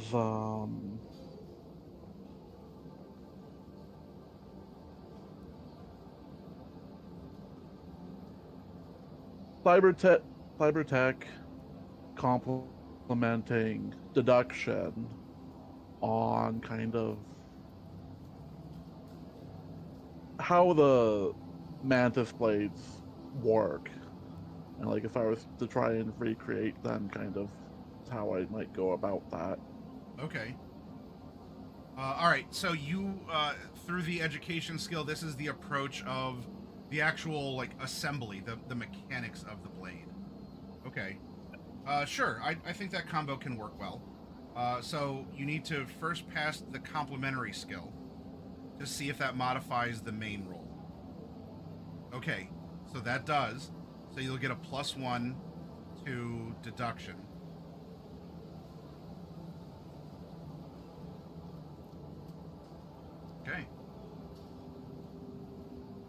cyber tech complementing deduction on kind of how the mantis blades work, and like if I was to try and recreate them, kind of how I might go about that. Okay. All right. So you, through the education skill, this is the approach of the actual like assembly, the mechanics of the blade. Okay. Sure. I think that combo can work well. So you need to first pass the complementary skill to see if that modifies the main roll. Okay. So that does. So you'll get a +1 to deduction. Okay.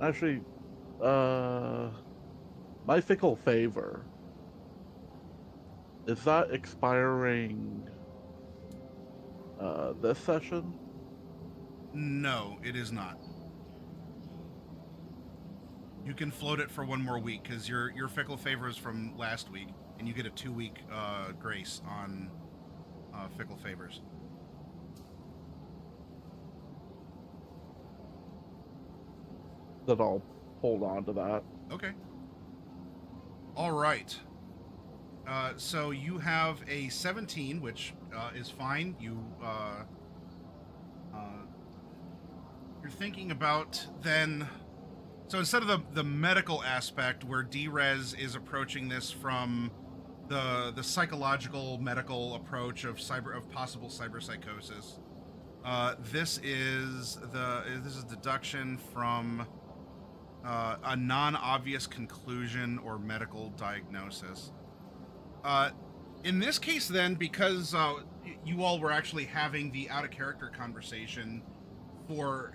Actually, my fickle favor, is that expiring this session? No, it is not. You can float it for one more week because your fickle favor is from last week, and you get a 2-week grace on fickle favors. Then I'll hold on to that. Okay. All right. So you have a 17, which is fine. You're thinking about then. So instead of the medical aspect, where D-Res is approaching this from the psychological medical approach of possible cyberpsychosis, this is deduction from a non-obvious conclusion or medical diagnosis. In this case, then, because you all were actually having the out-of-character conversation for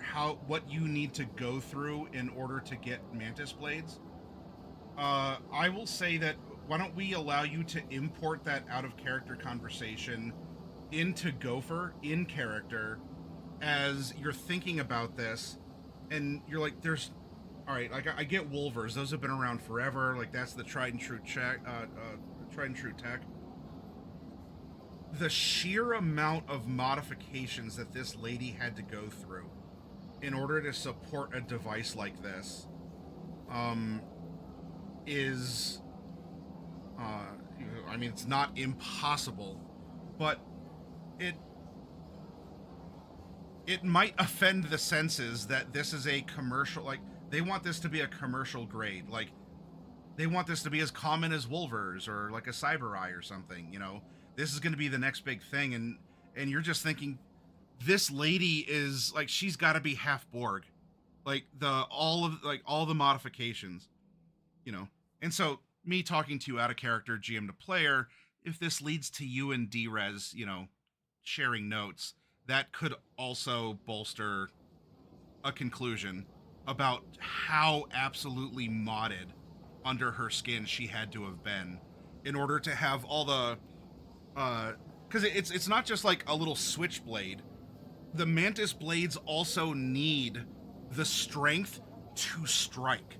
what you need to go through in order to get mantis blades, I will say that why don't we allow you to import that out-of-character conversation into Gopher in character as you're thinking about this, and you're like, there's all right, like I get Wolvers; those have been around forever. Like that's the tried and true tech. The sheer amount of modifications that this lady had to go through in order to support a device like this, is, I mean, it's not impossible, but it might offend the senses that this is a commercial, like. They want this to be a commercial grade. Like, they want this to be as common as Wolvers or like a Cyber Eye or something, you know? This is going to be the next big thing. And you're just thinking, this lady is, like, she's got to be half Borg. Like, all the modifications, you know? And so, me talking to you out of character, GM to player, if this leads to you and D-Res, you know, sharing notes, that could also bolster a conclusion about how absolutely modded under her skin she had to have been in order to have all the because it's not just like a little switchblade. The mantis blades also need the strength to strike,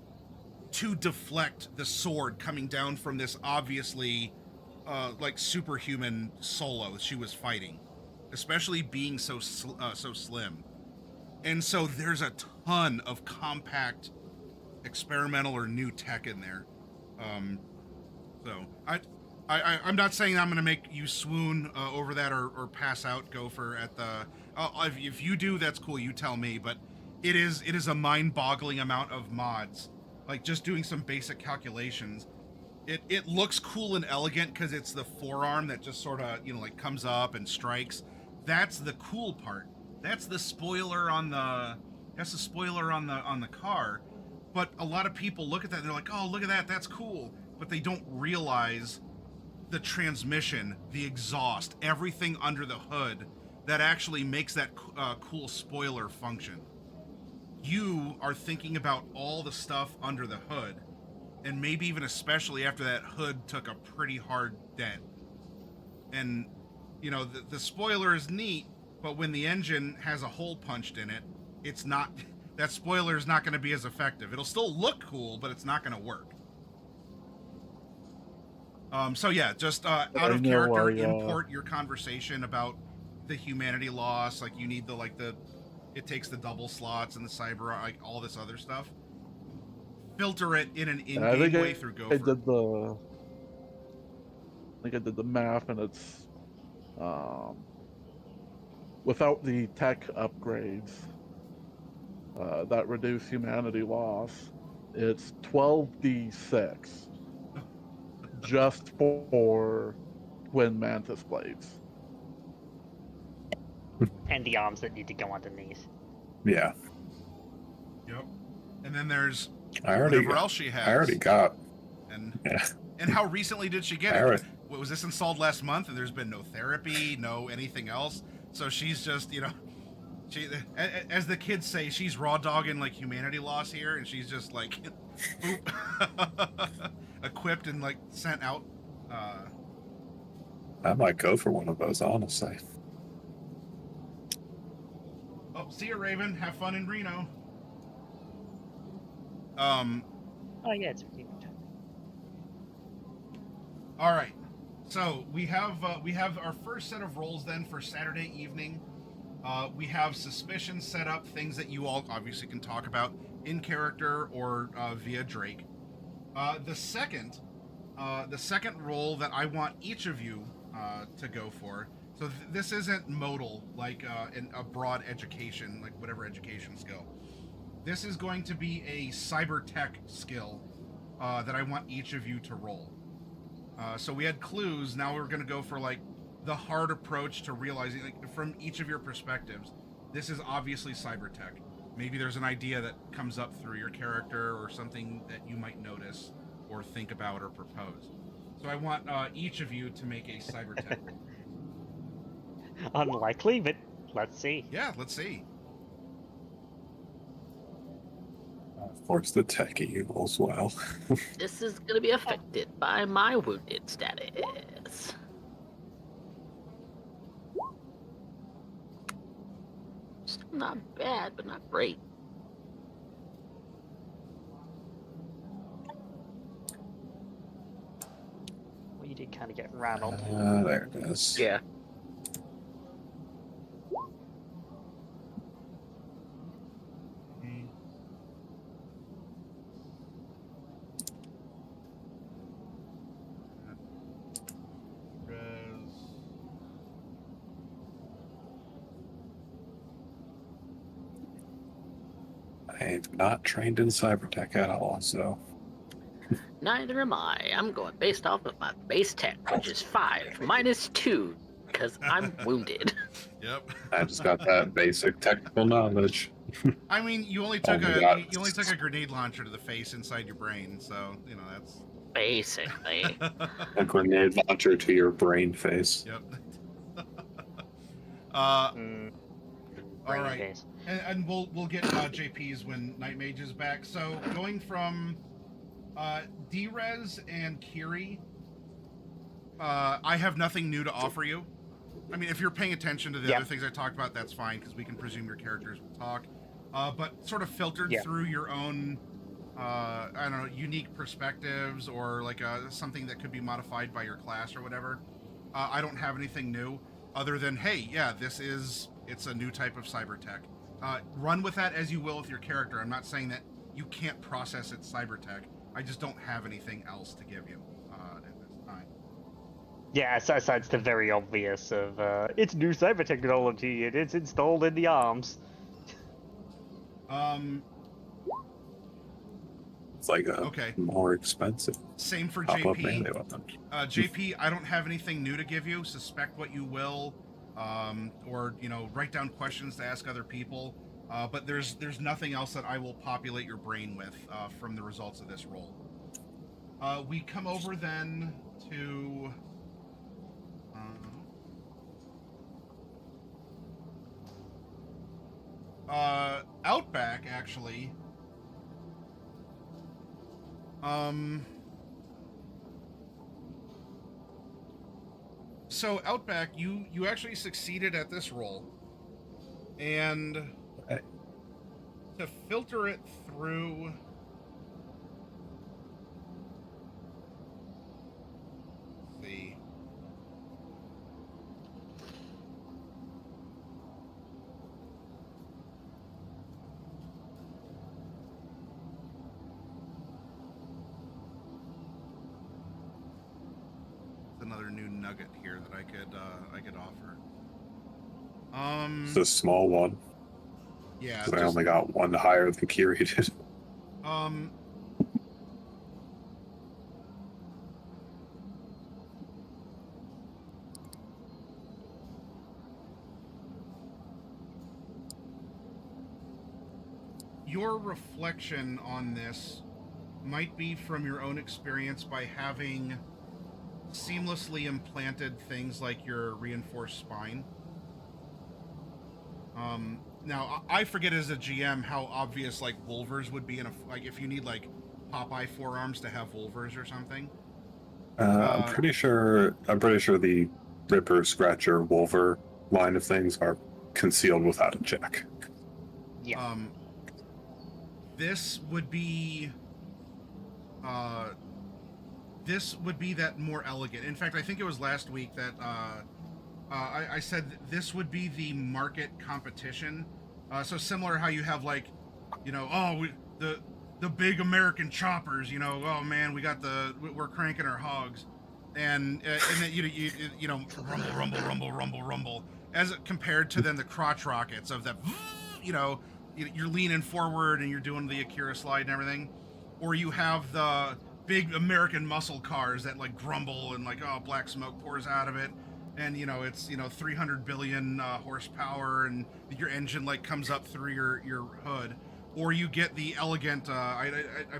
to deflect the sword coming down from this obviously like superhuman solo she was fighting, especially being so slim. And so there's a ton of compact, experimental or new tech in there. So I'm not saying I'm going to make you swoon over that or pass out, Gopher. At the if you do, that's cool. You tell me. But it is a mind-boggling amount of mods. Like just doing some basic calculations. It looks cool and elegant because it's the forearm that just sort of like comes up and strikes. That's the cool part. That's the spoiler on the car. But a lot of people look at that and they're like, oh, look at that, that's cool. But they don't realize the transmission, the exhaust, everything under the hood that actually makes that cool spoiler function. You are thinking about all the stuff under the hood, and maybe even especially after that hood took a pretty hard dent. And, you know, the spoiler is neat, but when the engine has a hole punched in it, it's not... That spoiler is not going to be as effective. It'll still look cool, but it's not going to work. So yeah, just out of character, import your conversation about the humanity loss. Like you need it takes the double slots and the cyber, like all this other stuff. Filter it in an in-game way through Gopher. I think I did the math, and it's without the tech upgrades that reduce humanity loss, it's 12d6 just for twin mantis blades. And the arms that need to go underneath. Yeah. Yep. And then there's whatever else she has. I already got. And yeah. And how recently did she get it? Was this installed last month and there's been no therapy, no anything else? So she's just, you know, she, as the kids say, she's raw dogging like humanity loss here, and she's just like equipped and like sent out. I might go for one of those, honestly. Oh, see you, Raven. Have fun in Reno. Oh yeah, it's all right. So we have our first set of roles then for Saturday evening. We have suspicion set up, things that you all obviously can talk about in character or via Drake. The second role that I want each of you to go for. So this isn't modal, like in a broad education, like whatever education skill. This is going to be a cyber tech skill that I want each of you to roll. So we had clues. Now we're going to go for like the hard approach to realizing, like, from each of your perspectives. This is obviously cyber tech. Maybe there's an idea that comes up through your character or something that you might notice or think about or propose. So I want each of you to make a cyber tech roll. Unlikely, but let's see. Yeah, let's see. Of course, the techie rolls well. This is going to be affected by my wounded status. Still not bad, but not great. Well, you did kind of get rattled. There it is. Yeah. I'm not trained in cyber tech at all, so. Neither am I. I'm going based off of my base tech, which is 5 minus 2, because I'm wounded. Yep. I just got that basic technical knowledge. I mean, you only took a grenade launcher to the face inside your brain, so you know that's basically a grenade launcher to your brain face. Yep. All right, and we'll get JP's when Night Mage is back. So going from D-Rez and Kiri, I have nothing new to offer you. I mean, if you're paying attention to the other things I talked about, that's fine, because we can presume your characters will talk. But sort of filtered through your own, I don't know, unique perspectives or like something that could be modified by your class or whatever. I don't have anything new other than, hey, yeah, it's a new type of cyber tech. Run with that as you will with your character. I'm not saying that you can't process its cyber tech. I just don't have anything else to give you at this time. Yeah, aside the very obvious of it's new cyber technology and it's installed in the arms. It's like more expensive. Same for JP. JP, I don't have anything new to give you. Suspect what you will, or write down questions to ask other people. But there's nothing else that I will populate your brain with from the results of this roll. We come over then to Outback, actually. So Outback, you actually succeeded at this roll, and Okay. to filter it through. Let's see. Another new nugget here that I could offer. It's a small one. Yeah. 'Cause I only got one higher than Kiri did. Your reflection on this might be from your own experience by having seamlessly implanted things like your reinforced spine. Now I forget as a GM how obvious like Wolvers would be in a like if you need like Popeye forearms to have Wolvers or something. I'm pretty sure the Ripper, Scratcher, Wolver line of things are concealed without a check. Yeah. This would be that more elegant. In fact, I think it was last week that I said this would be the market competition. So similar how you have like, you know, the big American choppers, you know, oh man, we're cranking our hogs, and then you know rumble, as compared to then the crotch rockets of the, you know, you're leaning forward and you're doing the Akira slide and everything, or you have the big American muscle cars that like grumble and like, oh, black smoke pours out of it, and you know it's, you know, 300 billion horsepower, and your engine like comes up through your hood. Or you get the elegant, I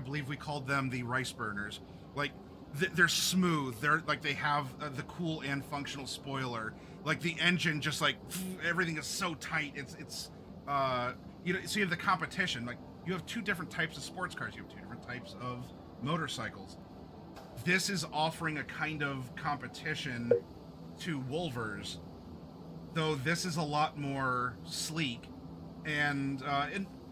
believe we called them the rice burners. Like they're smooth. They're like they have the cool and functional spoiler. Like the engine just like everything is so tight. It's you know, so you have the competition. Like you have two different types of sports cars. You have two different types of motorcycles. This is offering a kind of competition to Wolvers, though this is a lot more sleek, and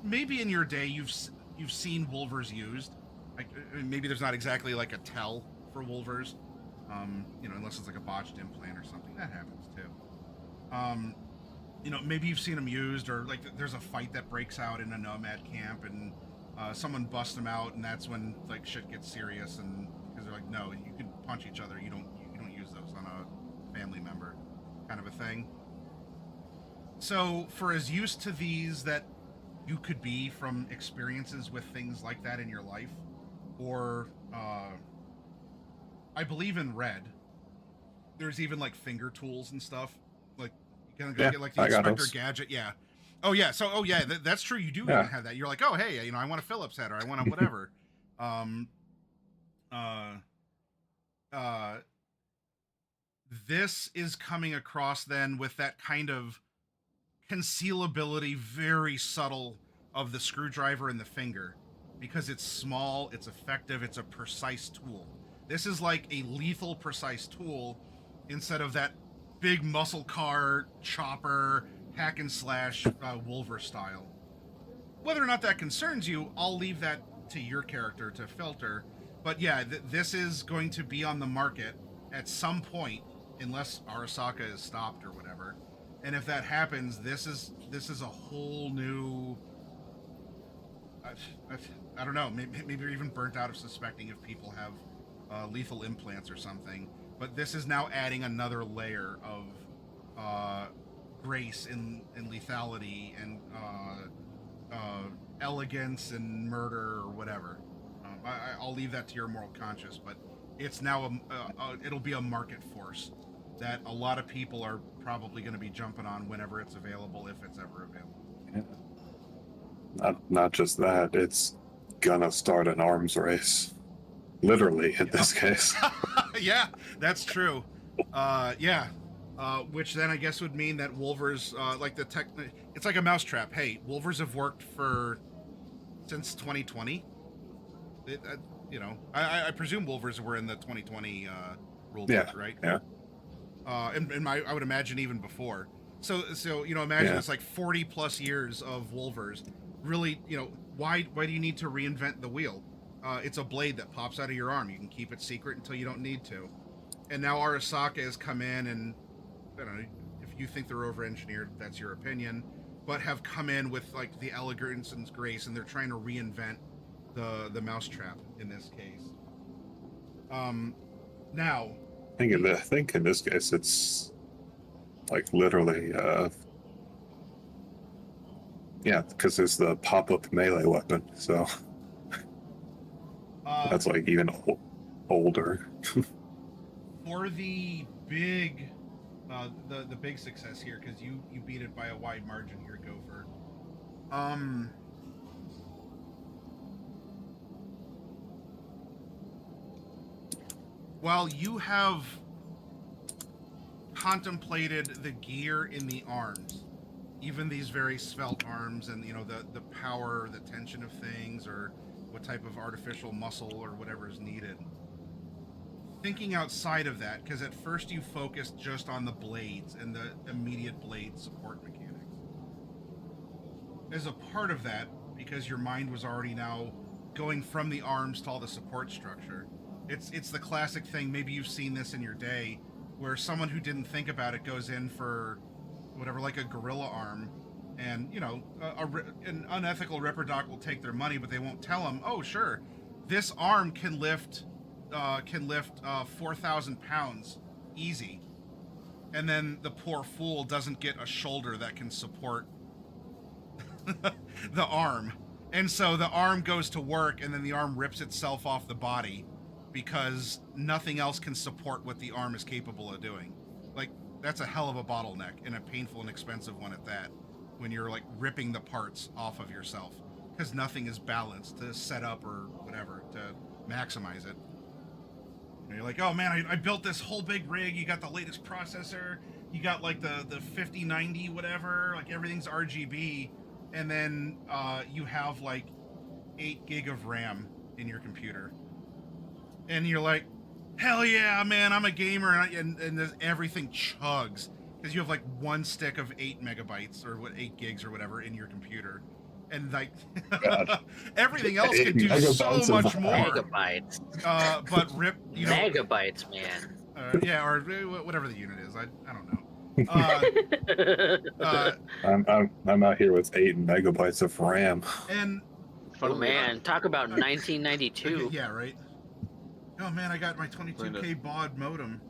maybe in your day you've seen Wolvers used. Like maybe there's not exactly like a tell for Wolvers, you know, unless it's like a botched implant or something. That happens too. You know, maybe you've seen them used, or like there's a fight that breaks out in a nomad camp, and someone busts them out, and that's when like shit gets serious, and because they're like, no, you can punch each other, you don't use those on a family member, kind of a thing. So for as used to these that you could be from experiences with things like that in your life, or I believe in Red, there's even like finger tools and stuff. Like you can go get like the Inspector Gadget. Yeah. Oh yeah. So that's true. You do even have that. You're like, oh hey, you know, I want a Phillips head, or I want a whatever. This is coming across then with that kind of concealability, very subtle, of the screwdriver and the finger, because it's small, it's effective, it's a precise tool. This is like a lethal precise tool instead of that big muscle car chopper hack and slash Wolver style. Whether or not that concerns you, I'll leave that to your character to filter. But yeah, this is going to be on the market at some point, unless Arasaka is stopped or whatever. And if that happens, this is a whole new. I don't know. Maybe you're even burnt out of suspecting if people have lethal implants or something. But this is now adding another layer of grace and lethality and elegance and murder or whatever. I'll leave that to your moral conscience, but it's now it'll be a market force that a lot of people are probably going to be jumping on whenever it's available, if it's ever available. Yeah. Not just that, it's gonna start an arms race. Literally, in this case. Yeah, that's true. Yeah. Which then I guess would mean that Wolvers, it's like a mousetrap. Hey, Wolvers have worked since 2020. It, I presume Wolvers were in the 2020 rule Yeah, book, right? yeah. And I would imagine even before. So imagine Yeah. it's like 40 plus years of Wolvers. Really, why do you need to reinvent the wheel? It's a blade that pops out of your arm. You can keep it secret until you don't need to. And now Arasaka has come in, and I don't know if you think they're over-engineered, that's your opinion, but have come in with like the elegance and grace, and they're trying to reinvent the mousetrap in this case. Now, I think in this case it's like literally, yeah, because there's the pop-up melee weapon, so that's like even older. For the big, the big success here, because you beat it by a wide margin here, Gopher. While you have contemplated the gear in the arms, even these very svelte arms, and the power, the tension of things, or what type of artificial muscle or whatever is needed. Thinking outside of that, because at first you focused just on the blades and the immediate blade support mechanics. As a part of that, because your mind was already now going from the arms to all the support structure, it's the classic thing, maybe you've seen this in your day, where someone who didn't think about it goes in for whatever, like a gorilla arm, and an unethical Ripper Doc will take their money, but they won't tell them, oh sure, this arm can lift 4,000 pounds easy, and then the poor fool doesn't get a shoulder that can support the arm, and so the arm goes to work, and then the arm rips itself off the body because nothing else can support what the arm is capable of doing. Like, that's a hell of a bottleneck, and a painful and expensive one at that, when you're like ripping the parts off of yourself because nothing is balanced to set up or whatever to maximize it. You're like, oh man, I built this whole big rig. You got the latest processor. You got like the 5090 whatever. Like everything's RGB, and then you have like 8 gig of RAM in your computer, and you're like, hell yeah, man, I'm a gamer, and everything chugs because you have like one stick of 8 megabytes or 8 gigs or whatever in your computer. And like everything else can do so much more. Megabytes. But rip, megabytes, man. Yeah, or whatever the unit is. I don't know. I'm out here with 8 megabytes of RAM. And oh man, talk about 1992. Yeah, right. Oh man, I got my 22K baud modem.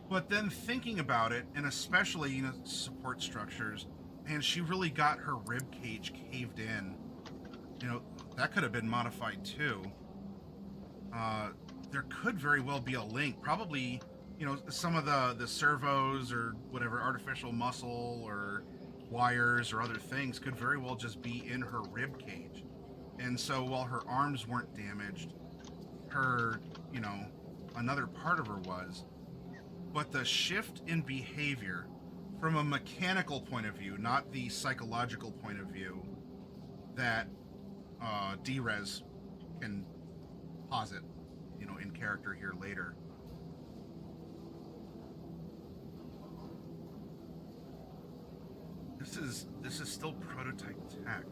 But then thinking about it, and especially, support structures, and she really got her rib cage caved in. That could have been modified too. There could very well be a link. Probably, some of the servos or whatever, artificial muscle or wires or other things could very well just be in her rib cage. And so while her arms weren't damaged, her, another part of her was. But the shift in behavior from a mechanical point of view, not the psychological point of view, that D-Res can posit, in character here later. This is still prototype tech.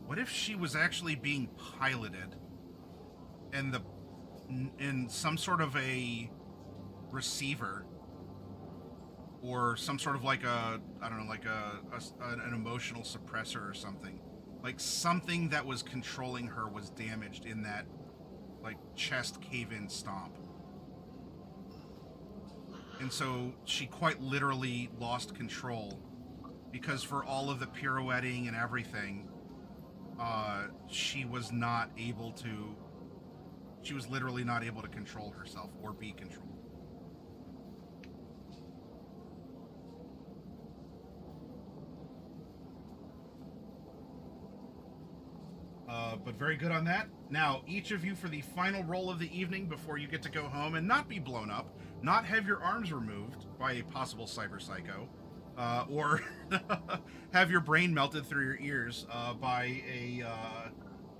What if she was actually being piloted and in some sort of a receiver or some sort of like an emotional suppressor or something, like something that was controlling her was damaged in that like chest cave-in stomp, and so she quite literally lost control because for all of the pirouetting and everything, she was literally not able to control herself or be controlled. But very good on that. Now, each of you, for the final roll of the evening before you get to go home and not be blown up, not have your arms removed by a possible cyber psycho, or have your brain melted through your ears by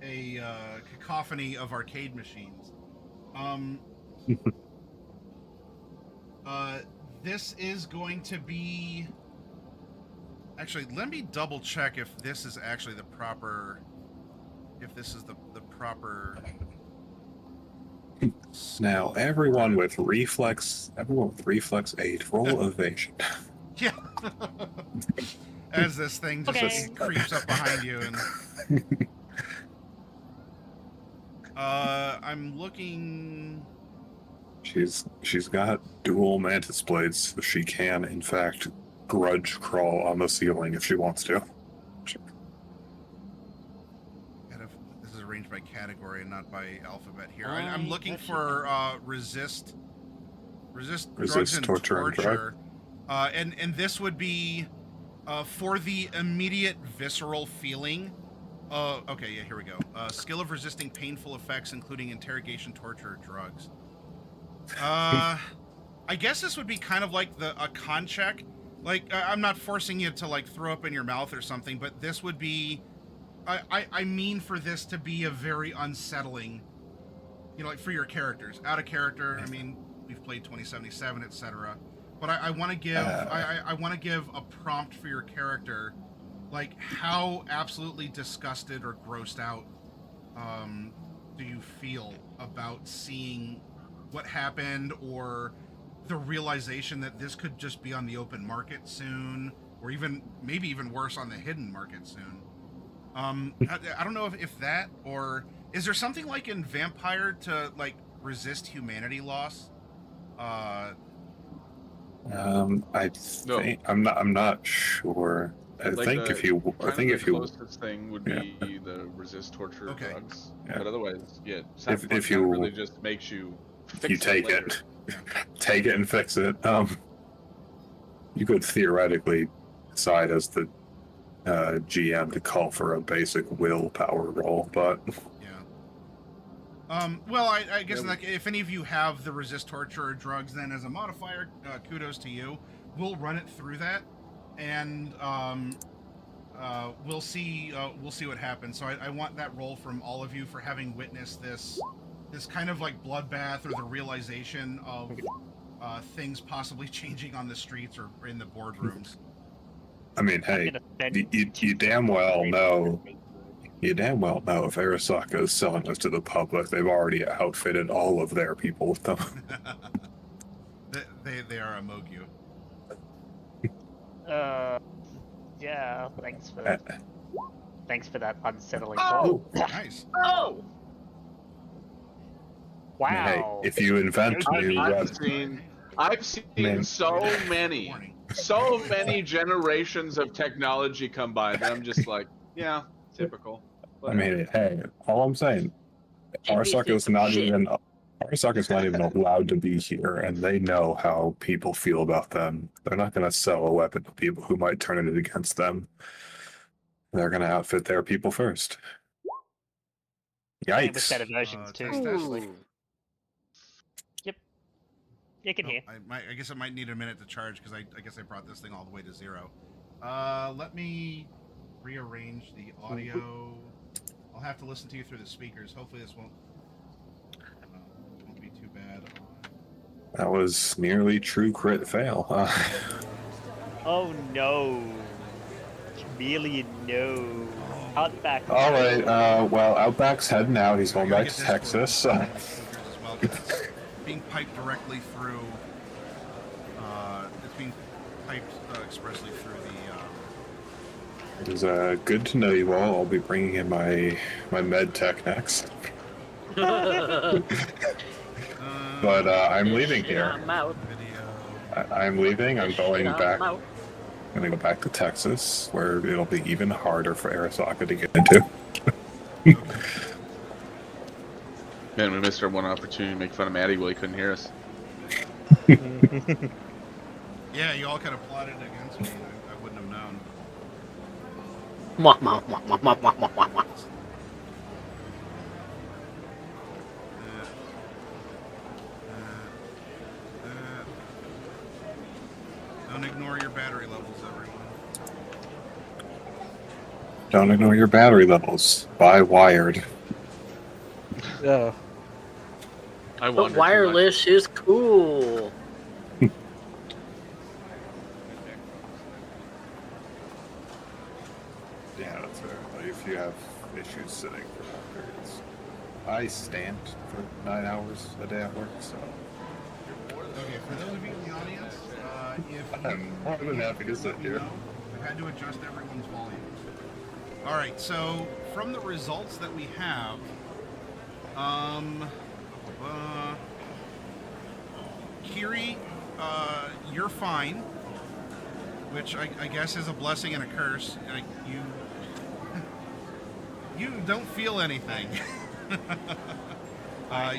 a cacophony of arcade machines. This is going to be... Actually, let me double check if this is actually the proper... If this is the proper... Now, everyone with reflex 8, roll evasion. Yeah. As this thing just creeps up behind you and... I'm looking... She's got dual mantis blades, so she can, in fact, grudge crawl on the ceiling if she wants to. This is arranged by category and not by alphabet here. I'm looking for resist drugs and torture. And this would be for the immediate visceral feeling. Okay, yeah, here we go. Skill of resisting painful effects, including interrogation, torture, or drugs. I guess this would be kind of like a con check. Like, I'm not forcing you to, like, throw up in your mouth or something, but this would be... I mean for this to be a very unsettling... You know, like, for your characters. Out of character, I mean, we've played 2077, etc. But I want to give... I want to give a prompt for your character, like, how absolutely disgusted or grossed out do you feel about seeing what happened, or the realization that this could just be on the open market soon, or even maybe even worse, on the hidden market soon. I don't know if that, or is there something like in Vampire to like resist humanity loss? I'm not sure. I think if you closest thing would be the resist torture drugs, but otherwise, if you really just makes you take it, take it and fix it. You could theoretically decide as the GM to call for a basic willpower roll, but well, I guess like, if any of you have the resist torture or drugs, then as a modifier, kudos to you. We'll run it through that, and we'll see what happens. So I want that roll from all of you for having witnessed this kind of like bloodbath, or the realization of things possibly changing on the streets or in the boardrooms. I mean, hey, you damn well know. You damn well know if Arasaka is selling this to the public, they've already outfitted all of their people with them. they are a Mogu. Yeah. Thanks for that unsettling. Oh, nice. Oh. Wow. I mean, hey, if you invent new I've seen so many generations of technology come by that I'm just like, yeah, typical. I mean, hey, all I'm saying, Arasaka's not even allowed to be here, and they know how people feel about them. They're not going to sell a weapon to people who might turn it against them. They're going to outfit their people first. Yikes. With better versions too. Yep. You can hear. I guess I might need a minute to charge, because I guess I brought this thing all the way to 0. Let me rearrange the audio. I'll have to listen to you through the speakers. Hopefully this won't be too bad. That was nearly true crit fail. Oh no. Chameleon, no. Outback. All right. Well, Outback's heading out. He's going back to Texas. Being piped directly through. It's being piped expressly through the. It is good to know you all. I'll be bringing in my med tech next. But I'm leaving here. I'm leaving. I'm going back. I'm gonna go back to Texas, where it'll be even harder for Arasaka to get into. Man, we missed our one opportunity to make fun of Maddie while he couldn't hear us. Yeah, you all kind of plotted against me. I wouldn't have known. Don't ignore your battery levels, everyone. Don't ignore your battery levels. Buy wired. Yeah. I But wander too much. wireless is cool. Yeah, that's fair. Like, if you have issues sitting for long periods. I stand for 9 hours a day at work, so Okay, for those of you in the audience, if I'm more than happy to sit here. I've had to adjust everyone's volume. All right, so from the results that we have, Kiri, you're fine, which I guess is a blessing and a curse. Like you don't feel anything.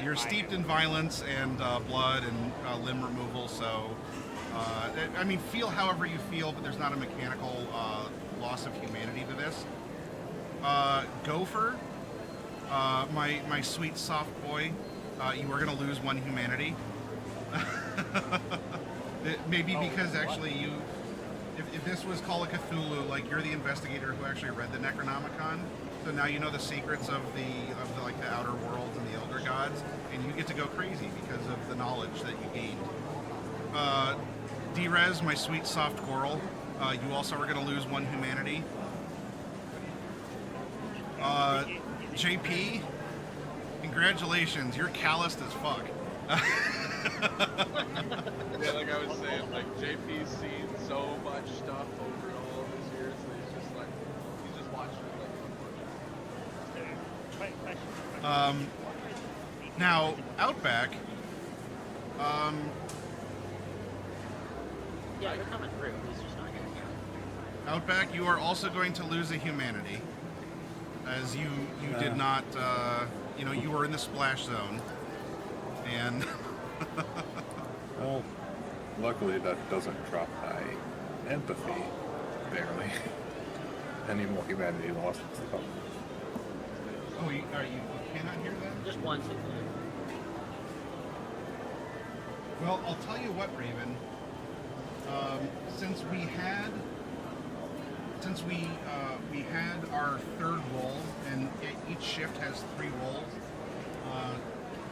You're steeped in violence and blood and limb removal, so I mean, feel however you feel, but there's not a mechanical loss of humanity to this. Gopher, my sweet soft boy, you are going to lose 1 humanity. Maybe because actually you, if this was Call of Cthulhu, like you're the investigator who actually read the Necronomicon, so now you know the secrets of the like the outer worlds and the elder gods, and you get to go crazy because of the knowledge that you gained. Drez, my sweet soft Goral, you also are going to lose 1 humanity. JP, congratulations, you're calloused as fuck. Yeah, like I was saying, like JP's seen so much stuff over all of his years that he's just like, he's just watching it like Now, Outback, Yeah, they're coming through. He's just not getting here. Outback, you are also going to lose a humanity, as you did not, you know, you were in the splash zone, and Well, luckily that doesn't drop my empathy, barely. Any more humanity lost. oh, you cannot hear that? Just one signal. Well, I'll tell you what, Raven. Since we had our 3rd roll, and each shift has 3 rolls,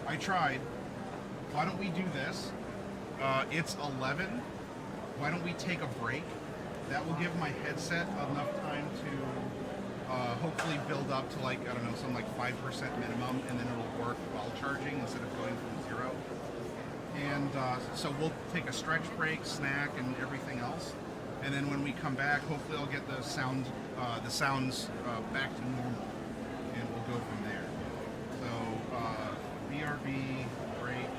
I tried. Why don't we do this? It's 11. Why don't we take a break? That will give my headset enough time to hopefully build up to, like, I don't know, some like 5% minimum, and then it'll work while charging instead of going from 0. And so we'll take a stretch break, snack, and everything else. And then when we come back, hopefully I'll get the sounds back to normal, and we'll go from there. So BRB break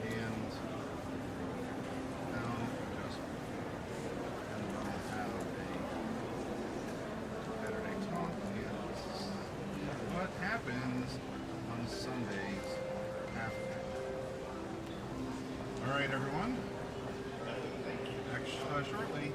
and sound adjustment, and then we'll have a Saturday talk and see what happens on Sundays after. All right, everyone. Back shortly.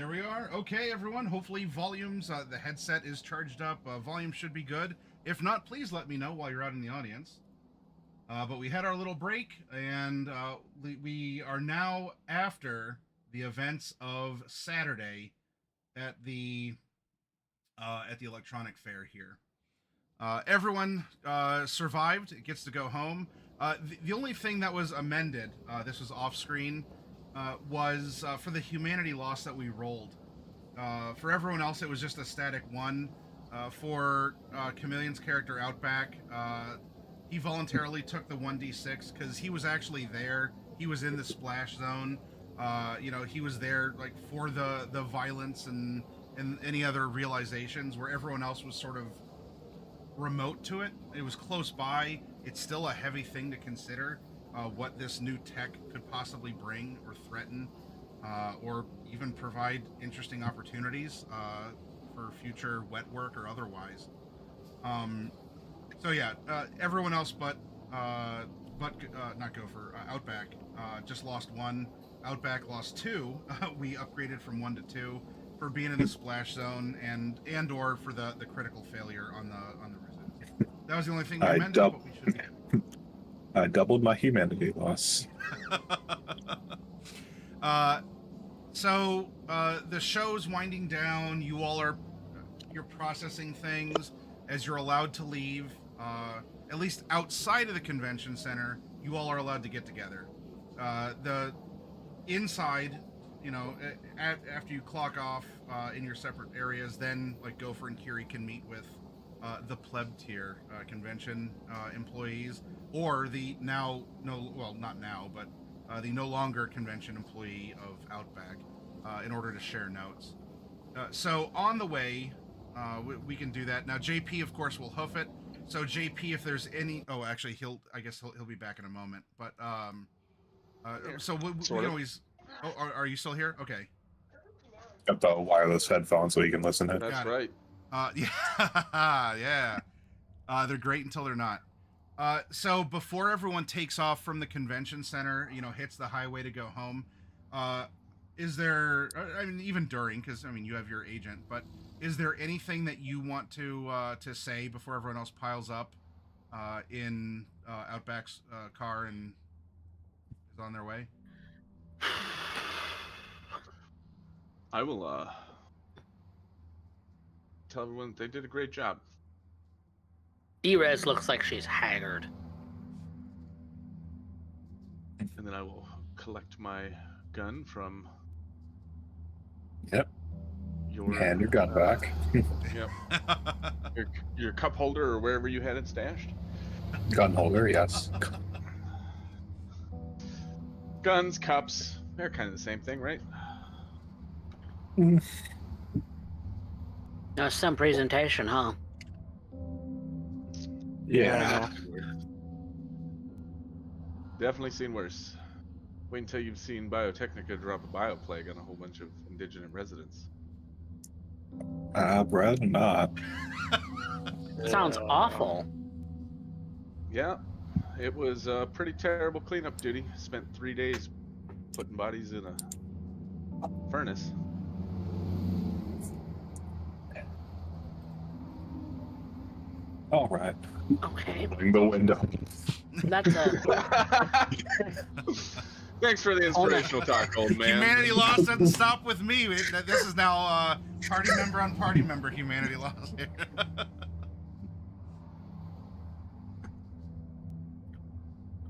There we are. Okay, everyone. Hopefully, volumes, the headset is charged up. Volume should be good. If not, please let me know while you're out in the audience. But we had our little break, and we are now after the events of Saturday at the Electronic Fair here. Everyone survived. It gets to go home. The only thing that was amended, this was off screen, was for the humanity loss that we rolled. For everyone else, it was just a static 1. For Chameleon's character Outback, he voluntarily took the 1d6 because he was actually there. He was in the splash zone. He was there like for the violence and any other realizations, where everyone else was sort of remote to it. It was close by. It's still a heavy thing to consider, what this new tech could possibly bring or threaten, or even provide interesting opportunities for future wet work or otherwise. So yeah, everyone else but not Gopher, Outback just lost 1. Outback lost 2. We upgraded from 1 to 2 for being in the splash zone and or for the critical failure on the resist. That was the only thing we amended, but we should be. I doubled my humanity loss. So the show's winding down. You all you're processing things as you're allowed to leave. At least outside of the convention center, you all are allowed to get together. The inside, after you clock off in your separate areas, then like Gopher and Kiri can meet with the pleb tier convention employees, or the not now, but the no longer convention employee of Outback, in order to share notes. So on the way, we can do that. Now JP, of course, will hoof it. So JP, if there's any, actually he'll be back in a moment. But so we can always. Oh, are you still here? Okay. Got the wireless headphones so you can listen to it. That's right. Yeah. They're great until they're not. So before everyone takes off from the convention center, hits the highway to go home, is there? I mean, even during, because you have your agent, but is there anything that you want to say before everyone else piles up in Outback's car and is on their way? I will tell everyone they did a great job. Erez looks like she's haggard. And then I will collect my gun from. Yep. Hand your gun back. Yep. your cup holder or wherever you had it stashed. Gun holder, yes. Guns, cups, they're kind of the same thing, right? Now some presentation, huh? Yeah. Definitely seen worse. Wait until you've seen Biotechnica drop a bioplague on a whole bunch of indigenous residents. I'd rather not. Sounds awful. Yeah, it was a pretty terrible cleanup duty. Spent 3 days putting bodies in a furnace. All right. Okay. Opening the window. That's a Thanks for the inspirational talk, old man. Humanity loss doesn't stop with me. This is now party member on party member humanity loss here.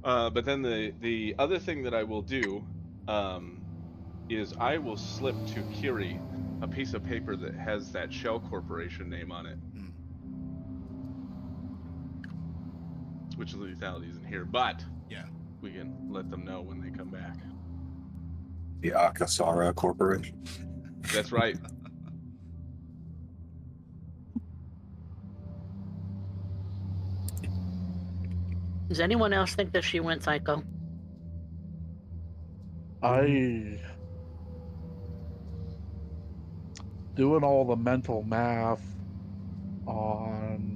But then the other thing that I will do is I will slip to Kiri a piece of paper that has that Shell Corporation name on it. Which lethality isn't here, but yeah, we can let them know when they come back. The Akasara Corporation. That's right. Does anyone else think that she went psycho? Doing all the mental math on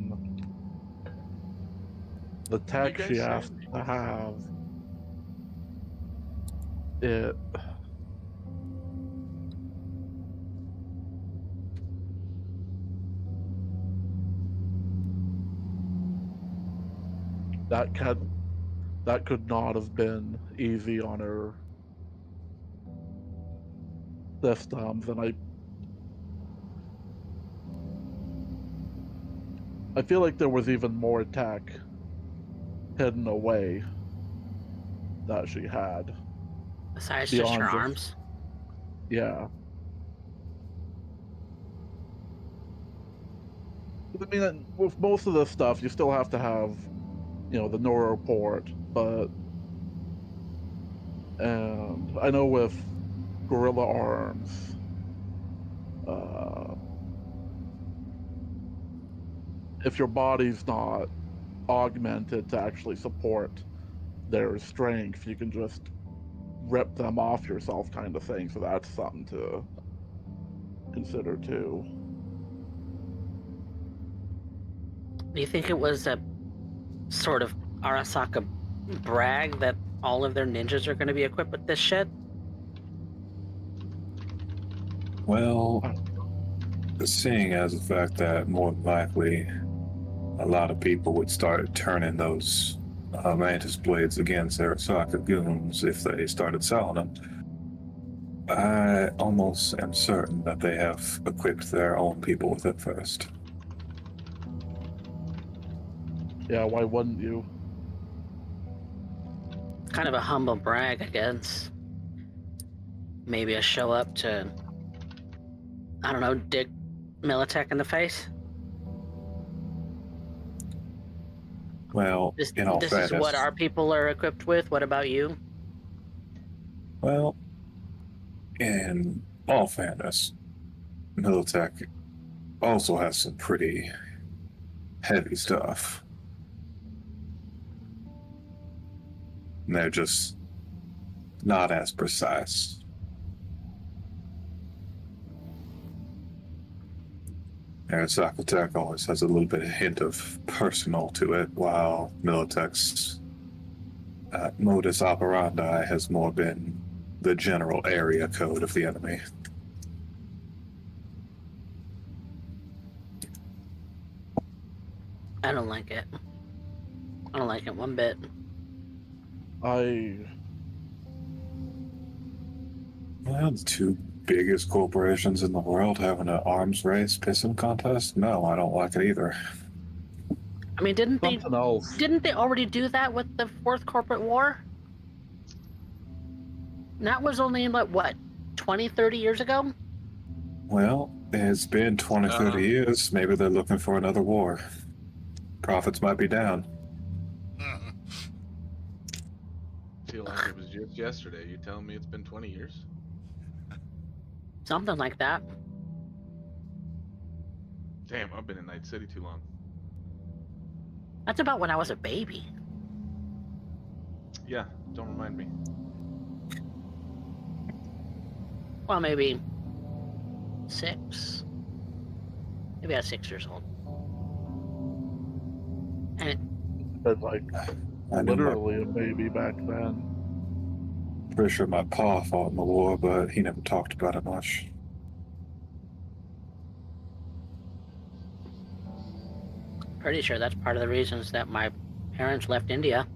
the tech she has to have, that could not have been easy on her systems, and I feel like there was even more tech hidden away that she had. Besides just her Beyond just- arms. Yeah. I mean, with most of this stuff, you still have to have, the neural port, and I know with gorilla arms, if your body's not augmented to actually support their strength, you can just rip them off yourself, kind of thing. So that's something to consider too. Do you think it was a sort of Arasaka brag that all of their ninjas are going to be equipped with this shit? Well, seeing as the fact that more than likely a lot of people would start turning those mantis blades against Arasaka goons if they started selling them, I almost am certain that they have equipped their own people with it first. Yeah, why wouldn't you? Kind of a humble brag, I guess. Maybe a show up to, I don't know, dick Militech in the face? Well, This in all is fairness, what our people are equipped with. What about you? well, in all fairness, Militech also has some pretty heavy stuff. And they're just not as precise. Arasaka Tech always has a little bit of hint of personal to it, while Militech's modus operandi has more been the general area code of the enemy. I don't like it. I don't like it one bit. Well, the two biggest corporations in the world having an arms race pissing contest? No, I don't like it either. I mean, didn't Something else. they already do that with the Fourth Corporate War? And that was only, like, what, 20, 30 years ago? Well, it's been 20, 30 years. Maybe they're looking for another war. Profits might be down. Feel like it was just yesterday. You telling me it's been 20 years? Something like that. Damn, I've been in Night City too long. That's about when I was a baby. Yeah, don't remind me. Well, maybe 6. Maybe I was 6 years old. And But like I knew literally a baby back then. pretty sure my pa fought in the war, but he never talked about it much. pretty sure that's part of the reasons that my parents left India.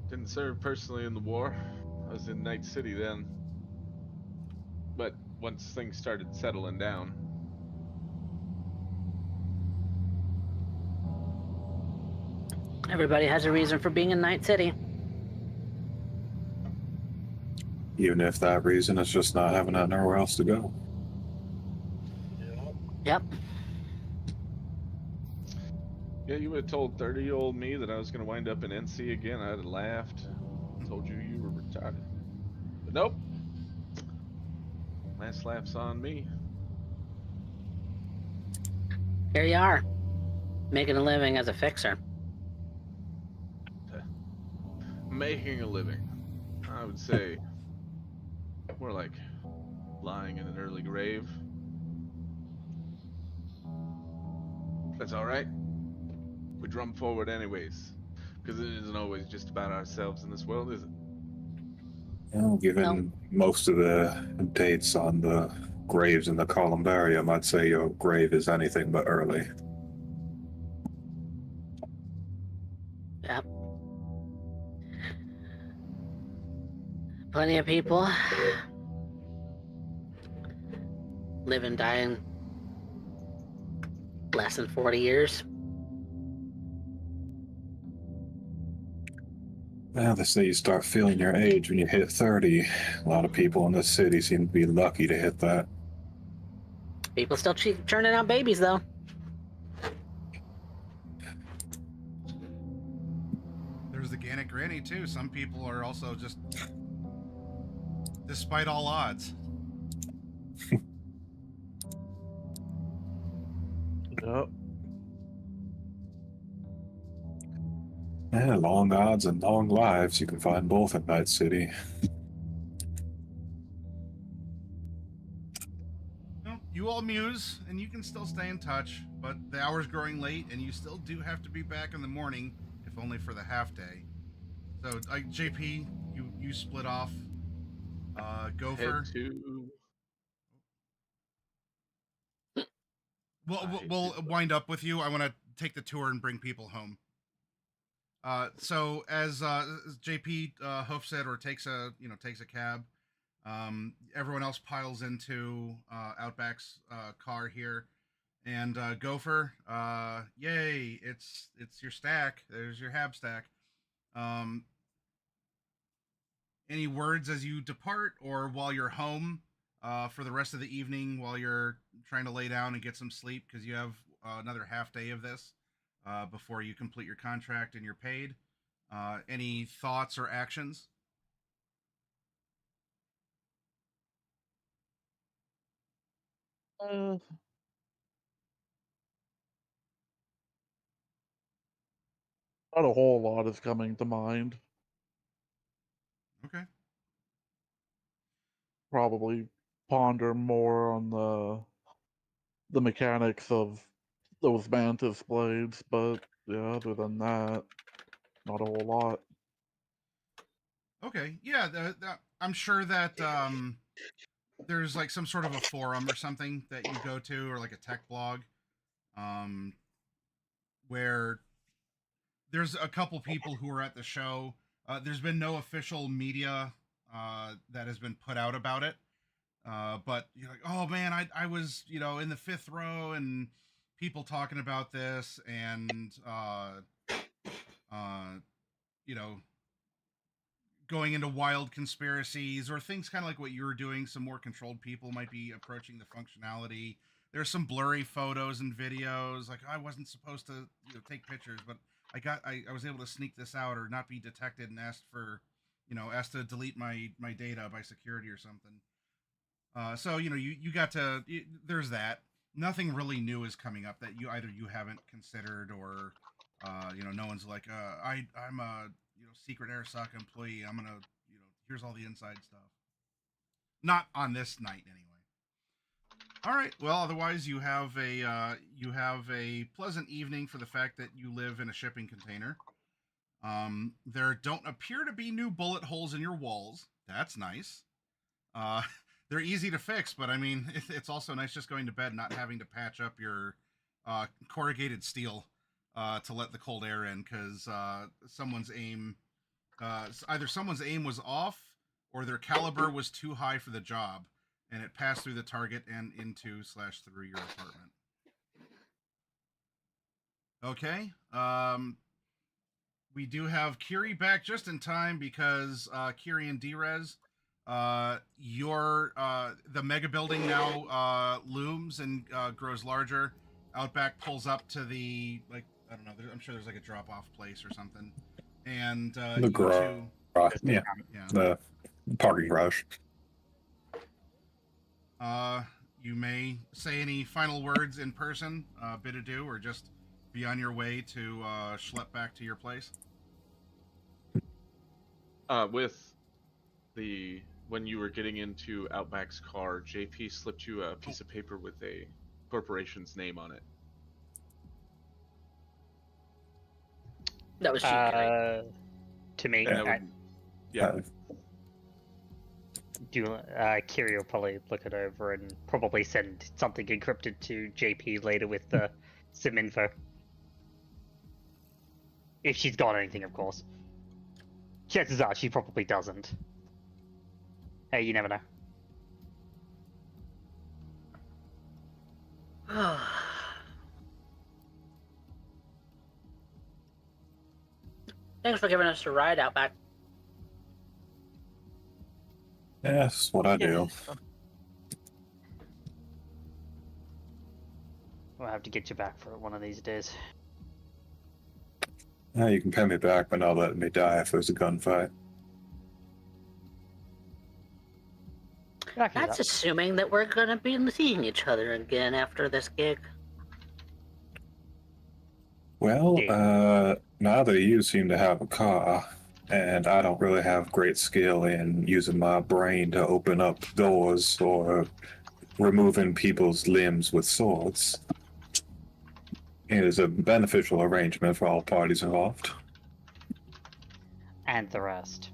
Didn't serve personally in the war. I was in Night City then. But once things started settling down, Everybody has a reason for being in Night City. Even if that reason is just not having nowhere else to go. Yep. yeah, you would have told 30-year-old me that I was going to wind up in NC again. I'd have laughed. Told you you were retarded. But nope. Last laugh's on me. Here you are, making a living as a fixer. Making a living. I would say more like lying in an early grave. That's alright. We drum forward anyways. Because it isn't always just about ourselves in this world, is it? You know, given No. most of the dates on the graves in the columbarium, I'd say your grave is anything but early. Yep. Plenty of people live and die in less than 40 years. Well, they say you start feeling your age when you hit 30. A lot of people in this city seem to be lucky to hit that. People still churning out babies, though. There's the Gannick Granny, too. Some people are also just, despite all odds. Yep. Yeah, long odds and long lives. You can find both in Night City. No, you all muse, and you can still stay in touch, but the hour's growing late, and you still do have to be back in the morning, if only for the half day. So, JP, you split off. Gopher. Head to. We'll wind up with you. I want to take the tour and bring people home. So as JP Hoof said, or takes a cab, everyone else piles into Outback's car here, and Gopher, yay! It's your stack. There's your hab stack. Any words as you depart, or while you're home for the rest of the evening, while you're trying to lay down and get some sleep, because you have another half day of this before you complete your contract and you're paid. Any thoughts or actions? Uh, Not a whole lot is coming to mind. Okay. Probably ponder more on the mechanics of those mantis blades, but yeah, other than that, not a whole lot. Okay. Yeah. I'm sure that there's like some sort of a forum or something that you go to, or like a tech blog, um, where there's a couple people who are at the show. There's been no official media that has been put out about it. But you're like, oh man, I was, in the fifth row, and people talking about this, and uh, you know, going into wild conspiracies or things kind of like what you were doing. Some more controlled people might be approaching the functionality. There's some blurry photos and videos. Like, I wasn't supposed to, take pictures, but I was able to sneak this out or not be detected and asked to delete my data by security or something. So you got to. There's that. Nothing really new is coming up that you haven't considered, or no one's like, I'm a secret airsock employee. I'm gonna here's all the inside stuff. Not on this night anyway. All right. Well, otherwise you have a pleasant evening for the fact that you live in a shipping container. There don't appear to be new bullet holes in your walls. That's nice. Uh, they're easy to fix, but I mean, it's also nice just going to bed, not having to patch up your corrugated steel to let the cold air in, because either someone's aim was off, or their caliber was too high for the job, and it passed through the target and into/through your apartment. Okay. We do have Kiri back just in time, because Kiri and Drez, the mega building now looms and grows larger. Outback pulls up to the, like, I don't know, I'm sure there's like a drop off place or something, and The you garage. two, Yeah, yeah. the parking garage. You may say any final words in person, bid adieu, or just be on your way to schlep back to your place. With when you were getting into Outback's car, JP slipped you a piece of paper with a corporation's name on it. That was cheap, right? To me, Yeah. Yeah. Kiri will probably look it over and probably send something encrypted to JP later with some info. If she's got anything, of course. Chances are she probably doesn't. Hey, you never know. Thanks for giving us a ride out back. Yeah, that's what I do. We'll have to get you back for it one of these days. Yeah, you can pay me back, but not let me die if there's a gunfight. Yeah, I can do That's that. assuming that we're gonna be seeing each other again after this gig. Well, Yeah. neither of you seem to have a car, and I don't really have great skill in using my brain to open up doors or removing people's limbs with swords. It is a beneficial arrangement for all parties involved. And the rest.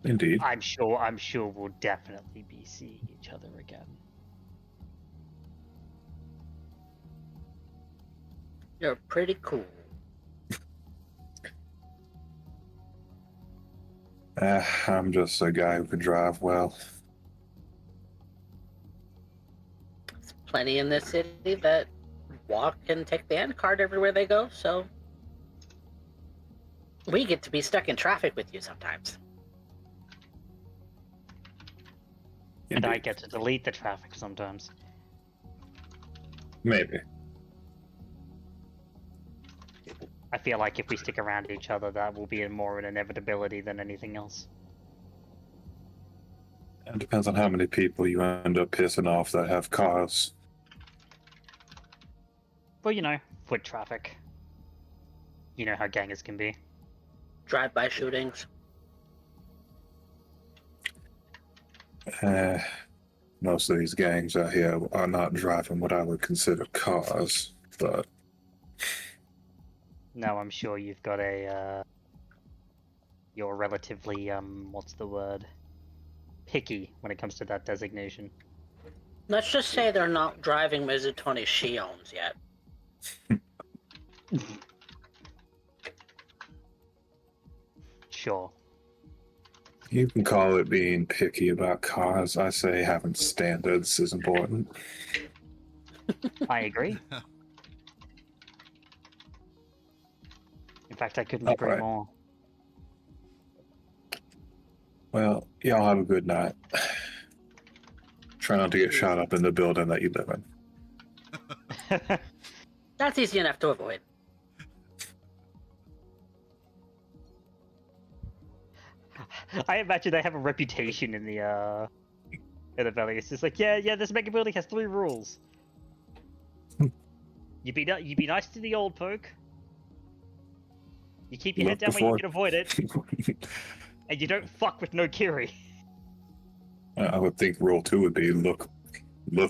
Indeed. I'm sure we'll definitely be seeing each other again. You're pretty cool. I'm just a guy who can drive well. There's plenty in this city that walk and take the end card everywhere they go, so we get to be stuck in traffic with you sometimes. And I Indeed. get to delete the traffic sometimes. Maybe. I feel like if we stick around each other, that will be more an inevitability than anything else. It depends on how many people you end up pissing off that have cars. Well, you know, foot traffic. You know how gangers can be. Drive-by shootings. Most of these gangs out here are not driving what I would consider cars, but No, I'm sure you've got a, you're relatively, what's the word? Picky when it comes to that designation. Let's just say they're not driving Mizutoni she owns yet. Sure. you can call it being picky about cars. I say having standards is important. I agree. In fact, I couldn't All agree right. more. Well, y'all have a good night. Try not to get shot up in the building that you live in. That's easy enough to avoid. I imagine they have a reputation in the valley. It's just like, yeah, this mega building has 3 rules. You be nice to the old folk. You keep your head down when you can avoid it, and you don't fuck with no Kiri. I would think rule 2 would be look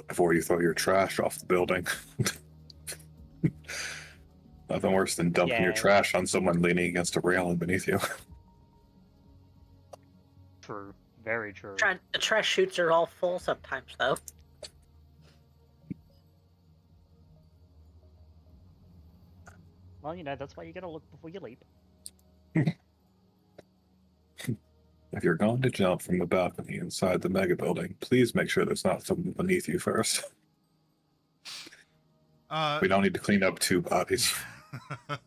before you throw your trash off the building. Nothing worse than dumping your Yeah. trash on someone leaning against a railing beneath you. True, very true. The trash chutes are all full sometimes, though. Well, you know, that's why you gotta look before you leap. If you're going to jump from the balcony inside the mega building, please make sure there's not someone beneath you first. We don't need to clean up 2 bodies. You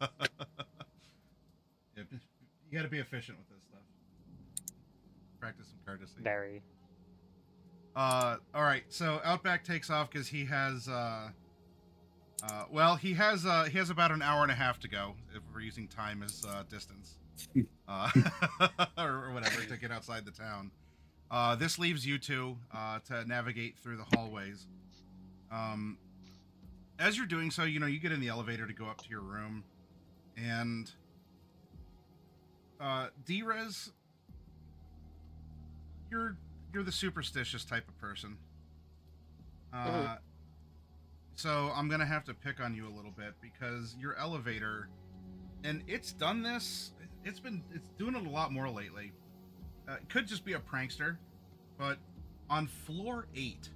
got to be efficient with this stuff. Practice some courtesy. Very. All right. So Outback takes off because he has he has about an hour and a half to go if we're using time as distance, or whatever, to get outside the town. This leaves you two to navigate through the hallways. As you're doing so, you get in the elevator to go up to your room, and D-Rez, you're the superstitious type of person. So I'm gonna have to pick on you a little bit because your elevator, and it's done this. It's doing it a lot more lately. It could just be a prankster, but on floor 8,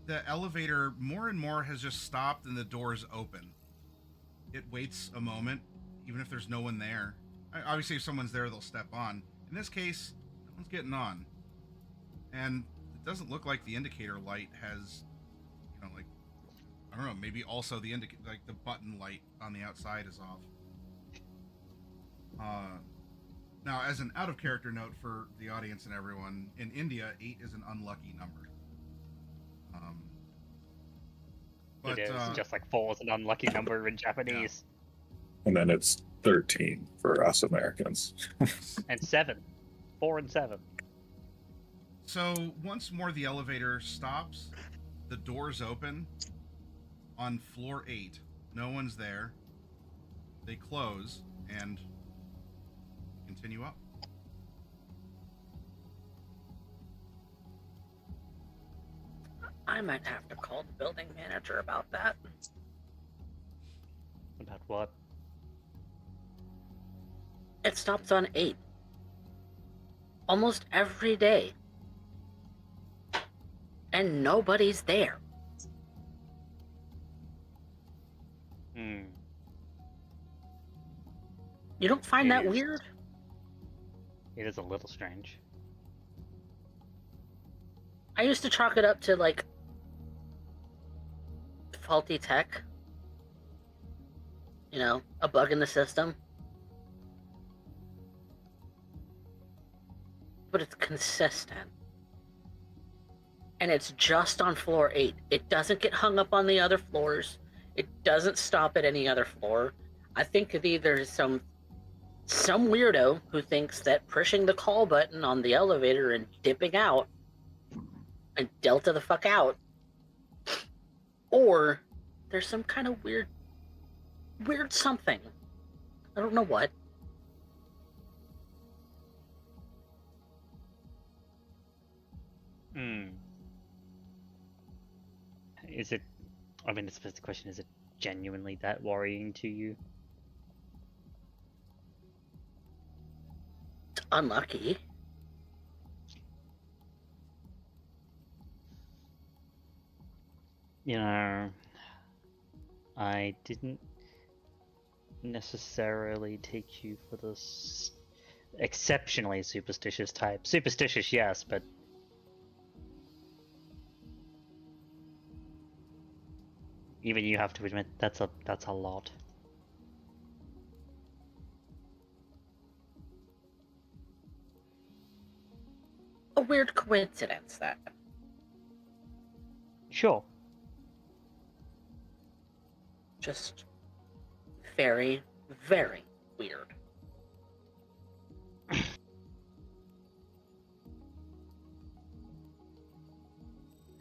the elevator more and more has just stopped and the doors open. it waits a moment, even if there's no one there. Obviously, if someone's there, they'll step on. In this case, no one's getting on. And it doesn't look like the indicator light has, like, I don't know, maybe also the the button light on the outside is off. Now, as an out-of-character note for the audience and everyone, in India, 8 is an unlucky number. But, it is, just like 4 is an unlucky number in Japanese. And then it's 13 for us Americans. And 7. 4 and 7. So, once more the elevator stops, the doors open on floor 8. No one's there. They close and continue up. I might have to call the building manager about that. About what? It stops on 8. Almost every day. And nobody's there. Hmm. You don't find that It is. weird? It is a little strange. I used to chalk it up to, like, faulty tech. A bug in the system. But it's consistent. And it's just on floor 8. It doesn't get hung up on the other floors. It doesn't stop at any other floor. I think there's some weirdo who thinks that pushing the call button on the elevator and dipping out and delta the fuck out, or there's some kind of weird something. I don't know what. Is it, I mean, I suppose the question is it genuinely that worrying to you? It's unlucky. I didn't necessarily take you for this exceptionally superstitious type. Superstitious, yes, but even you have to admit that's a lot. A weird coincidence, that. Sure. Just very, very weird.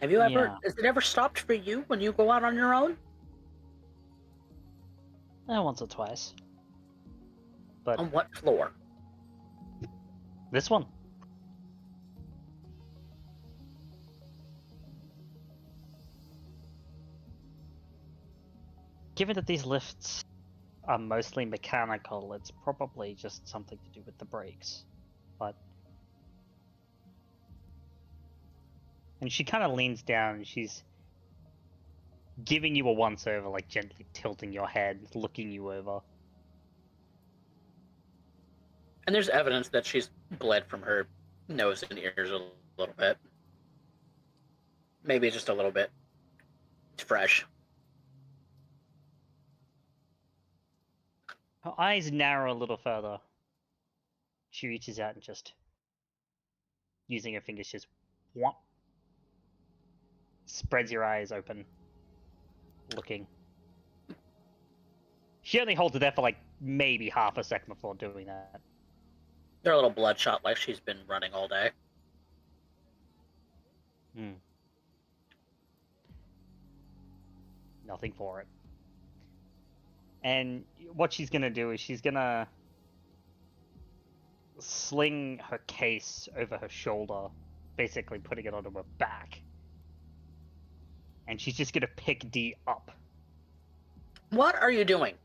Have you ever, Yeah. has it ever stopped for you when you go out on your own? Once or twice. But On what floor? this one. Given that these lifts are mostly mechanical, it's probably just something to do with the brakes. But... And she kind of leans down and she's giving you a once-over, like gently tilting your head, looking you over. And there's evidence that she's bled from her nose and ears a little bit. Maybe just a little bit. It's fresh. Her eyes narrow a little further. She reaches out and just, using her fingers, just whomp, spreads your eyes open, looking. She only holds it there for like maybe half a second before doing that. They're a little bloodshot, like she's been running all day. Nothing for it. And what she's gonna do is she's gonna sling her case over her shoulder, basically putting it onto her back. And she's just gonna pick D up. What are you doing?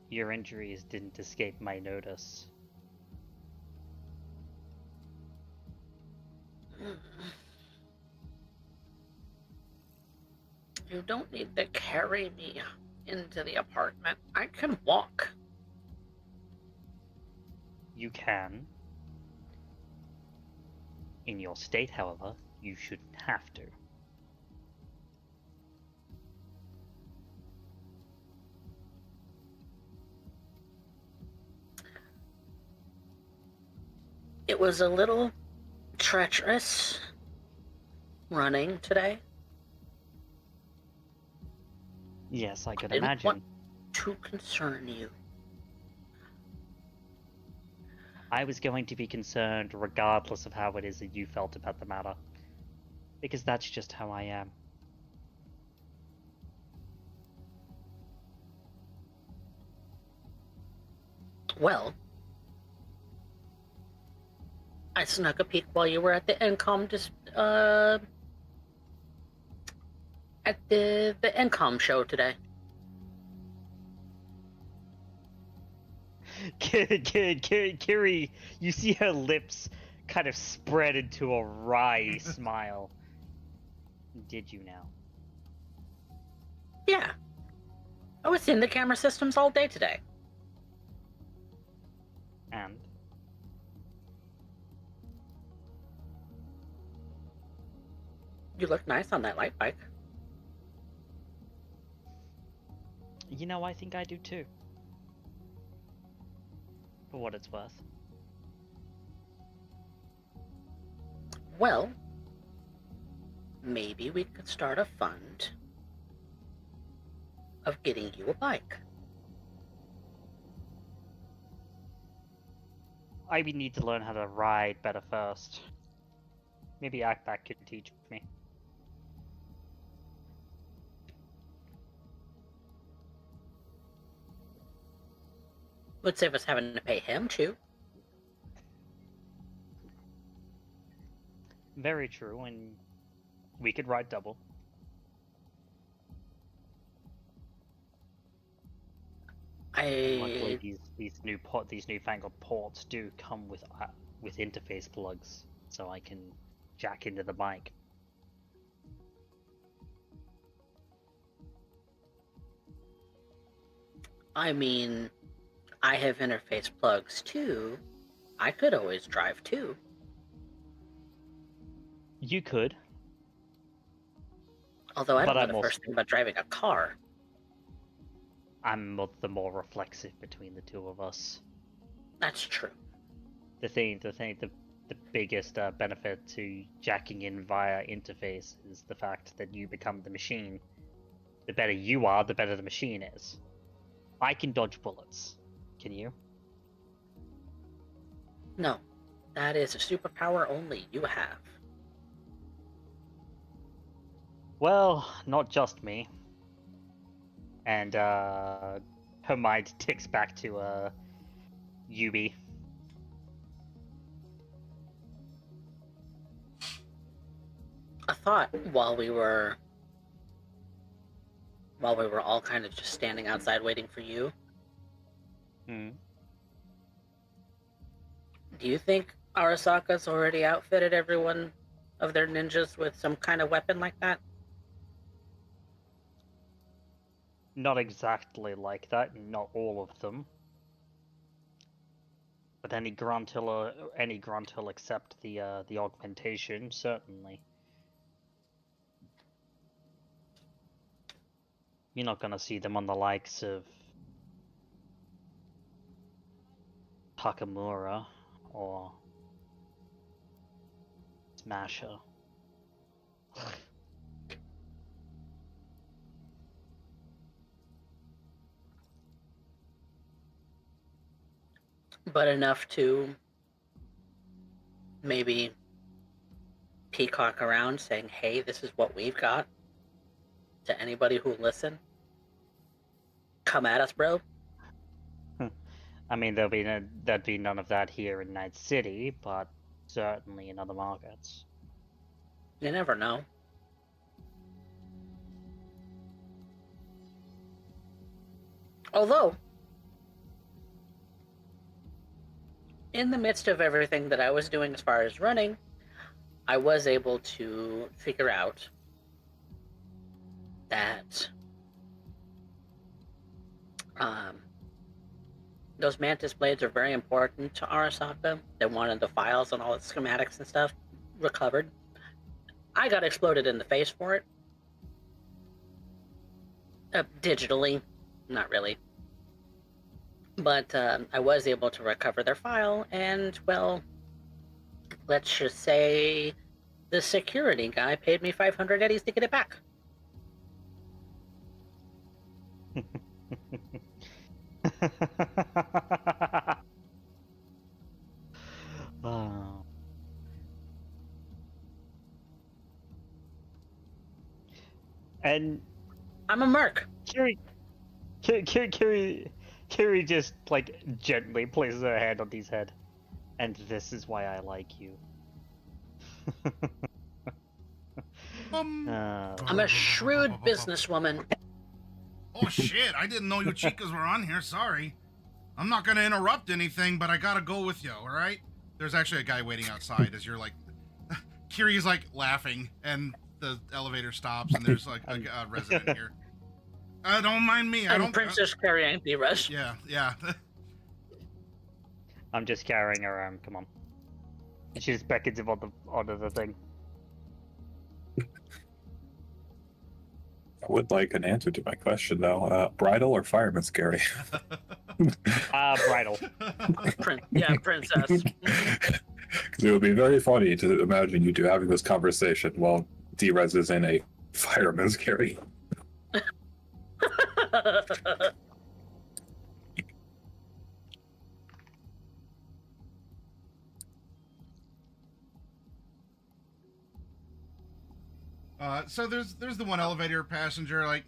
Your injuries didn't escape my notice. You don't need to carry me into the apartment. I can walk. You can. In your state, however, you shouldn't have to. It was a little treacherous running today. Yes, I could Didn't imagine. want to concern you. I was going to be concerned regardless of how it is that you felt about the matter. Because that's just how I am. Well, I snuck a peek while you were at the at the NCOM show today. Kiri, you see her lips kind of spread into a wry smile. Did you now? Yeah. I was in the camera systems all day today. And? You look nice on that light bike. You know, I think I do too. For what it's worth. Well, maybe we could start a fund of getting you a bike. I would need to learn how to ride better first. Maybe Akbak could teach me. Would save us having to pay him too. Very true, and we could ride double. Luckily, these newfangled ports do come with interface plugs, so I can jack into the bike. I mean, I have interface plugs too. I could always drive too. You could. Although I don't But know I'm the also- first thing about driving a car. I'm the more reflexive between the two of us. That's true. The biggest benefit to jacking in via interface is the fact that you become the machine. The better you are, the better the machine is. I can dodge bullets. Can you? No, that is a superpower only you have. Well, not just me. And her mind ticks back to Yubi. I thought while we were all kind of just standing outside waiting for you, Hmm. do you think Arasaka's already outfitted everyone of their ninjas with some kind of weapon like that? Not exactly like that, not all of them. But any Gruntil except the augmentation, certainly. You're not gonna see them on the likes of Takamura or Smasher. But enough to maybe peacock around saying, hey, this is what we've got, to anybody who will listen. Come at us, bro. I mean, there'd be none of that here in Night City, but certainly in other markets. You never know. Although, in the midst of everything that I was doing as far as running, I was able to figure out that those mantis blades are very important to Arasaka. They wanted the files and all the schematics and stuff recovered. I got exploded in the face for it. Digitally, not really. But I was able to recover their file, and, well, let's just say the security guy paid me 500 eddies to get it back. Oh. And I'm a merc. Kiri just like gently places her hand on his head, and this is why I like you. I'm a shrewd businesswoman. Oh shit, I didn't know you chicas were on here, sorry. I'm not gonna interrupt anything, but I gotta go with you, alright? There's actually a guy waiting outside as you're like... Kiri's like laughing, and the elevator stops, and there's like a resident here. Don't mind me, I I'm don't... Princess Carrie Anthony Rush. Yeah. I'm just carrying her arm, come on. And she just beckons him onto the thing. I would like an answer to my question, though. Bridal or fireman's carry? Bridal. Princess. Because it would be very funny to imagine you two having this conversation while D-Rez is in a fireman's carry. So there's the one elevator passenger, like,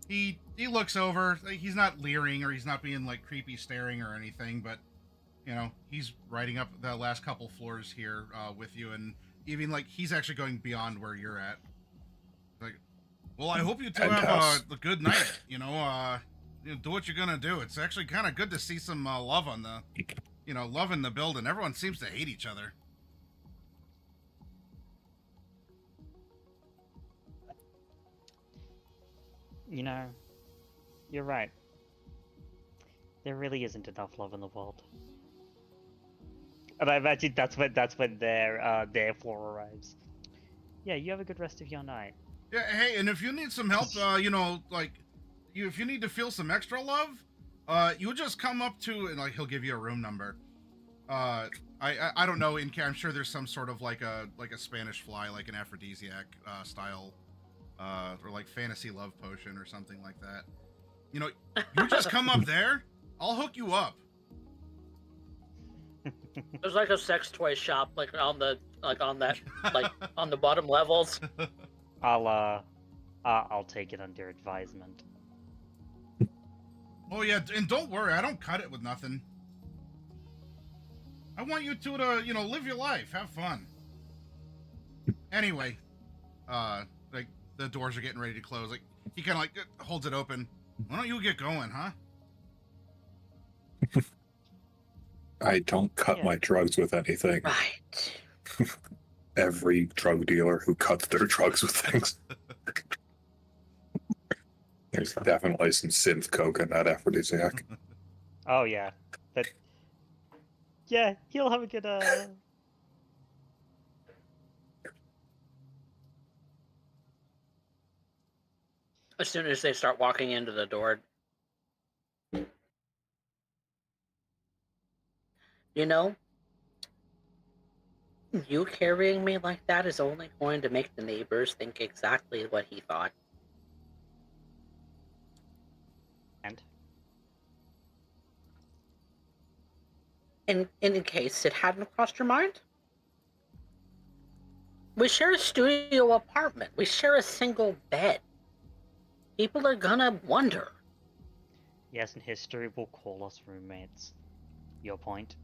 he looks over, like, he's not leering or he's not being, like, creepy staring or anything, but, you know, he's riding up the last couple floors here with you, and even, like, he's actually going beyond where you're at. Like, well, I hope you two have a good night, you know, do what you're gonna do. It's actually kind of good to see some love on the, you know, love in the building. Everyone seems to hate each other. You know, you're right. There really isn't enough love in the world. And I imagine that's when their floor arrives. Yeah, you have a good rest of your night. Yeah, hey, and if you need some help, you know, like, if you need to feel some extra love, you just come up to, and like, he'll give you a room number. I don't know, I'm sure there's some sort of like a Spanish fly, like an aphrodisiac style, or like fantasy love potion or something like that. You know, you just come up there, I'll hook you up. There's like a sex toy shop, like on the on the bottom levels. I'll take it under advisement. Oh yeah, and don't worry, I don't cut it with nothing. I want you two to, you know, live your life, have fun. Anyway, like, the doors are getting ready to close. Like, he kind of like holds it open. Why don't you get going, huh? I don't cut my drugs with anything. Right. Every drug dealer who cuts their drugs with things. There's definitely some synth coke in that aphrodisiac. Oh yeah, yeah, he'll have a good As soon as they start walking into the door, you know, you carrying me like that is only going to make the neighbors think exactly what he thought. And in case it hadn't crossed your mind, we share a studio apartment. We share a single bed. People are gonna wonder. yes, and history will call us roommates. Your point?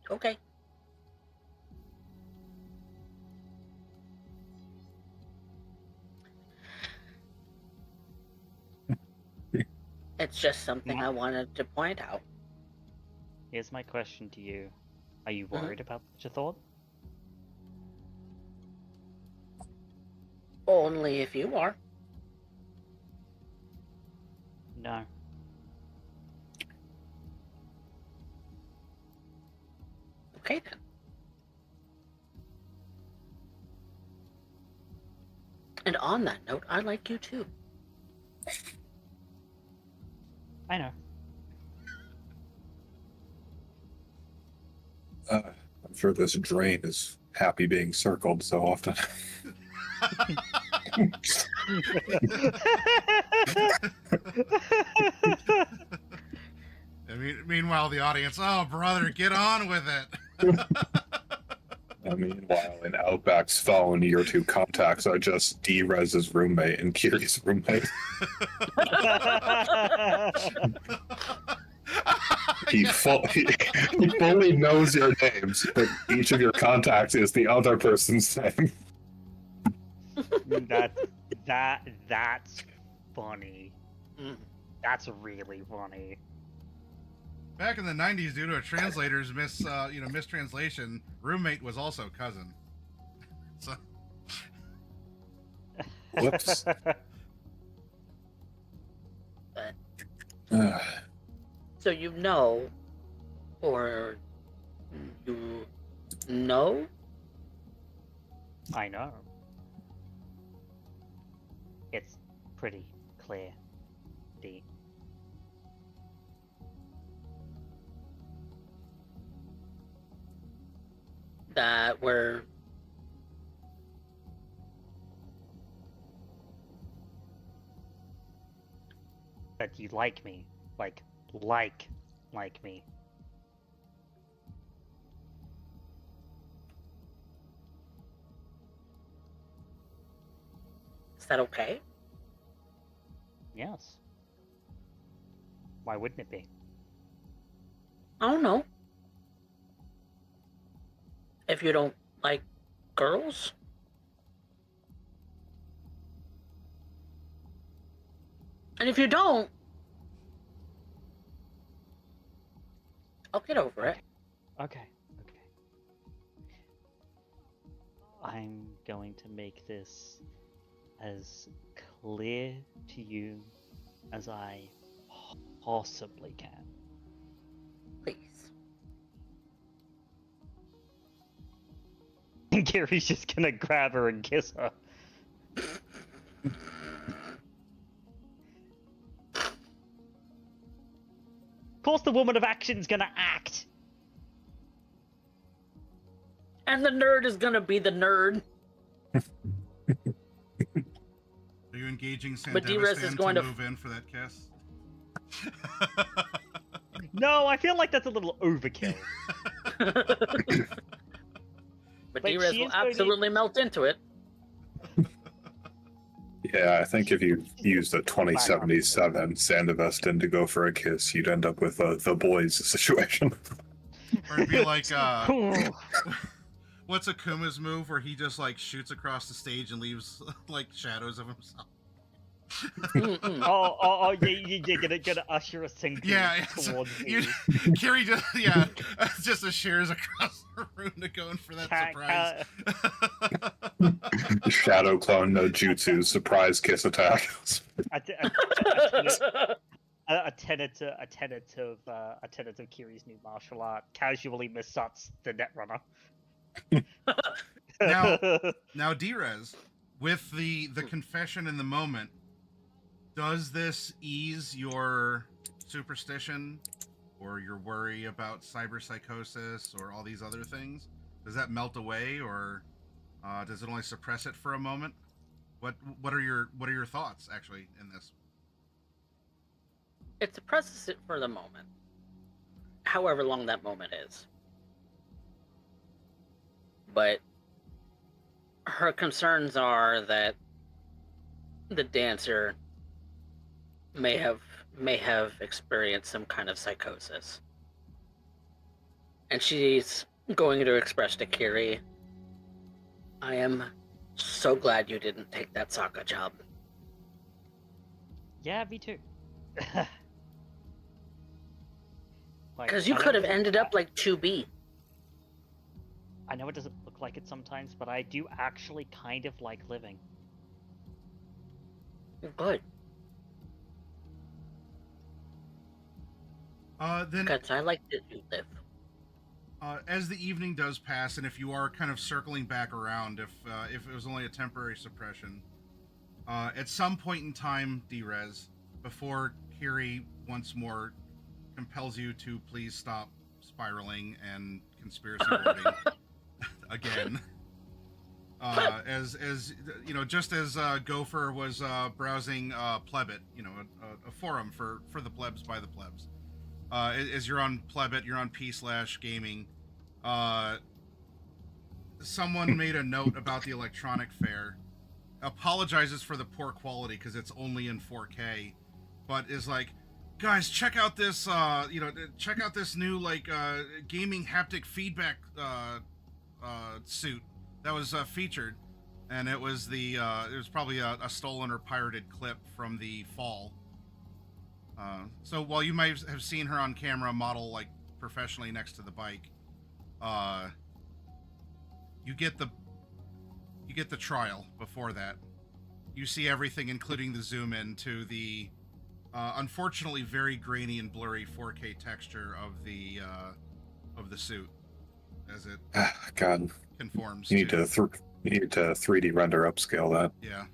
Okay. It's just something I wanted to point out. Here's my question to you. Are you worried about such a thought? Only if you are. No. Okay then. And on that note, I like you too. I know. I'm sure this drain is happy being circled so often. Meanwhile, the audience, oh, brother, get on with it. Meanwhile, in Outback's phone, your two contacts are just D-Rez's roommate and Kiri's roommate. He fully knows your names, but each of your contacts is the other person's name. That's funny. That's really funny. Back in the 90s, due to a translator's mistranslation, roommate was also cousin. So. Whoops. So you know, or you know? I know. It's pretty clear, D. That we're That you like me. Like me. is that okay? Yes. Why wouldn't it be? I don't know. If you don't like girls? And if you don't, I'll get over it. Okay. I'm going to make this as clear to you as I possibly can. Please. Gary's just gonna grab her and kiss her. Of course the woman of action's gonna act! And the nerd is gonna be the nerd. Are you engaging But D-Rez is going to move in for that kiss? No, I feel like that's a little overkill. But Like, D-Rez she will is going to- absolutely melt into it. Yeah, I think if you used a 2077 Sandavestin to go for a kiss, you'd end up with the boys situation. Or it'd be like, what's Akuma's move where he just like shoots across the stage and leaves like shadows of himself? You're gonna usher a single towards you, me. Kiri just shears across the room to go in for that surprise. Shadow clone no jutsu surprise kiss attack. A tenet of Kiri's new martial art casually missuts the Netrunner. Now, D-Rez, with the confession in the moment, does this ease your superstition or your worry about cyberpsychosis or all these other things? Does that melt away, or does it only suppress it for a moment? What are your thoughts actually in this? It suppresses it for the moment. However long that moment is. But her concerns are that the dancer may have experienced some kind of psychosis. And she's going to express to Kiri, I am so glad you didn't take that Sokka job. Yeah, me too. Because you could have ended up like 2B. I know it doesn't look like it sometimes, but I do actually kind of like living. Good. Then, Because I like to live. as the evening does pass, and if you are kind of circling back around, if it was only a temporary suppression, at some point in time, Drez, before Kiri once more compels you to please stop spiraling and conspiracy boarding again. As you know, just as Gopher was browsing Plebit, you know, a forum for the plebs by the plebs. As you're on Plebit, you're on P/Gaming. Someone made a note about the electronic fare. Apologizes for the poor quality because it's only in 4K, but is like, guys, check out this. Check out this new gaming haptic feedback suit that was featured, and it was probably a stolen or pirated clip from the fall. So while you might have seen her on camera model like professionally next to the bike, you get the trial before that. You see everything, including the zoom in to the unfortunately very grainy and blurry 4K texture of the suit as it God conforms. You need to 3D render upscale that. Yeah,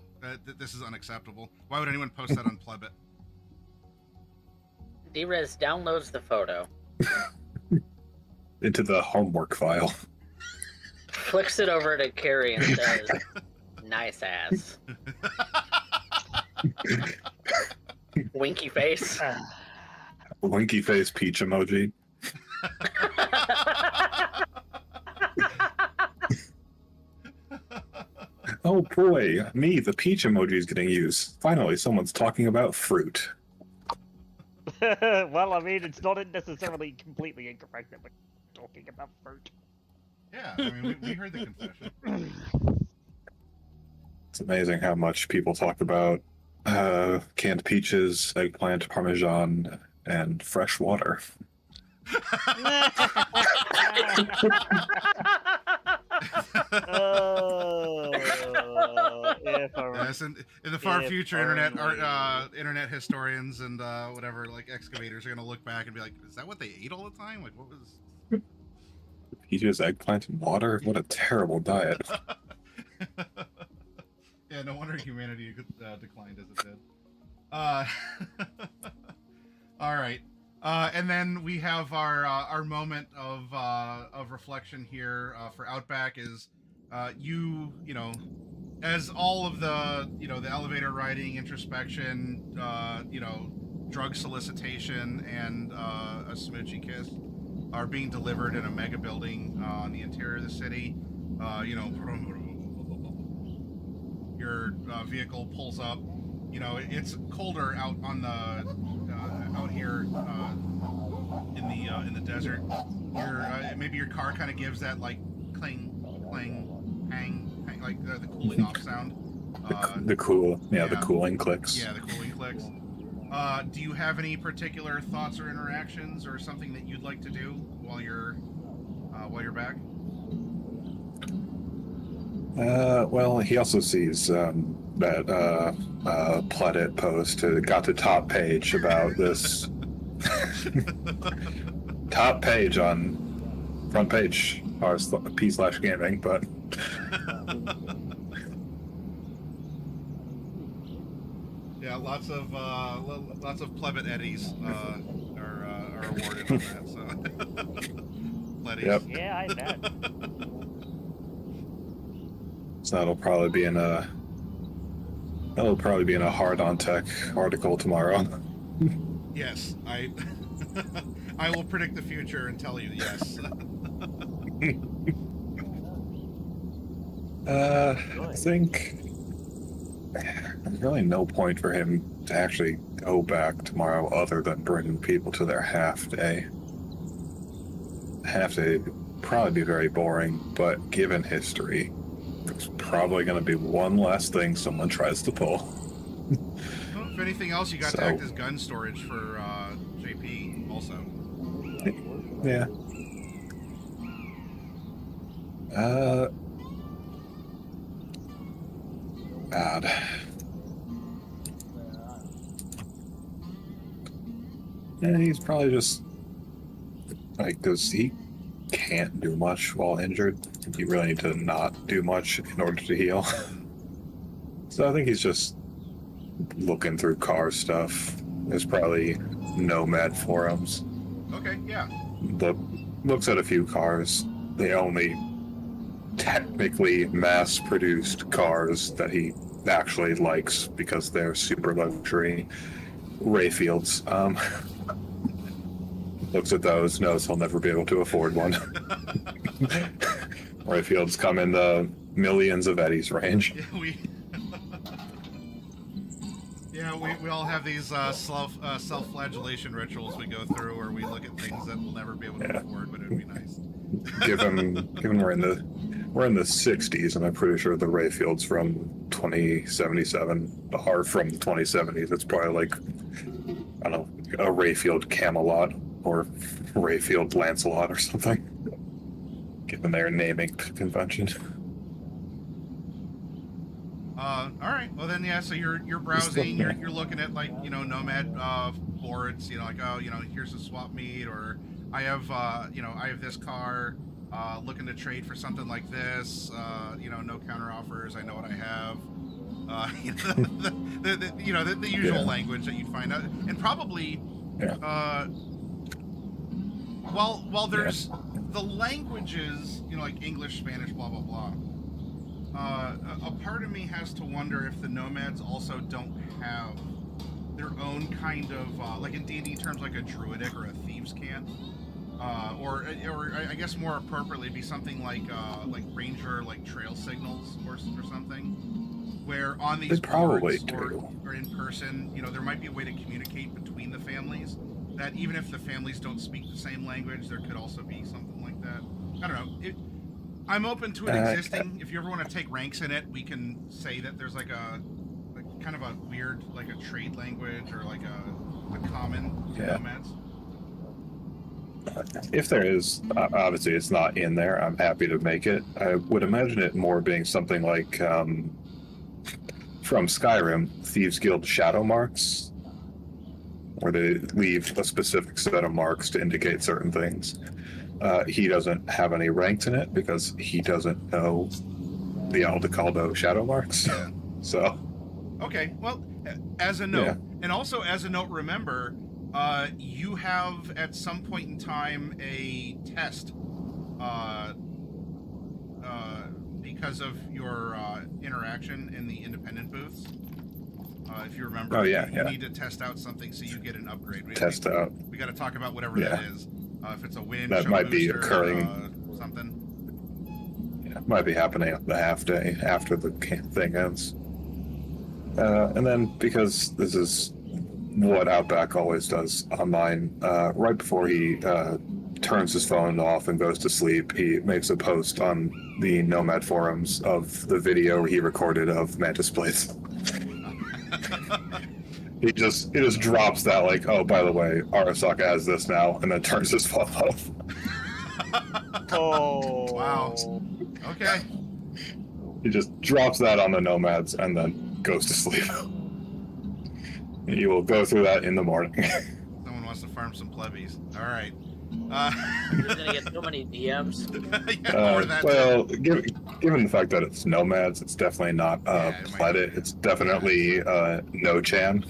this is unacceptable. Why would anyone post that on Plebit? Drez downloads the photo, Into the homework file. flicks it over to Carrie, and says, "Nice ass." Winky face. Winky face peach emoji. Oh boy, me, the peach emoji is getting used. Finally, someone's talking about fruit. Well, I mean, it's not necessarily completely incorrect that we're talking about fruit. Yeah, I mean, we heard the confession. It's amazing how much people talk about canned peaches, eggplant, parmesan, and fresh water. Yes, in the far future, internet historians and whatever, like excavators, are gonna look back and be like, "Is that what they ate all the time? Like, what was?" Peaches, eggplant, and water. What a terrible diet. Yeah, no wonder humanity declined as it did. All right. And then we have our moment of reflection here for Outback is you know, as all of the, you know, the elevator riding, introspection, you know, drug solicitation, and a smoochy kiss are being delivered in a mega building on the interior of the city. You know, your vehicle pulls up. You know, it's colder out on the out here in the desert. Maybe your car kind of gives that like cling, clang, hang, like the cooling off sound. The cooling clicks. Yeah, the cooling clicks. Do you have any particular thoughts or interactions or something that you'd like to do while you're back? Well, he also sees that Planet post got to top page about this. Top page on front page P/Gaming, but yeah, lots of Plebit Eddies are awarded on that. So, Pleddies. Yep. Yeah, I bet. So that'll probably be in a Hard on Tech article tomorrow. Yes, I I will predict the future and tell you yes. I think there's really no point for him to actually go back tomorrow other than bringing people to their half day. Half day would probably be very boring, but given history, there's probably going to be one last thing someone tries to pull. Well, if anything else, you got to act as gun storage for JP also. Yeah. God. Yeah, he's probably just like, because he can't do much while injured. You really need to not do much in order to heal. So I think he's just looking through car stuff. There's probably Nomad forums. Okay, yeah. Looks at a few cars. The only technically mass-produced cars that he actually likes because they're super luxury Rayfields. Looks at those, knows he'll never be able to afford one. Rayfields come in the millions of eddies range. We all have these self-flagellation rituals we go through where we look at things that we'll never be able to afford, but it'd be nice. Given we're in the 60s, and I'm pretty sure the Rayfields from 2077 are from the 2070s. It's probably like, I don't know, a Rayfield Camelot or Rayfield Lancelot or something, given their naming convention. All right. Well then, yeah. So you're browsing. You're looking at like Nomad boards. Like here's a swap meet, or I have I have this car. Looking to trade for something like this. No counter offers. I know what I have. The usual language that you'd find out, and probably. Yeah. While there's the languages, like English, Spanish, blah blah blah. A part of me has to wonder if the Nomads also don't have their own kind of, like in D&D terms, like a druidic or a thieves' cant, or I guess more appropriately be something like ranger, like trail signals or something, where on these boards or in person, there might be a way to communicate between the families. That even if the families don't speak the same language, there could also be something like that. I don't know. I'm open to it existing. If you ever want to take ranks in it, we can say that there's like kind of a weird, like a trade language or like a common Nomads. If there is, obviously it's not in there. I'm happy to make it. I would imagine it more being something like from Skyrim, Thieves Guild shadow marks, where they leave a specific set of marks to indicate certain things. He doesn't have any ranks in it because he doesn't know the Aldecaldo shadow marks. So. Okay, well, as a note, and also as a note, remember, you have at some point in time a test because of your interaction in the independent booths. If you remember, you need to test out something so you get an upgrade. We got to talk about whatever that is. If it's a win, that might be occurring. Something. Yeah, it might be happening the half day after the thing ends. And then because this is what Outback always does online, right before he turns his phone off and goes to sleep, he makes a post on the Nomad forums of the video he recorded of Mantis Blades. He just drops that, like, oh, by the way, Arasaka has this now, and then turns his phone off. Oh. Wow. Okay. He just drops that on the Nomads and then goes to sleep. You will go through that in the morning. Someone wants to farm some plebbies. All right. You're gonna get so many DMs. Given the fact that it's Nomads, it's definitely not Pledit. It's definitely No-Chan.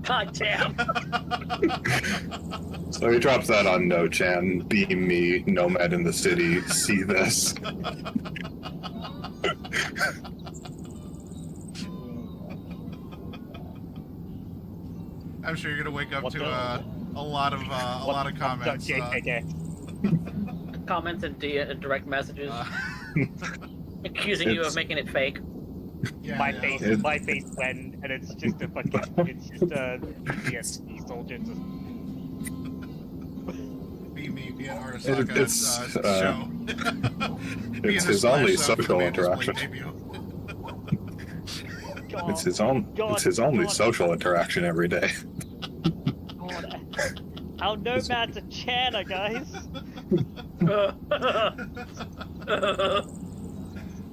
God damn. So he drops that on No-Chan. Beam me, Nomad in the city. See this. I'm sure you're gonna wake up to a lot of comments. Comments and direct messages accusing you of making it fake. My face when, and it's just a fucking, it's just a PTSD soldier. Be an Arasaka show. It's his only social interaction. It's his only social interaction every day. Our Nomads are Chana, guys.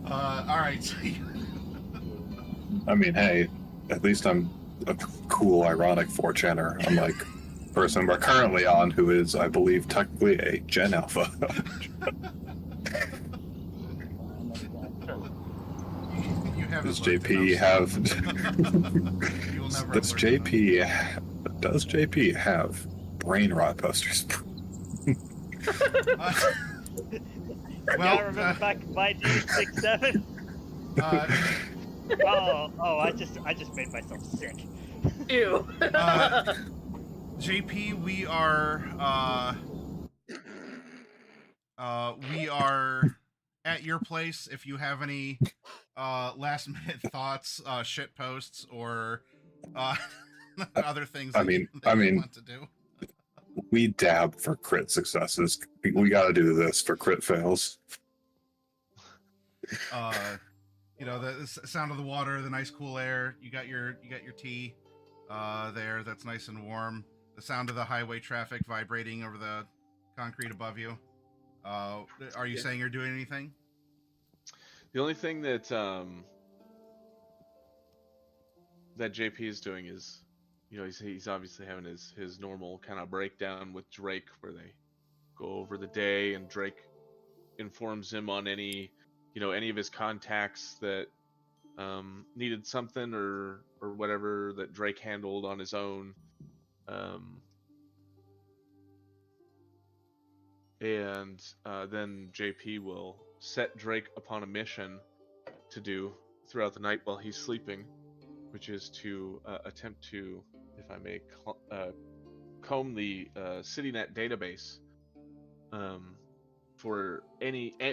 All right. I mean, hey, at least I'm a cool, ironic 4chaner, unlike the person we're currently on, who is, I believe, technically a Gen Alpha. You haven't Does looked JP enough, have? so you will never Does have looked JP? Does JP have brain rot posters? enough. Yeah, I remember back in my day, 6-7. I just made myself sick. Ew. JP, we are at your place. If you have any last minute thoughts, shit posts, or other things I that mean, you want to do. we dab for crit successes. We got to do this for crit fails. The sound of the water, the nice cool air. You got your tea there. That's nice and warm. The sound of the highway traffic vibrating over the concrete above you. Are you saying you're doing anything? The only thing that that JP is doing is, he's obviously having his normal kind of breakdown with Drake, where they go over the day, and Drake informs him on any of his contacts that needed something or whatever that Drake handled on his own. And then JP will set Drake upon a mission to do throughout the night while he's sleeping, which is to attempt to, if I may, comb the CityNet database for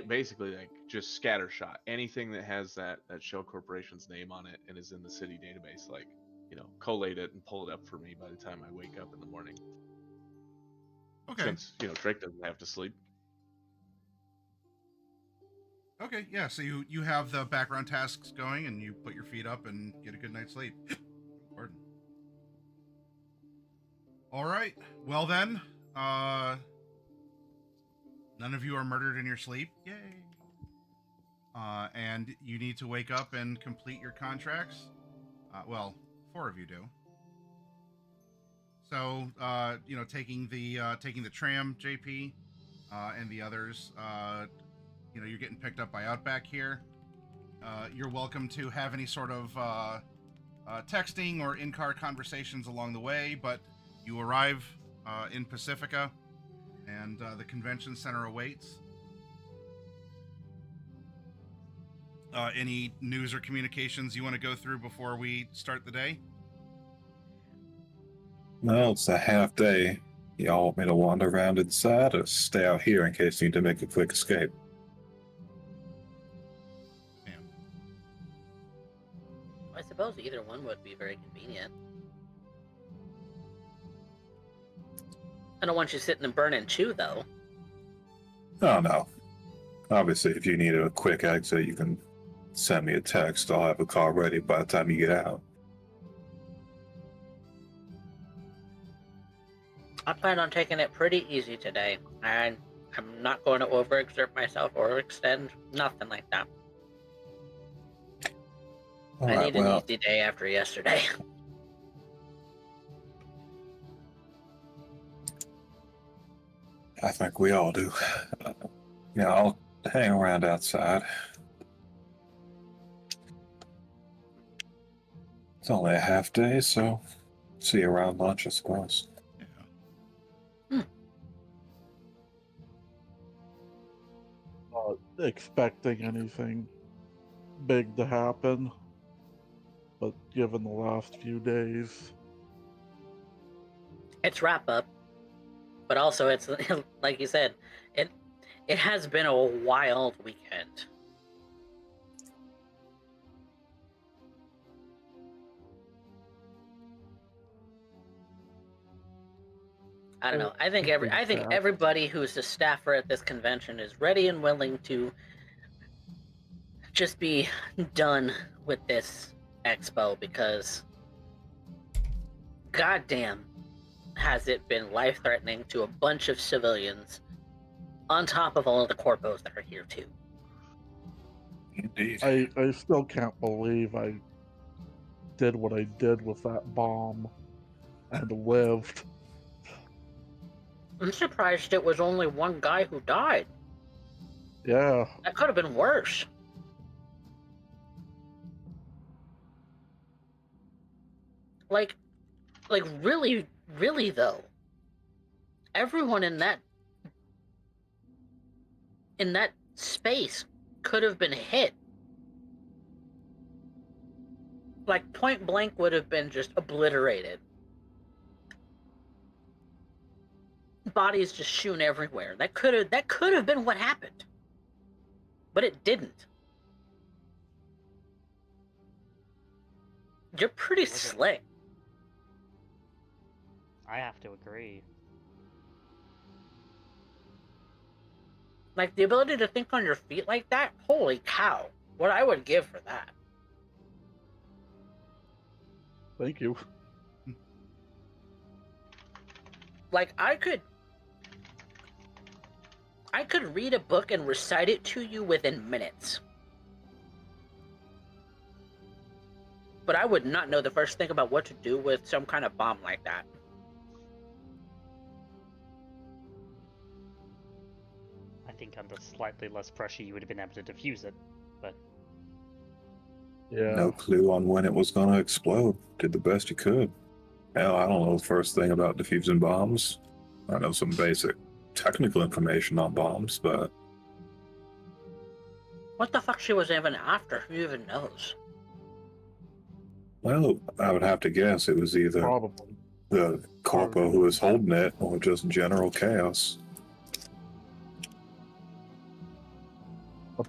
basically like just scattershot anything that has that shell corporation's name on it and is in the city database, like collate it and pull it up for me by the time I wake up in the morning. Okay. Since Drake doesn't have to sleep. Okay, yeah. So you have the background tasks going, and you put your feet up and get a good night's sleep. Pardon. All right. Well then, none of you are murdered in your sleep. Yay. And you need to wake up and complete your contracts. Well, 4 of you do. So, taking the tram, JP, and the others, you're getting picked up by Outback here. You're welcome to have any sort of texting or in-car conversations along the way, but you arrive in Pacifica, and the convention center awaits. Any news or communications you want to go through before we start the day? Well, it's a half day. Y'all want me to wander around inside or stay out here in case you need to make a quick escape? I suppose either one would be very convenient. I don't want you sitting and burn and chew, though. Oh, no. Obviously, if you need a quick exit, you can send me a text. I'll have a car ready by the time you get out. I plan on taking it pretty easy today, and I'm not going to overexert myself or extend, nothing like that. I need an easy day after yesterday. I think we all do. I'll hang around outside. It's only a half day, so see you around lunch, I suppose. Not expecting anything big to happen, but given the last few days, It's wrap up, but also it's like you said, it has been a wild weekend. I don't know. I think everybody who's a staffer at this convention is ready and willing to just be done with this expo, because goddamn has it been life-threatening to a bunch of civilians on top of all of the corpos that are here too. Indeed. I still can't believe I did what I did with that bomb and lived. I'm surprised it was only one guy who died. Yeah. That could have been worse. Like really, really though. Everyone in that space could have been hit. Like point blank would have been just obliterated. Bodies just strewn everywhere. That could have been what happened. But it didn't. You're pretty slick. I have to agree. Like the ability to think on your feet like that, holy cow. What I would give for that. Thank you. Like I could read a book and recite it to you within minutes. But I would not know the first thing about what to do with some kind of bomb like that. I think under slightly less pressure you would have been able to defuse it, but... Yeah. No clue on when it was going to explode. Did the best you could. Hell, I don't know the first thing about defusing bombs. I know some basic technical information on bombs, but... What the fuck she was even after? Who even knows? Well, I would have to guess it was either Probably. the corpo who was holding it or just general chaos.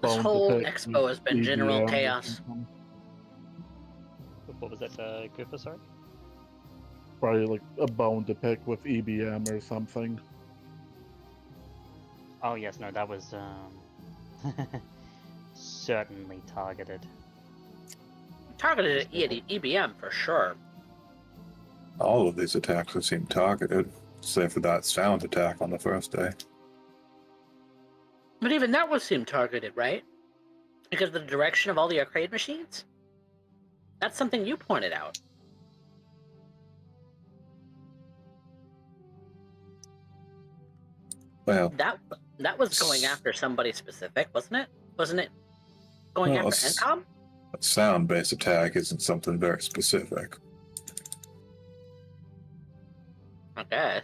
This whole expo has been general chaos. What was that, Cooper, sorry? Probably like a bone to pick with EBM or something. Oh yes, no, that was certainly targeted. Targeted at EBM for sure. All of these attacks have seemed targeted, save for that sound attack on the first day. But even that would seem targeted, right? Because of the direction of all the arcade machines? That's something you pointed out. Well, that was going after somebody specific, wasn't it? Wasn't it going Well, after Encom? a sound-based attack isn't something very specific. Okay.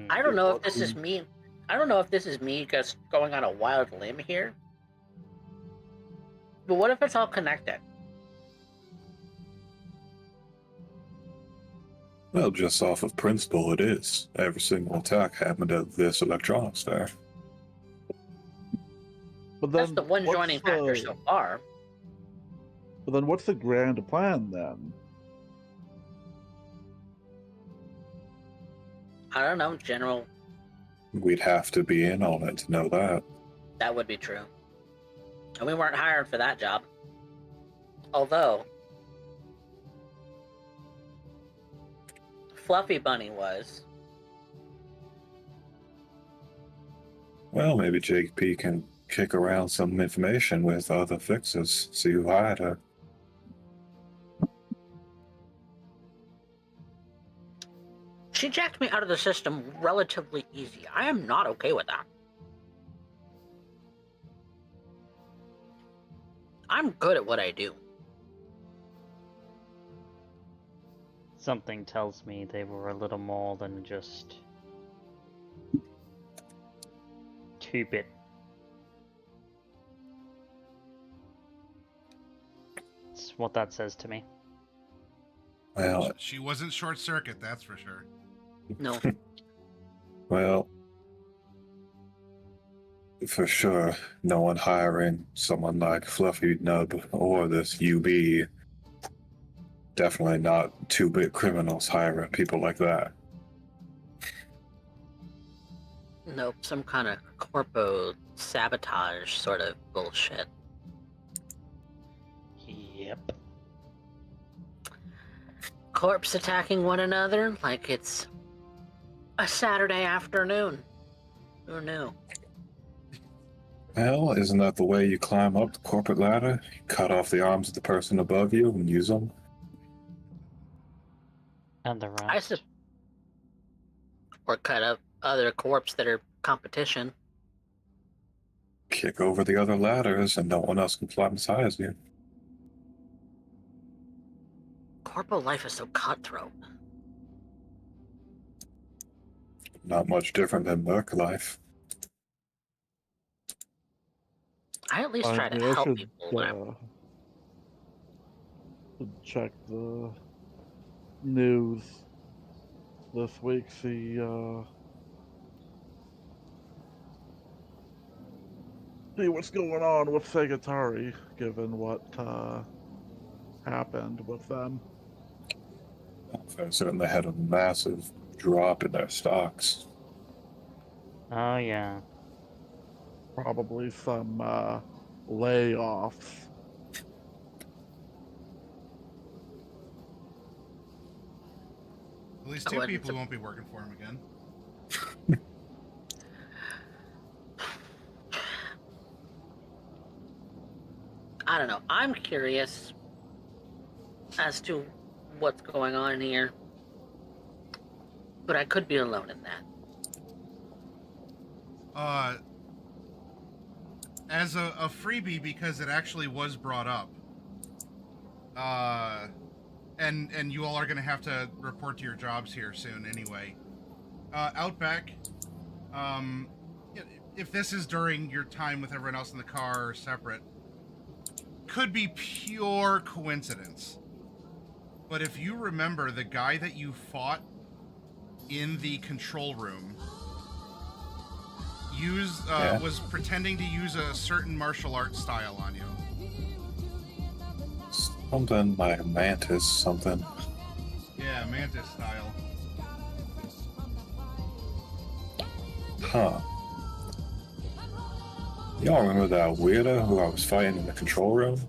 I don't know if this is me. I don't know if this is me just going on a wild limb here. But what if it's all connected? Well, just off of principle, it is. Every single attack happened at this electronics fair. But then That's the one what's joining factor so far. But then what's the grand plan then? I don't know, General. We'd have to be in on it to know that. That would be true. And we weren't hired for that job. Although, Fluffy Bunny was. Well, maybe JP can kick around some information with other fixers, see who hired her. She jacked me out of the system relatively easy. I am not okay with that. I'm good at what I do. Something tells me they were a little more than just 2-bit. That's what that says to me. Well, She wasn't short circuit, that's for sure. No. well, for sure, no one hiring someone like Fluffy Nub or this UB. Definitely not 2-bit criminals hiring people like that. Nope, some kind of corpo sabotage sort of bullshit. Yep. Corpse attacking one another like it's a Saturday afternoon. Who knew? Well, isn't that the way you climb up the corporate ladder? You cut off the arms of the person above you and use them? And the I rest. sup- or cut up other corps that are competition. Kick over the other ladders and no one else can climb as high as you. Corporal life is so cutthroat. Not much different than Merc life. I at least try to I help should people when I'm check the news this week, see what's going on with Segatari, given what happened with them. They certainly had a massive drop in their stocks. Oh yeah. Probably some layoffs. At least two people who won't be working for him again. I don't know. I'm curious as to what's going on here. But I could be alone in that. As a freebie, because it actually was brought up, and you all are going to have to report to your jobs here soon anyway. Outback, if this is during your time with everyone else in the car or separate, could be pure coincidence. But if you remember the guy that you fought in the control room was pretending to use a certain martial arts style on you. Something like Mantis, something. Yeah, Mantis style. Huh. Y'all remember that weirdo who I was fighting in the control room?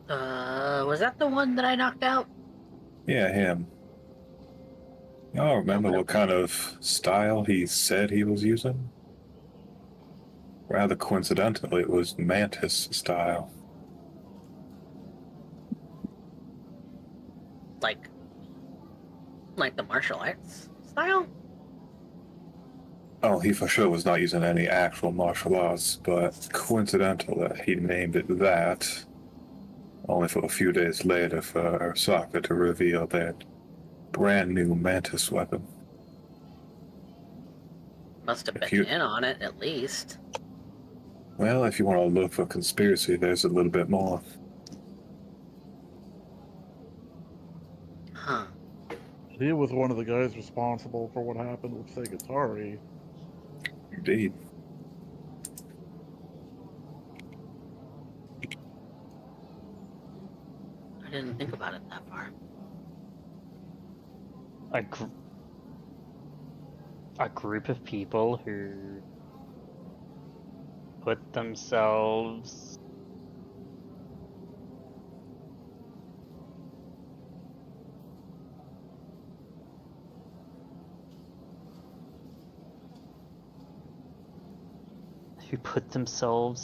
Was that the one that I knocked out? Yeah, him. Y'all remember what kind of style he said he was using? Rather coincidentally, it was Mantis style. Like the martial arts style? Oh, he for sure was not using any actual martial arts, but coincidental that he named it that, only for a few days later for Osaka to reveal that brand new Mantis weapon. Must have been in on it, at least. Well, if you want to look for conspiracy, there's a little bit more. Huh. He was one of the guys responsible for what happened with Segatari. Indeed. I didn't think about it that far. A group of people who put themselves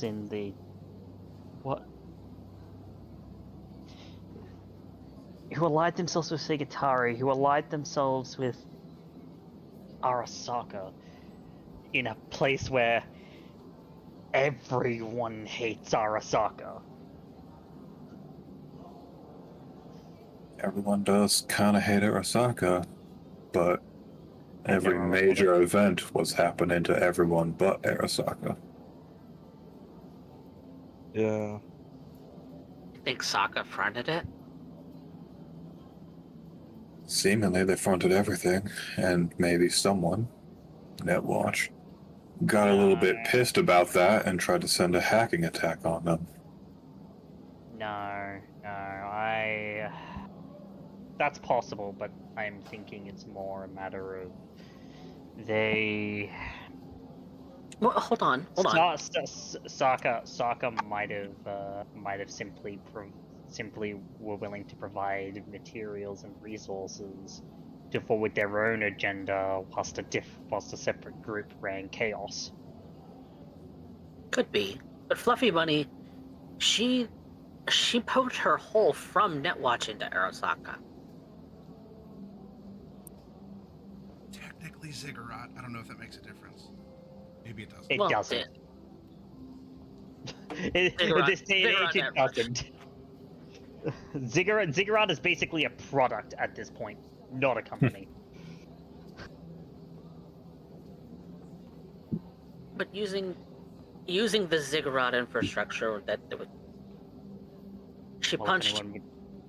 in the who allied themselves with Segatari, who allied themselves with Arasaka, in a place where everyone hates Arasaka. Everyone does kind of hate Arasaka, but every major event was happening to everyone but Arasaka. Yeah. You think Sokka fronted it? Seemingly they fronted everything, and maybe someone, Netwatch, got a little bit pissed about that and tried to send a hacking attack on them. That's possible, but I'm thinking it's more a matter of they... Well, hold on. Sokka might have simply were willing to provide materials and resources to forward their own agenda, whilst a separate group ran chaos. Could be. But Fluffy Bunny, she poked her hole from Netwatch into Arasaka. Technically Ziggurat. I don't know if that makes a difference. Maybe it doesn't. It Well, doesn't. Ziggurat- This day and Ziggurat age, it Netwatch. doesn't. Ziggurat is basically a product at this point, not a company. But using the Ziggurat infrastructure she Well, if punched anyone would-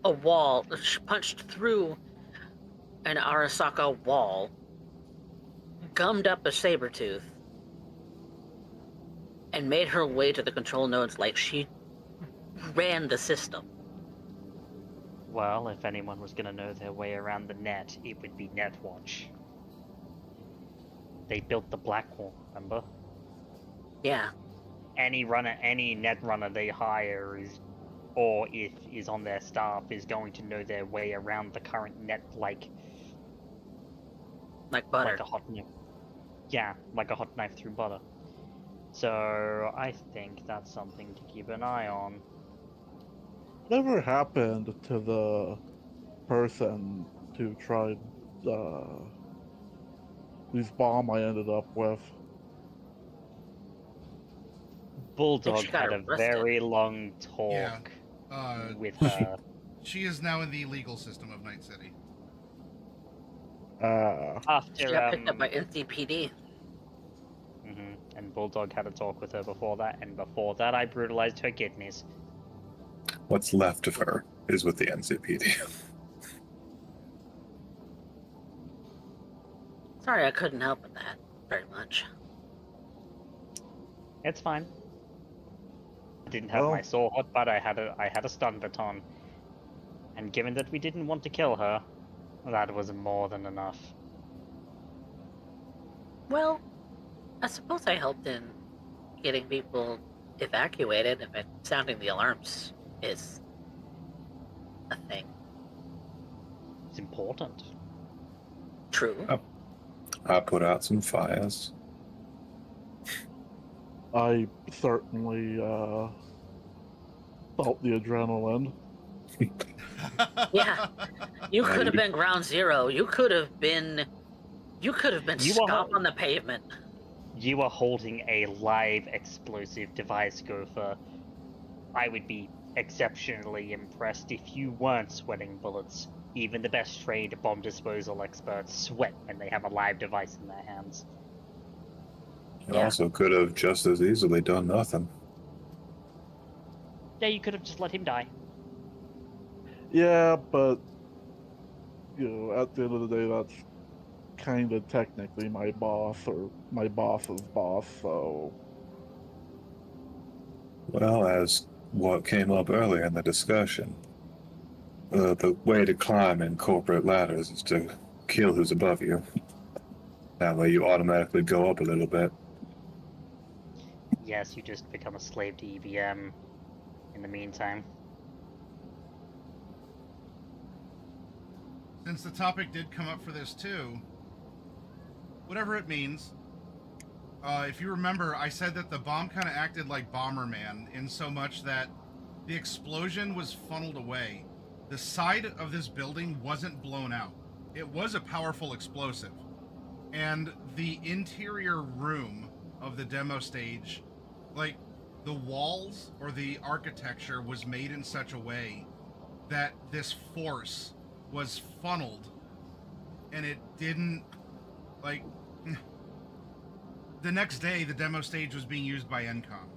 a wall. She punched through an Arasaka wall, gummed up a Sabretooth, and made her way to the control nodes like she ran the system. Well, if anyone was gonna know their way around the net, it would be Netwatch. They built the Black Hole, remember? Yeah. Any net runner they hire is on their staff is going to know their way around the current net like Butter. like a hot knife. Yeah, like a hot knife through butter. So I think that's something to keep an eye on. Whatever happened to the person who tried whose bomb I ended up with? Bulldog she got had a arrested. very long talk Yeah. with her. She is now in the legal system of Night City. She After got picked up by NCPD. and Bulldog had a talk with her before that, and before that I brutalized her kidneys. What's left of her is with the NCPD. Sorry, I couldn't help with that very much. It's fine. I didn't have Well- my sword, but I had a stun baton. And given that we didn't want to kill her, that was more than enough. Well, I suppose I helped in getting people evacuated if sounding the alarms is a thing. It's important. True. Oh. I put out some fires. I certainly felt the adrenaline. Yeah. You Yeah, could have you- been ground zero. You could have been You are- scum on the pavement. You are holding a live explosive device, Gopher. I would be exceptionally impressed if you weren't sweating bullets. Even the best trained bomb disposal experts sweat when they have a live device in their hands. You Yeah. also could have just as easily done nothing. Yeah, you could have just let him die. Yeah, but at the end of the day, that's kind of technically my boss or my boss's boss. So Well, as what came up earlier in the discussion, the way to climb in corporate ladders is to kill who's above you. That way you automatically go up a little bit. Yes, you just become a slave to EVM in the meantime. Since the topic did come up for this too, whatever it means, if you remember, I said that the bomb kind of acted like Bomberman in so much that the explosion was funneled away. The side of this building wasn't blown out. It was a powerful explosive. And the interior room of the demo stage, like the walls or the architecture was made in such a way that this force was funneled and it didn't, like, the next day the demo stage was being used by Encom.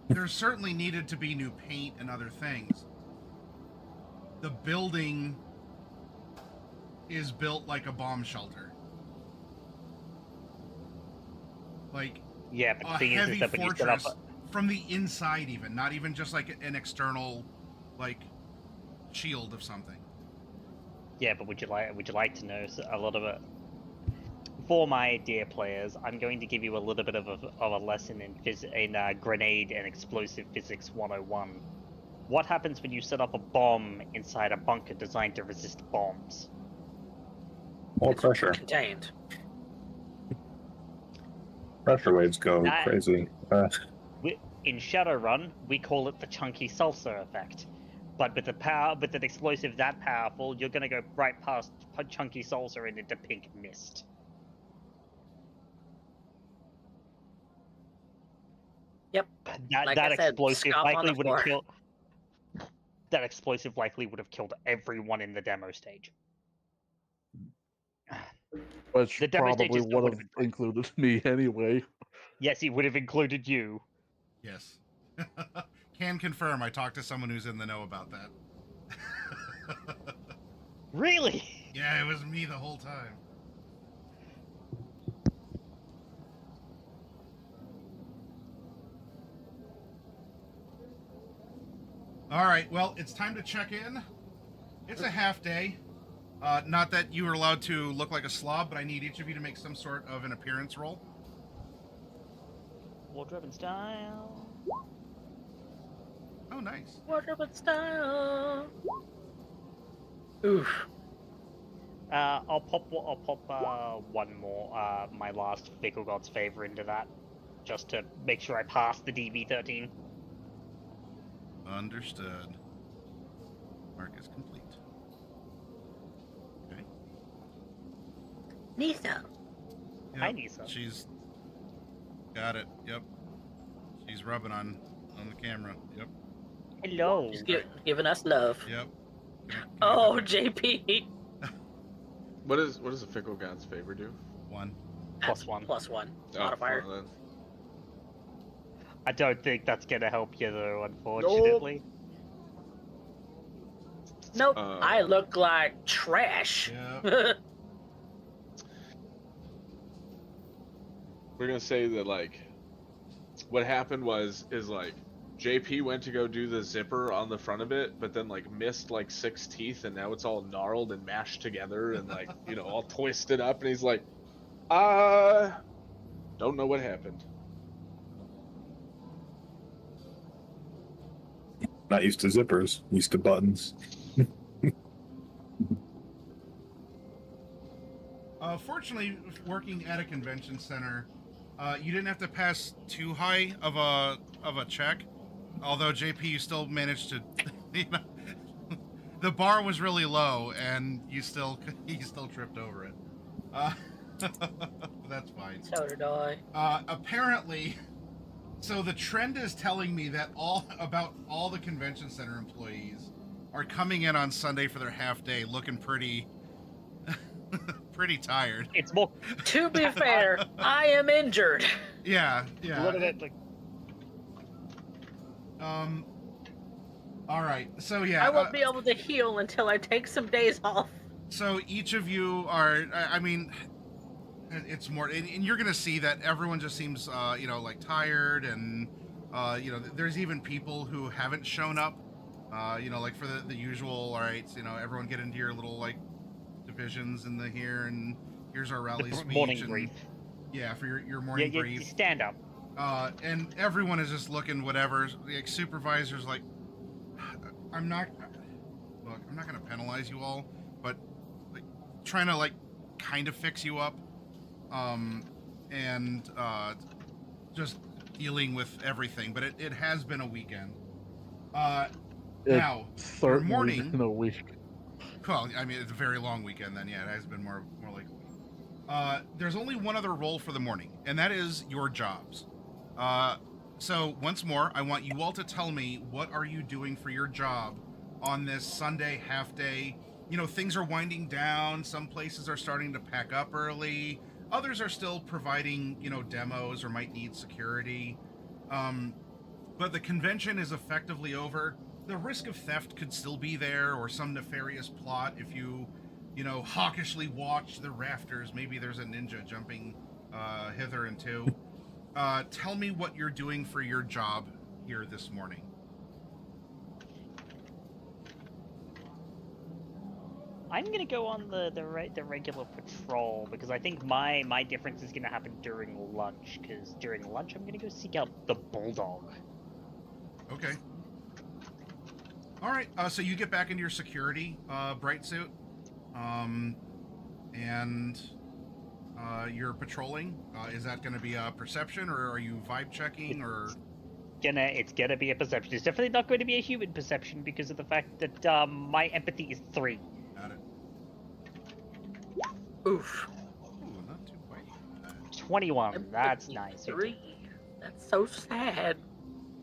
There certainly needed to be new paint and other things. The building is built like a bomb shelter. Like Yeah, but a the thing is heavy that when you set up fortress from the inside, even not even just like an external, like, shield of something. Yeah, but would you like to know a lot of it? For my dear players, I'm going to give you a little bit of a lesson in grenade and explosive physics 101. What happens when you set up a bomb inside a bunker designed to resist bombs? More It's pressure. contained. Pressure waves go That- crazy. In Shadowrun, we call it the chunky salsa effect. But with an explosive that powerful, you're gonna go right past chunky salsa and into pink mist. Yep. That Like that I said, explosive scop on likely the would have floor. killed. That explosive likely would have killed everyone in the demo stage. Which The demo stage probably still would would have have been fun. included me anyway. Yes, he would have included you. Yes. Can confirm. I talked to someone who's in the know about that. Really? Yeah, it was me the whole time. All right, well, it's time to check in. It's a half day. Not that you were allowed to look like a slob, but I need each of you to make some sort of an appearance roll. Wardrobe and style. Oh, nice. Wardrobe and style. Oof. I'll pop one more, my last Fickle God's favor into that, just to make sure I pass the DB13. Understood. Mark is complete. Okay. Nisa. Hi, Nisa. She's got it. Yep. She's rubbing on the camera. Yep. Hello. She's giving us love. Yep. Oh, JP. What does a fickle god's favor do? 1. Plus one. Plus 1. Oh, Modifier. well then. I don't think that's gonna help you though, unfortunately. Nope. I look like trash. Yep. We're gonna say that like what happened is like JP went to go do the zipper on the front of it, but then like missed like 6 teeth, and now it's all gnarled and mashed together and like all twisted up, and he's like, don't know what happened. Not used to zippers, used to buttons. Fortunately, working at a convention center, you didn't have to pass too high of a check. Although JP, you still managed to, the bar was really low, and you still tripped over it. That's fine. So did I. Apparently, so the trend is telling me that about all the convention center employees are coming in on Sunday for their half day, looking pretty tired. It's more. To be fair, I am injured. Yeah. Look at it, like, All right. So yeah. I won't be able to heal until I take some days off. So each of you are. I mean, it's more, and you're gonna see that everyone just seems, like tired, and there's even people who haven't shown up. Like for the usual. All right. Everyone get into your little like divisions in the here, and here's our rally speech. Morning and, brief. Yeah, for your morning brief. You stand up. And everyone is just looking whatever. Like supervisors, like, I'm not gonna penalize you all, but like trying to like kind of fix you up, and just dealing with everything. But it has been a weekend. Now your morning. In a week. Well, I mean, it's a very long weekend then. Yeah, it has been more like a week. There's only one other role for the morning, and that is your jobs. So once more, I want you all to tell me, what are you doing for your job on this Sunday half day? Things are winding down. Some places are starting to pack up early. Others are still providing, demos or might need security. But the convention is effectively over. The risk of theft could still be there, or some nefarious plot if you hawkishly watch the rafters. Maybe there's a ninja jumping hither and to. Tell me what you're doing for your job here this morning. I'm gonna go on the regular patrol because I think my difference is gonna happen during lunch. Because during lunch I'm gonna go seek out the bulldog. Okay. All right. So you get back into your security bright suit, and you're patrolling. Is that going to be a perception, or are you vibe checking, or? gonna be a perception. It's definitely not going to be a human perception because of the fact that my empathy is 3. Got it. Oof. Ooh, not too quite. 21. That's nice. 3. That's so sad.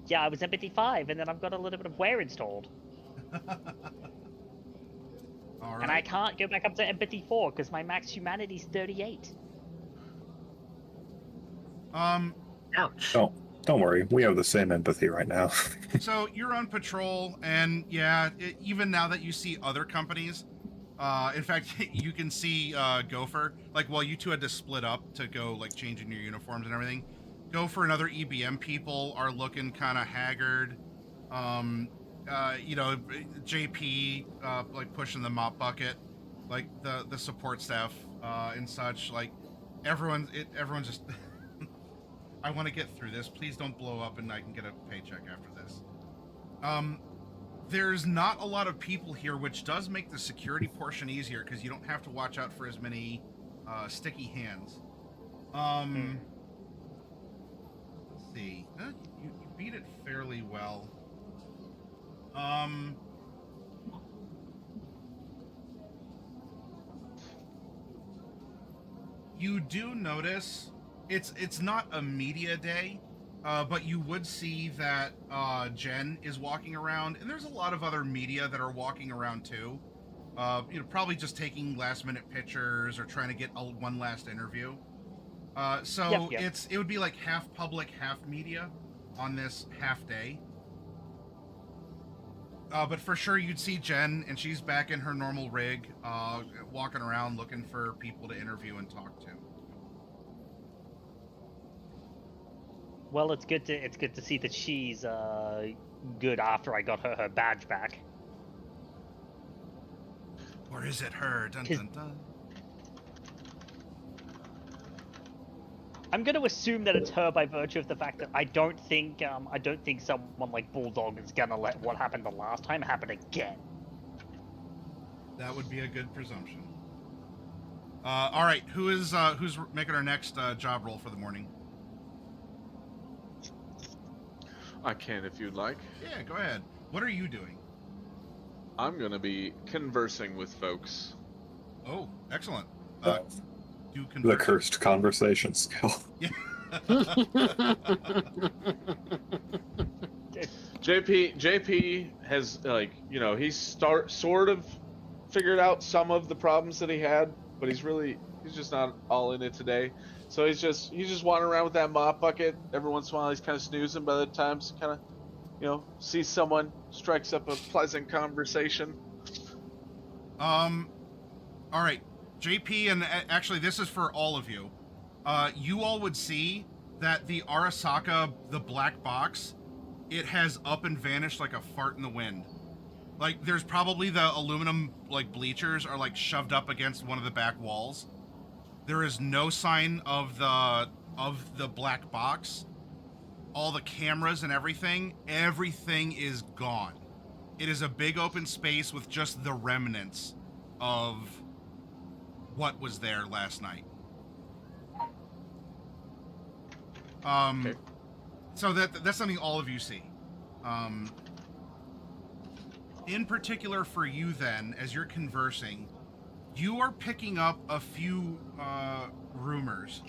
Yeah, I was empathy 5, and then I've got a little bit of wear installed. All right. And I can't go back up to empathy 4 because my max humanity is 38. Ouch. Don't worry, we have the same empathy right now. So you're on patrol, and yeah, even now that you see other companies, in fact, you can see Gopher. Like, well, you two had to split up to go like changing your uniforms and everything. Gopher and other EBM people are looking kind of haggard. You know, JP like pushing the mop bucket, like the support staff and such. Like everyone's just. I want to get through this. Please don't blow up and I can get a paycheck after this. There's not a lot of people here, which does make the security portion easier because you don't have to watch out for as many sticky hands. Let's see. You beat it fairly well. You do notice it's not a media day, but you would see that Jen is walking around, and there's a lot of other media that are walking around too. You know, probably just taking last-minute pictures or trying to get one last interview. So Yep. it would be like half public, half media on this half day. But for sure, you'd see Jen, and she's back in her normal rig, walking around looking for people to interview and talk to. Well, it's good to see that she's good after I got her badge back. Or is it her? Dun dun dun. I'm going to assume that it's her by virtue of the fact that I don't think someone like Bulldog is gonna let what happened the last time happen again. That would be a good presumption. All right, who's making our next job roll for the morning? I can if you'd like. Yeah, go ahead. What are you doing? I'm gonna be conversing with folks. Oh, excellent. Do The convert. cursed conversation skill. Yeah. JP has he's sort of figured out some of the problems that he had, but he's just not all in it today. So he's just wandering around with that mop bucket. Every once in a while he's kind of snoozing, but other times kind of sees someone, strikes up a pleasant conversation. All right, JP, and actually this is for all of you. You all would see that the Arasaka, the black box, it has up and vanished like a fart in the wind. Like there's probably the aluminum like bleachers are like shoved up against one of the back walls. There is no sign of the black box. All the cameras and everything is gone. It is a big open space with just the remnants of what was there last night. Okay. So that's something all of you see. In particular for you then, as you're conversing, you are picking up a few rumors,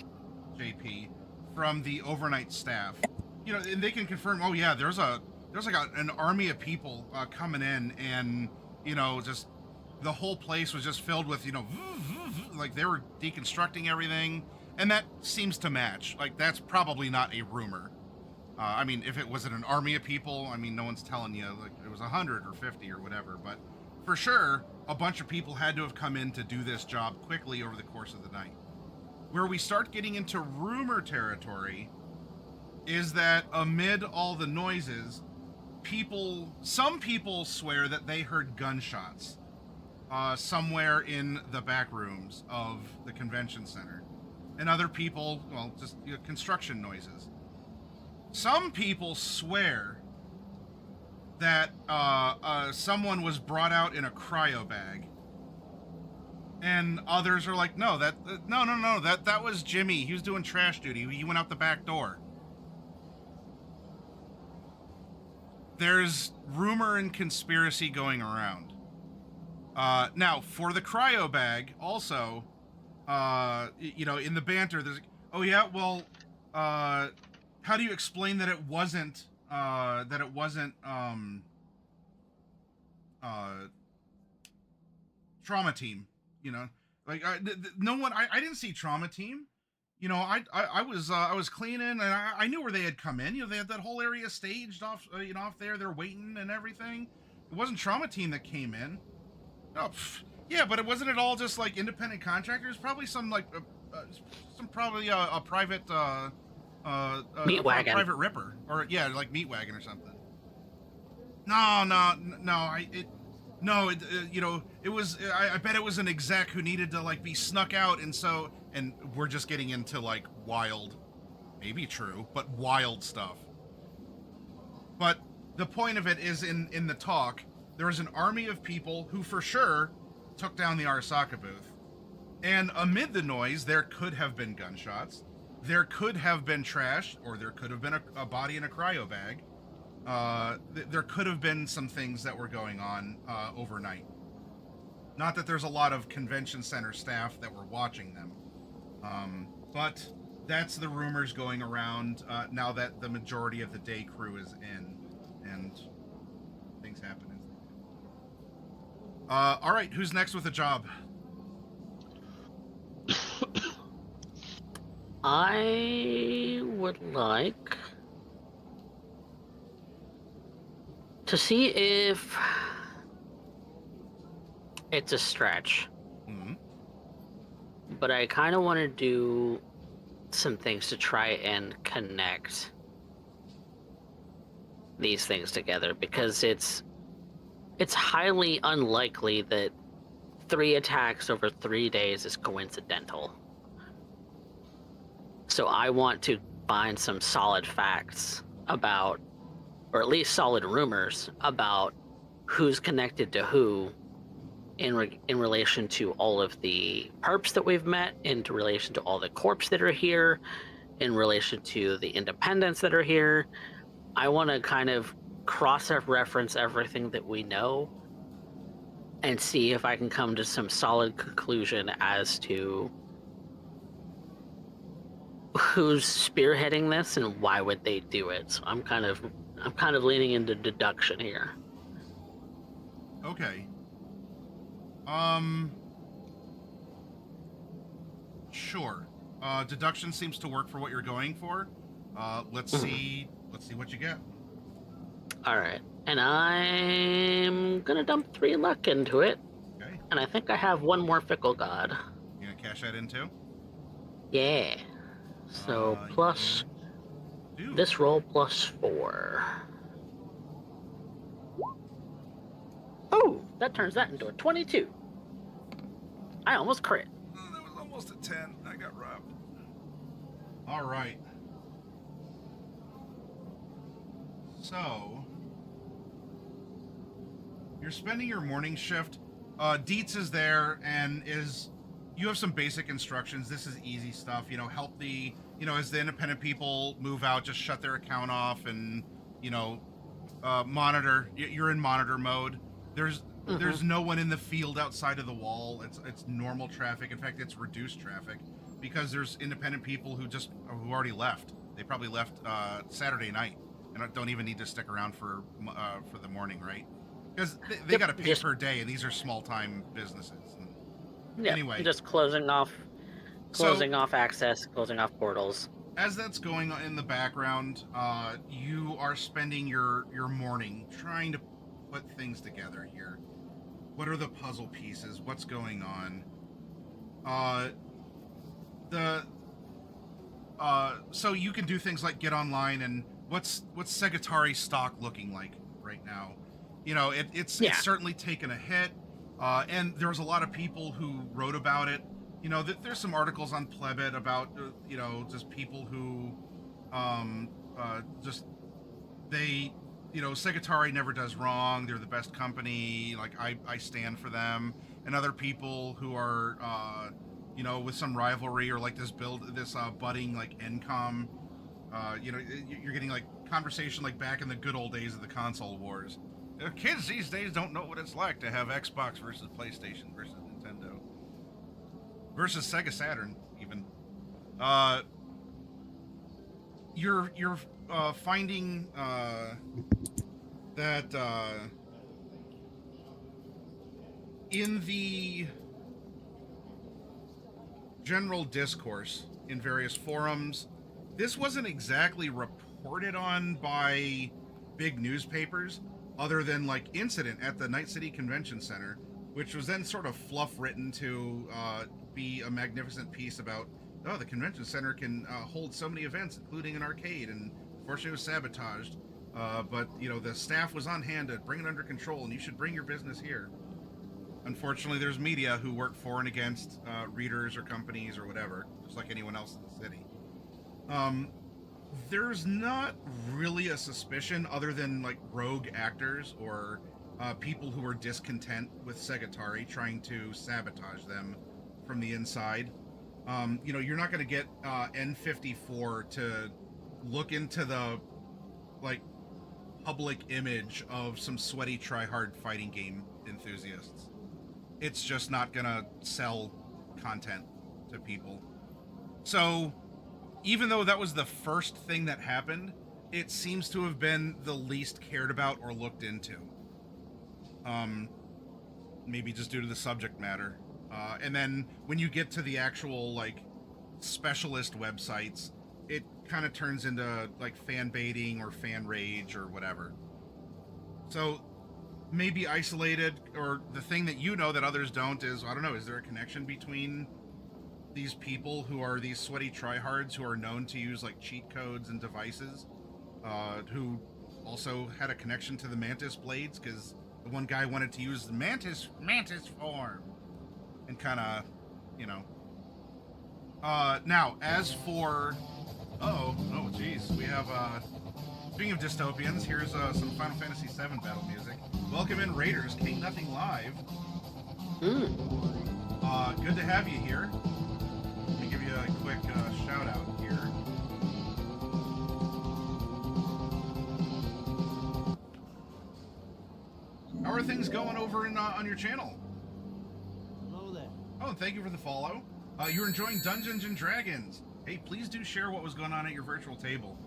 JP, from the overnight staff. And they can confirm, oh yeah, there's like an army of people coming in, and just the whole place was just filled with like they were deconstructing everything, and that seems to match. Like that's probably not a rumor. I mean, if it was an army of people, I mean, no one's telling you like it was 100 or 50 or whatever, but for sure, a bunch of people had to have come in to do this job quickly over the course of the night. Where we start getting into rumor territory is that amid all the noises, some people swear that they heard gunshots somewhere in the back rooms of the convention center. And other people, well, just construction noises. Some people swear that someone was brought out in a cryo bag. And others are like, no, that was Jimmy. He was doing trash duty. He went out the back door. there's rumor and conspiracy going around. Now, for the cryo bag, also, in the banter, there's, oh yeah, well, how do you explain that it wasn't, Trauma Team? Like, no one, I didn't see Trauma Team. I was cleaning and I knew where they had come in. They had that whole area staged off, off there. They're waiting and everything. It wasn't Trauma Team that came in. Oh, yeah, but it wasn't at all just like independent contractors. Probably some like, probably a private, Meat wagon, private ripper, or yeah, like meat wagon or something. It was. I bet it was an exec who needed to like be snuck out, and we're just getting into like wild, maybe true, but wild stuff. But the point of it is in the talk, there was an army of people who for sure took down the Arasaka booth. And amid the noise, there could have been gunshots, there could have been trash, or there could have been a body in a cryo bag. There could have been some things that were going on overnight. Not that there's a lot of convention center staff that were watching them. But that's the rumors going around now that the majority of the day crew is in, and things happen as they do. All right, who's next with a job? I would like to see if it's a stretch. Mm-hmm. But I kind of want to do some things to try and connect these things together, because it's highly unlikely that 3 attacks over 3 days is coincidental. So I want to find some solid facts about, or at least solid rumors about, who's connected to who in relation to all of the perps that we've met, in relation to all the corps that are here, in relation to the independents that are here. I want to kind of cross-reference everything that we know and see if I can come to some solid conclusion as to who's spearheading this and why would they do it. So I'm kind of leaning into deduction here. Okay. Sure. Deduction seems to work for what you're going for. Let's see what you get. All right, and I'm gonna dump 3 luck into it. Okay. And I think I have 1 more fickle god. You gonna cash that in too? Yeah. So plus Dude. this roll plus 4. Oh, that turns that into a 22. I almost crit. That was almost a 10. I got robbed. All right. So, you're spending your morning shift. Dietz is there and you have some basic instructions. This is easy stuff. Help the, as the independent people move out, just shut their account off and, monitor. You're in monitor mode. There's no one in the field outside of the wall. It's normal traffic. In fact, it's reduced traffic because there's independent people who already left. They probably left Saturday night and don't even need to stick around for the morning, right? Because they got to pay per day, and these are small time businesses. Yeah, anyway, just closing off access, closing off portals. As that's going on in the background, you are spending your morning trying to put things together here. What are the puzzle pieces? What's going on? So you can do things like get online and what's Segatari stock looking like right now? It's certainly taken a hit, and there's a lot of people who wrote about it. There's some articles on Plebit about just people who Segatari never does wrong. They're the best company. Like I stand for them. And other people who are with some rivalry or like this budding like Encom You're getting like conversation like back in the good old days of the console wars. Kids these days don't know what it's like to have Xbox versus PlayStation versus Nintendo versus Sega Saturn even. You're finding that in the general discourse in various forums, this wasn't exactly reported on by big newspapers, other than like incident at the Night City Convention Center, which was then sort of fluff written to be a magnificent piece about, oh, the convention center can hold so many events, including an arcade, and unfortunately it was sabotaged. But the staff was on hand to bring it under control, and you should bring your business here. Unfortunately, there's media who work for and against readers or companies or whatever, just like anyone else in the city. There's not really a suspicion other than like rogue actors or people who are discontent with Segatari trying to sabotage them from the inside. You're not going to get N54 to look into the like public image of some sweaty try-hard fighting game enthusiasts. It's just not going to sell content to people. So even though that was the first thing that happened, it seems to have been the least cared about or looked into. Maybe just due to the subject matter. And then when you get to the actual like specialist websites, it kind of turns into like fan baiting or fan rage or whatever. So maybe isolated, or the thing that that others don't is, I don't know, is there a connection between these people who are these sweaty tryhards who are known to use like cheat codes and devices, who also had a connection to the Mantis blades, because the one guy wanted to use the Mantis form and kind of, now as for geez, we have speaking of dystopians, here's some Final Fantasy VII battle music. Welcome in, Raiders, King Nothing Live. Good to have you here. Let me give you a quick shout out here. How are things going over on your channel? Hello there. Oh, and thank you for the follow. You're enjoying Dungeons and Dragons. Hey, please do share what was going on at your virtual table.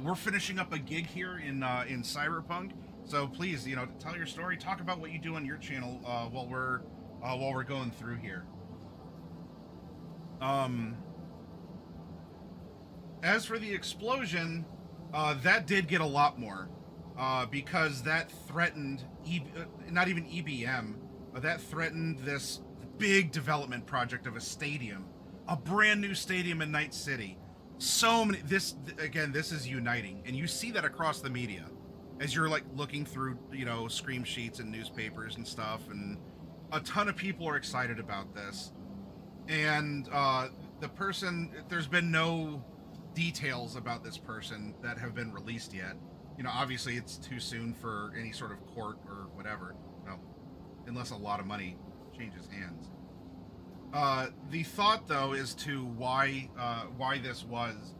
We're finishing up a gig here in Cyberpunk, so please, tell your story. Talk about what you do on your channel while we're going through here. As for the explosion, that did get a lot more, because that threatened not even EBM, that threatened this big development project of a stadium, a brand new stadium in Night City. So many, this is uniting, and you see that across the media as you're like looking through, scream sheets and newspapers and stuff, and a ton of people are excited about this. And the person, there's been no details about this person that have been released yet. Obviously it's too soon for any sort of court or whatever, unless a lot of money changes hands. The thought, though, as to why this was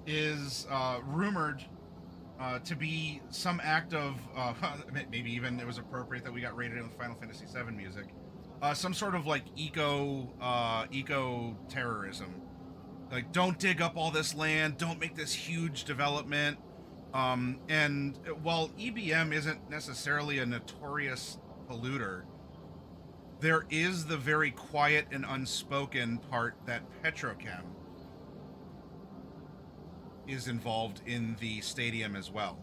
is rumored to be some act of maybe even it was appropriate that we got rated in with Final Fantasy VII music, some sort of like eco terrorism. Like, don't dig up all this land, don't make this huge development. And while EBM isn't necessarily a notorious polluter, there is the very quiet and unspoken part that Petrochem is involved in the stadium as well.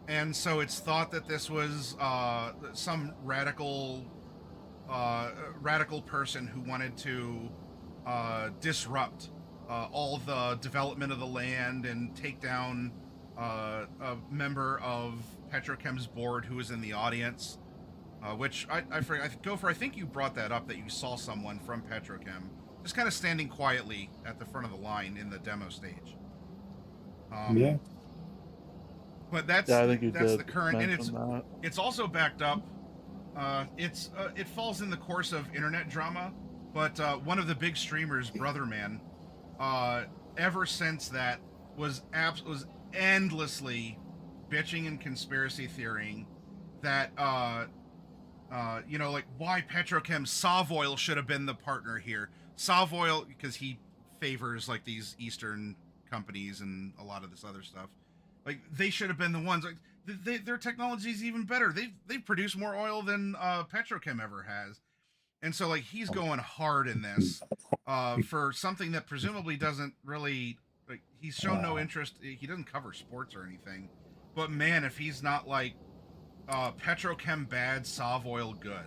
And so it's thought that this was some radical person who wanted to disrupt all the development of the land and take down a member of Petrochem's board who was in the audience, which I think you brought that up, that you saw someone from Petrochem just kind of standing quietly at the front of the line in the demo stage. Yeah. But that's the current, and it's also backed up. It falls in the course of internet drama, But one of the big streamers, Brotherman, ever since that was was endlessly bitching and conspiracy theorying that like why Petrochem Savoil should have been the partner here. Savoil, because he favors like these Eastern companies and a lot of this other stuff. Like they should have been the ones. Like their technology is even better. They've produced more oil than Petrochem ever has. And so like he's going hard in this for something that presumably doesn't really like he's shown no interest. He doesn't cover sports or anything. But man, if he's not like Petrochem bad, Savoil good.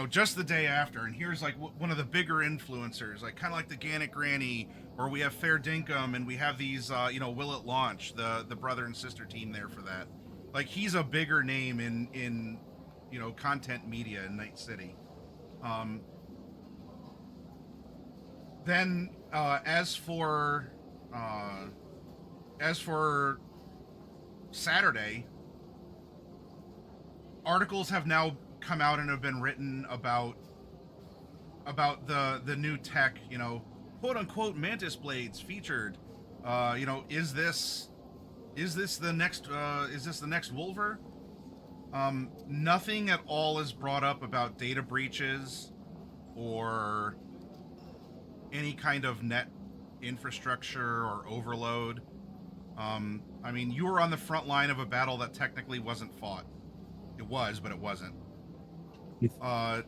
Just the day after, and here's like one of the bigger influencers, like kind of like the Gannick Granny, or we have Fair Dinkum, and we have these, Will It Launch, the brother and sister team there for that. Like he's a bigger name in content media in Night City. Then as for Saturday, articles have now come out and have been written about the new tech, quote unquote mantis blades featured. Is this the next Wolver? Nothing at all is brought up about data breaches or any kind of net infrastructure or overload. You were on the front line of a battle that technically wasn't fought. It was, but it wasn't. And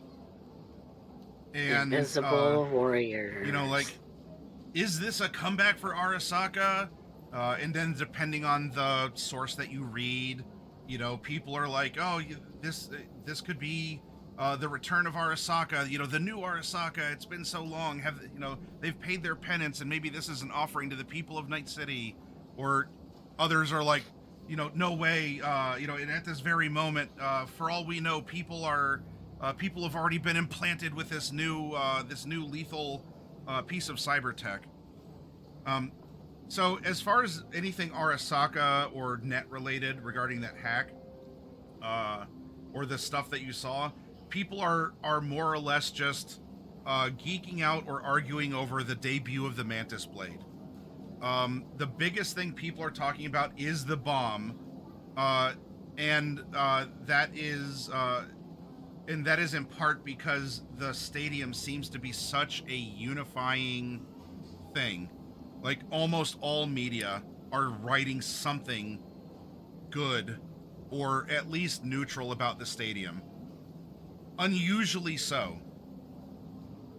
Invisible warriors. Is this a comeback for Arasaka? And then depending on the source that you read, people are like, oh, this could be the return of Arasaka, the new Arasaka. It's been so long. They've paid their penance, and maybe this is an offering to the people of Night City. Or others are like, no way. And at this very moment, for all we know, people have already been implanted with this new lethal piece of cyber tech. So as far as anything Arasaka or net related regarding that hack, or the stuff that you saw, people are more or less just geeking out or arguing over the debut of the Mantis Blade. The biggest thing people are talking about is the bomb, and that is in part because the stadium seems to be such a unifying thing. Like almost all media are writing something good or at least neutral about the stadium. Unusually so.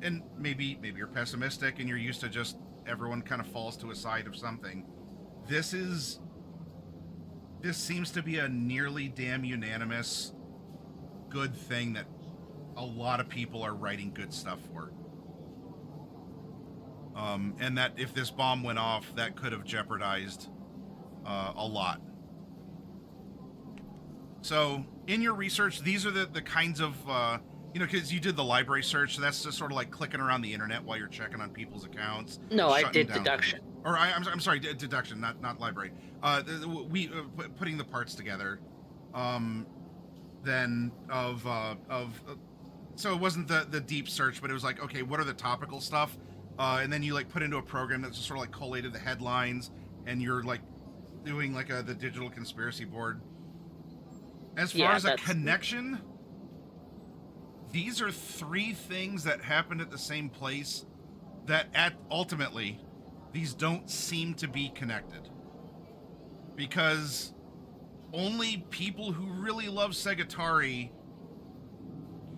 And maybe you're pessimistic and you're used to just everyone kind of falls to a side of something. This seems to be a nearly damn unanimous good thing that a lot of people are writing good stuff for. And that if this bomb went off, that could have jeopardized a lot. So in your research, these are the kinds of, because you did the library search, so that's just sort of like clicking around the internet while you're checking on people's accounts. No, I did deduction. I'm sorry, deduction, not library. We putting the parts together. Then so it wasn't the deep search, but it was like, okay, what are the topical stuff? And then you like put into a program that's just sort of like collated the headlines, and you're like doing like the digital conspiracy board. As far as a connection, these are three things that happened at the same place that ultimately these don't seem to be connected. Because only people who really love Segatari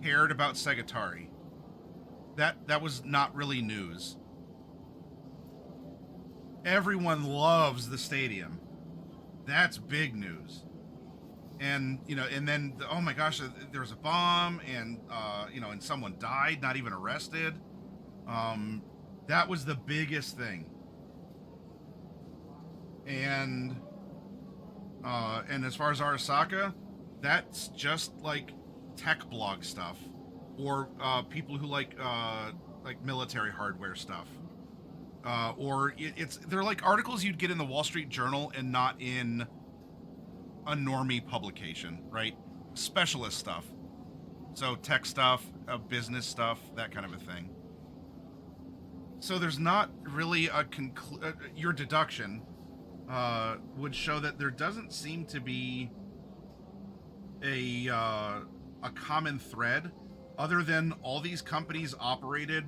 cared about Segatari. That was not really news. Everyone loves the stadium. That's big news. And, and then, oh my gosh, there was a bomb and, and someone died, not even arrested. That was the biggest thing. And as far as Arasaka, that's just like tech blog stuff, or people who like military hardware stuff, or they're like articles you'd get in the Wall Street Journal and not in a normie publication, right? specialist stuff. So tech stuff, business stuff, that kind of a thing. So there's not really your deduction would show that there doesn't seem to be a common thread, other than all these companies operated,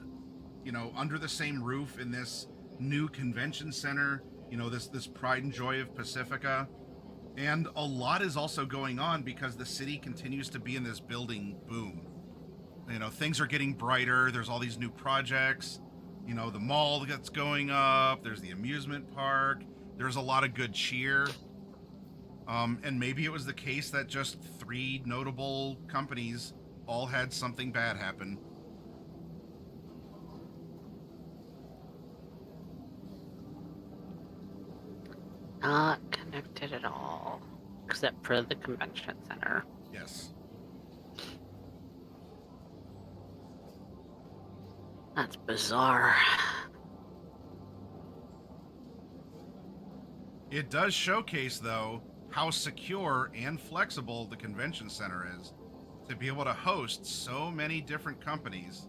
under the same roof in this new convention center. This pride and joy of Pacifica, and a lot is also going on because the city continues to be in this building boom. Things are getting brighter. There's all these new projects. The mall that's going up. There's the amusement park. There's a lot of good cheer. And maybe it was the case that just 3 notable companies all had something bad happen. Not connected at all, except for the convention center. Yes. That's bizarre. It does showcase, though, how secure and flexible the convention center is to be able to host so many different companies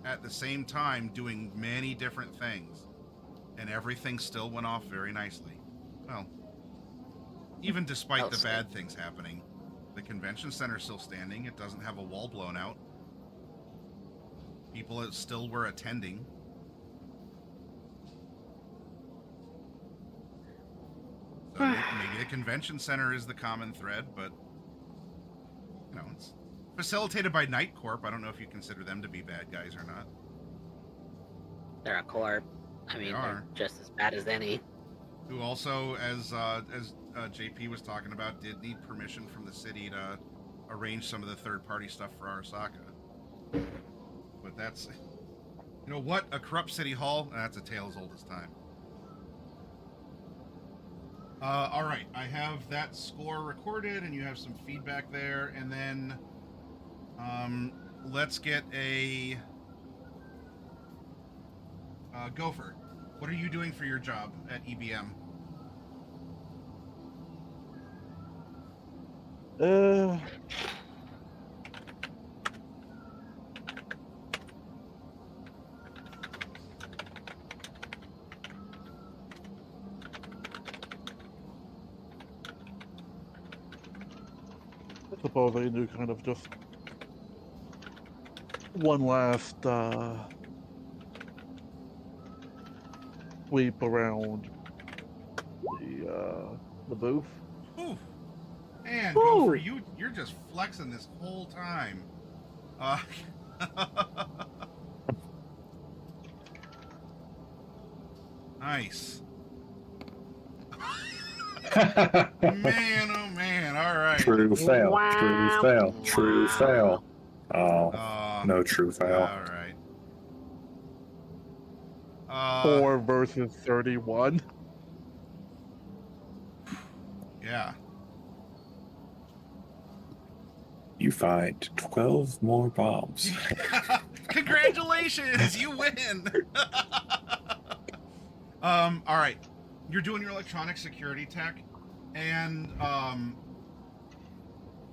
at the same time doing many different things. And everything still went off very nicely. Well, even despite the bad things happening, the convention center's still standing. It doesn't have a wall blown out. People still were attending. So maybe the convention center is the common thread, but it's facilitated by Night Corp. I don't know if you consider them to be bad guys or not. They're a corp. I mean, they're just as bad as any. Who also, as JP was talking about, did need permission from the city to arrange some of the third-party stuff for Arasaka. But that's, what? A corrupt city hall? That's a tale as old as time. All right, I have that score recorded, and you have some feedback there, and then let's get a Gopher. What are you doing for your job at EBM? I suppose I do kind of just one last sweep around the booth. Ooh. Man, Gopher, you're just flexing this whole time. Nice. Man, oh man, all right. True fail. Wow. True fail. True Wow. fail. Oh, no true fail. All right. 4 versus 31. Yeah. You find 12 more bombs. Congratulations, you win. All right. You're doing your electronic security tech, and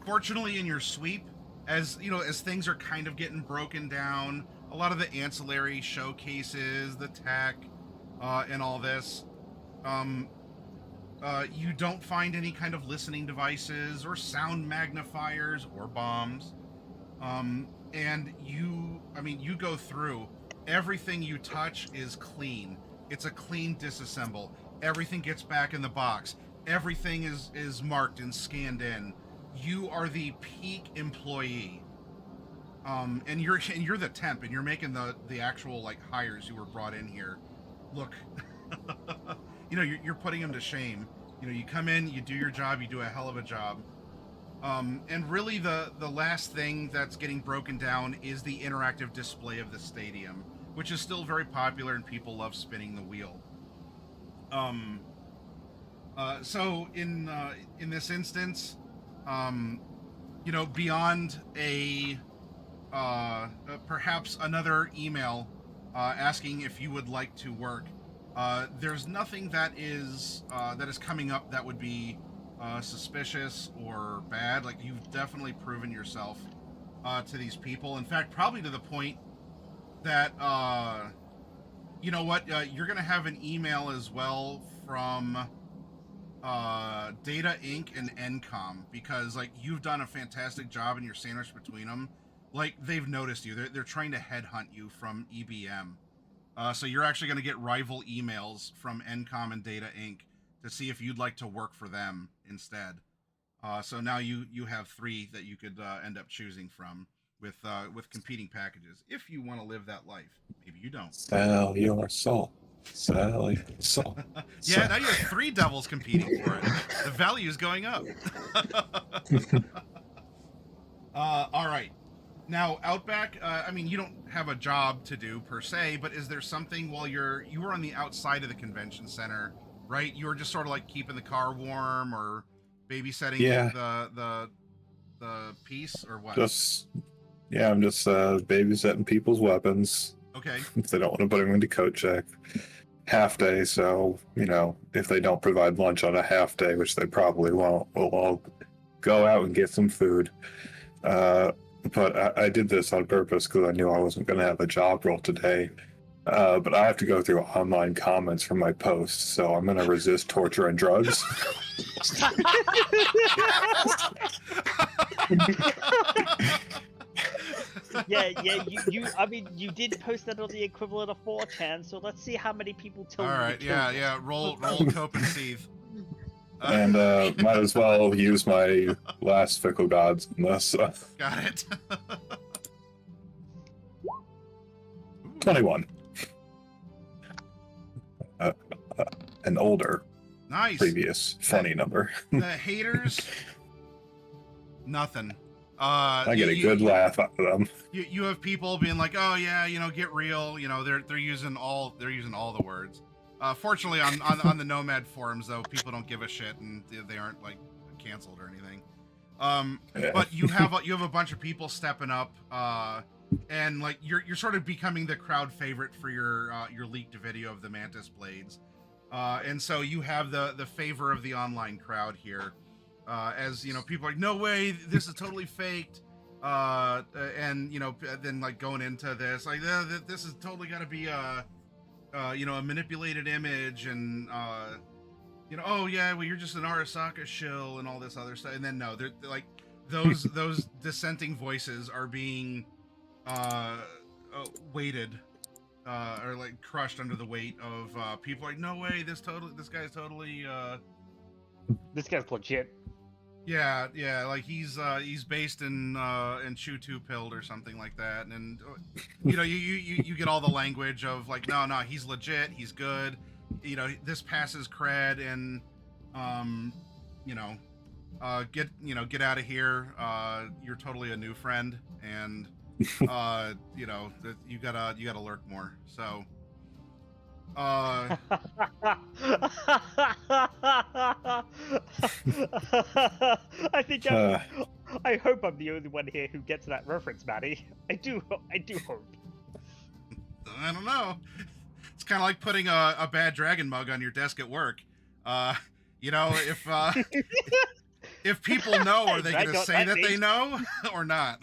fortunately in your sweep, as things are kind of getting broken down, a lot of the ancillary showcases, the tech, and all this, you don't find any kind of listening devices or sound magnifiers or bombs. And you go through, everything you touch is clean. It's a clean disassemble. Everything gets back in the box. Everything is marked and scanned in. You are the peak employee. And you're the temp, and you're making the actual hires who were brought in here look you're putting them to shame. You come in, you do your job, you do a hell of a job. And really the last thing that's getting broken down is the interactive display of the stadium, which is still very popular and people love spinning the wheel. So in this instance, beyond a perhaps another email asking if you would like to work, there's nothing that is coming up that would be suspicious or bad. Like, you've definitely proven yourself to these people. In fact, probably to the point that, you know what, you're going to have an email as well from Data Inc. and NCOM, because, like, you've done a fantastic job and you're sandwiched between them. Like, they've noticed you. They're trying to headhunt you from EBM. So you're actually going to get rival emails from NCOM and Data Inc. to see if you'd like to work for them instead. So now you have 3 that you could end up choosing from with competing packages if you want to live that life. Maybe you don't. Sell your soul. Sell your soul. Yeah, now you have 3 devils competing for it. The value is going up. All right. Now, Outback, I mean, you don't have a job to do per se, but is there something while you were on the outside of the convention center, right? You were just sort of like keeping the car warm or babysitting the piece, or what? I'm just babysitting people's weapons. Okay. If they don't want to put them into coat check. Half day, so, you know, if they don't provide lunch on a half day, which they probably won't, we'll all go out and get some food. But I did this on purpose because I knew I wasn't going to have a job role today. But I have to go through online comments from my posts, so I'm going to resist torture and drugs. Yeah, I mean, you did post that on the equivalent of 4chan, so let's see how many people tell All you. right, yeah, roll cope and seethe. And might as well use my last fickle gods in this. Got it. 21. An older, Nice. previous funny number. The haters, nothing. I get a good laugh out of them. You have people being like, "Oh yeah, you know, get real." You know, they're using all the words. Fortunately, on the Nomad forums, though, people don't give a shit and they aren't like canceled or anything. But you have a bunch of people stepping up, and like you're sort of becoming the crowd favorite for your leaked video of the Mantis blades, and so you have the favor of the online crowd here, as you know, people are like, "No way, this is totally faked." And you know, then like going into this, like this is totally got to be you know, a manipulated image, and you know, oh yeah, well you're just an Arasaka shill and all this other stuff. And then no, they're like those dissenting voices are being weighted or like crushed under the weight of people like, no way, this guy's totally This guy's legit. yeah, like he's based in Chu Pilled or something like that, and you know, you get all the language of like, no, he's legit, he's good, you know, this passes cred, and you know, get out of here, you're totally a new friend, and you know, you gotta lurk more. So I think I hope I'm the only one here who gets that reference, Maddie. I do hope. I don't know. It's kind of like putting a bad dragon mug on your desk at work. You know, if people know, are they going to say that they know or not?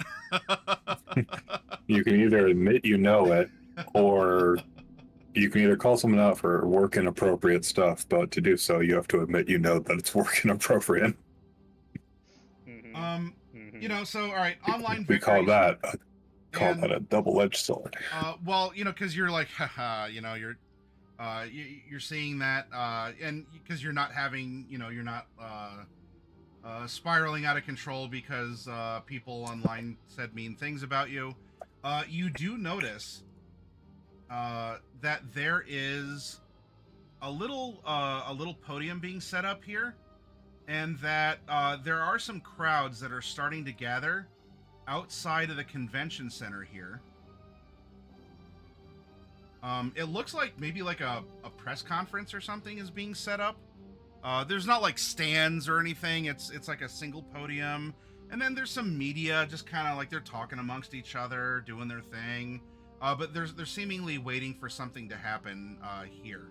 You can either admit you know it, or you can either call someone out for work inappropriate stuff, but to do so, you have to admit you know that it's work inappropriate. You know, so all right, online We call victories. that a double-edged sword. Well, you know, because you're like, haha, you know, you're seeing that, and because you're not having, you know, you're not spiraling out of control because people online said mean things about you. You do notice that there is a little podium being set up here, and that there are some crowds that are starting to gather outside of the convention center here. It looks like maybe like a press conference or something is being set up. There's not like stands or anything. It's like a single podium, and then there's some media just kind of like they're talking amongst each other, doing their thing. But they're seemingly waiting for something to happen here.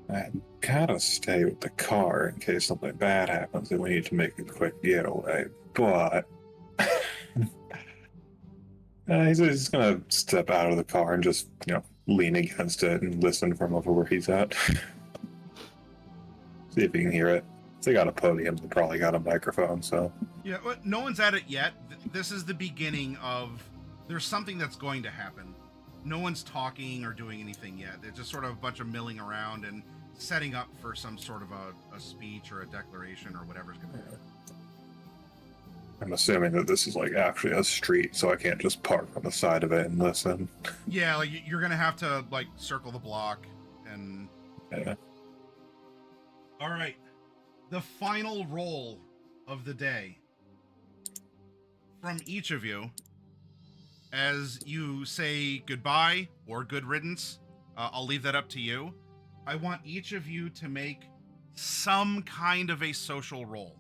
I gotta stay with the car in case something bad happens and we need to make a quick getaway. But he's just gonna step out of the car and just, lean against it and listen from over where he's at. See if he can hear it. If they got a podium, they probably got a microphone, so. Yeah, well, no one's at it yet. This is the beginning of. There's something that's going to happen. No one's talking or doing anything yet. It's just sort of a bunch of milling around and setting up for some sort of a speech or a declaration or whatever's going to happen. I'm assuming that this is like actually a street, so I can't just park on the side of it and listen. Yeah, like you're going to have to like circle the block and. Yeah. All right. The final roll of the day from each of you as you say goodbye or good riddance. I'll leave that up to you. I want each of you to make some kind of a social roll.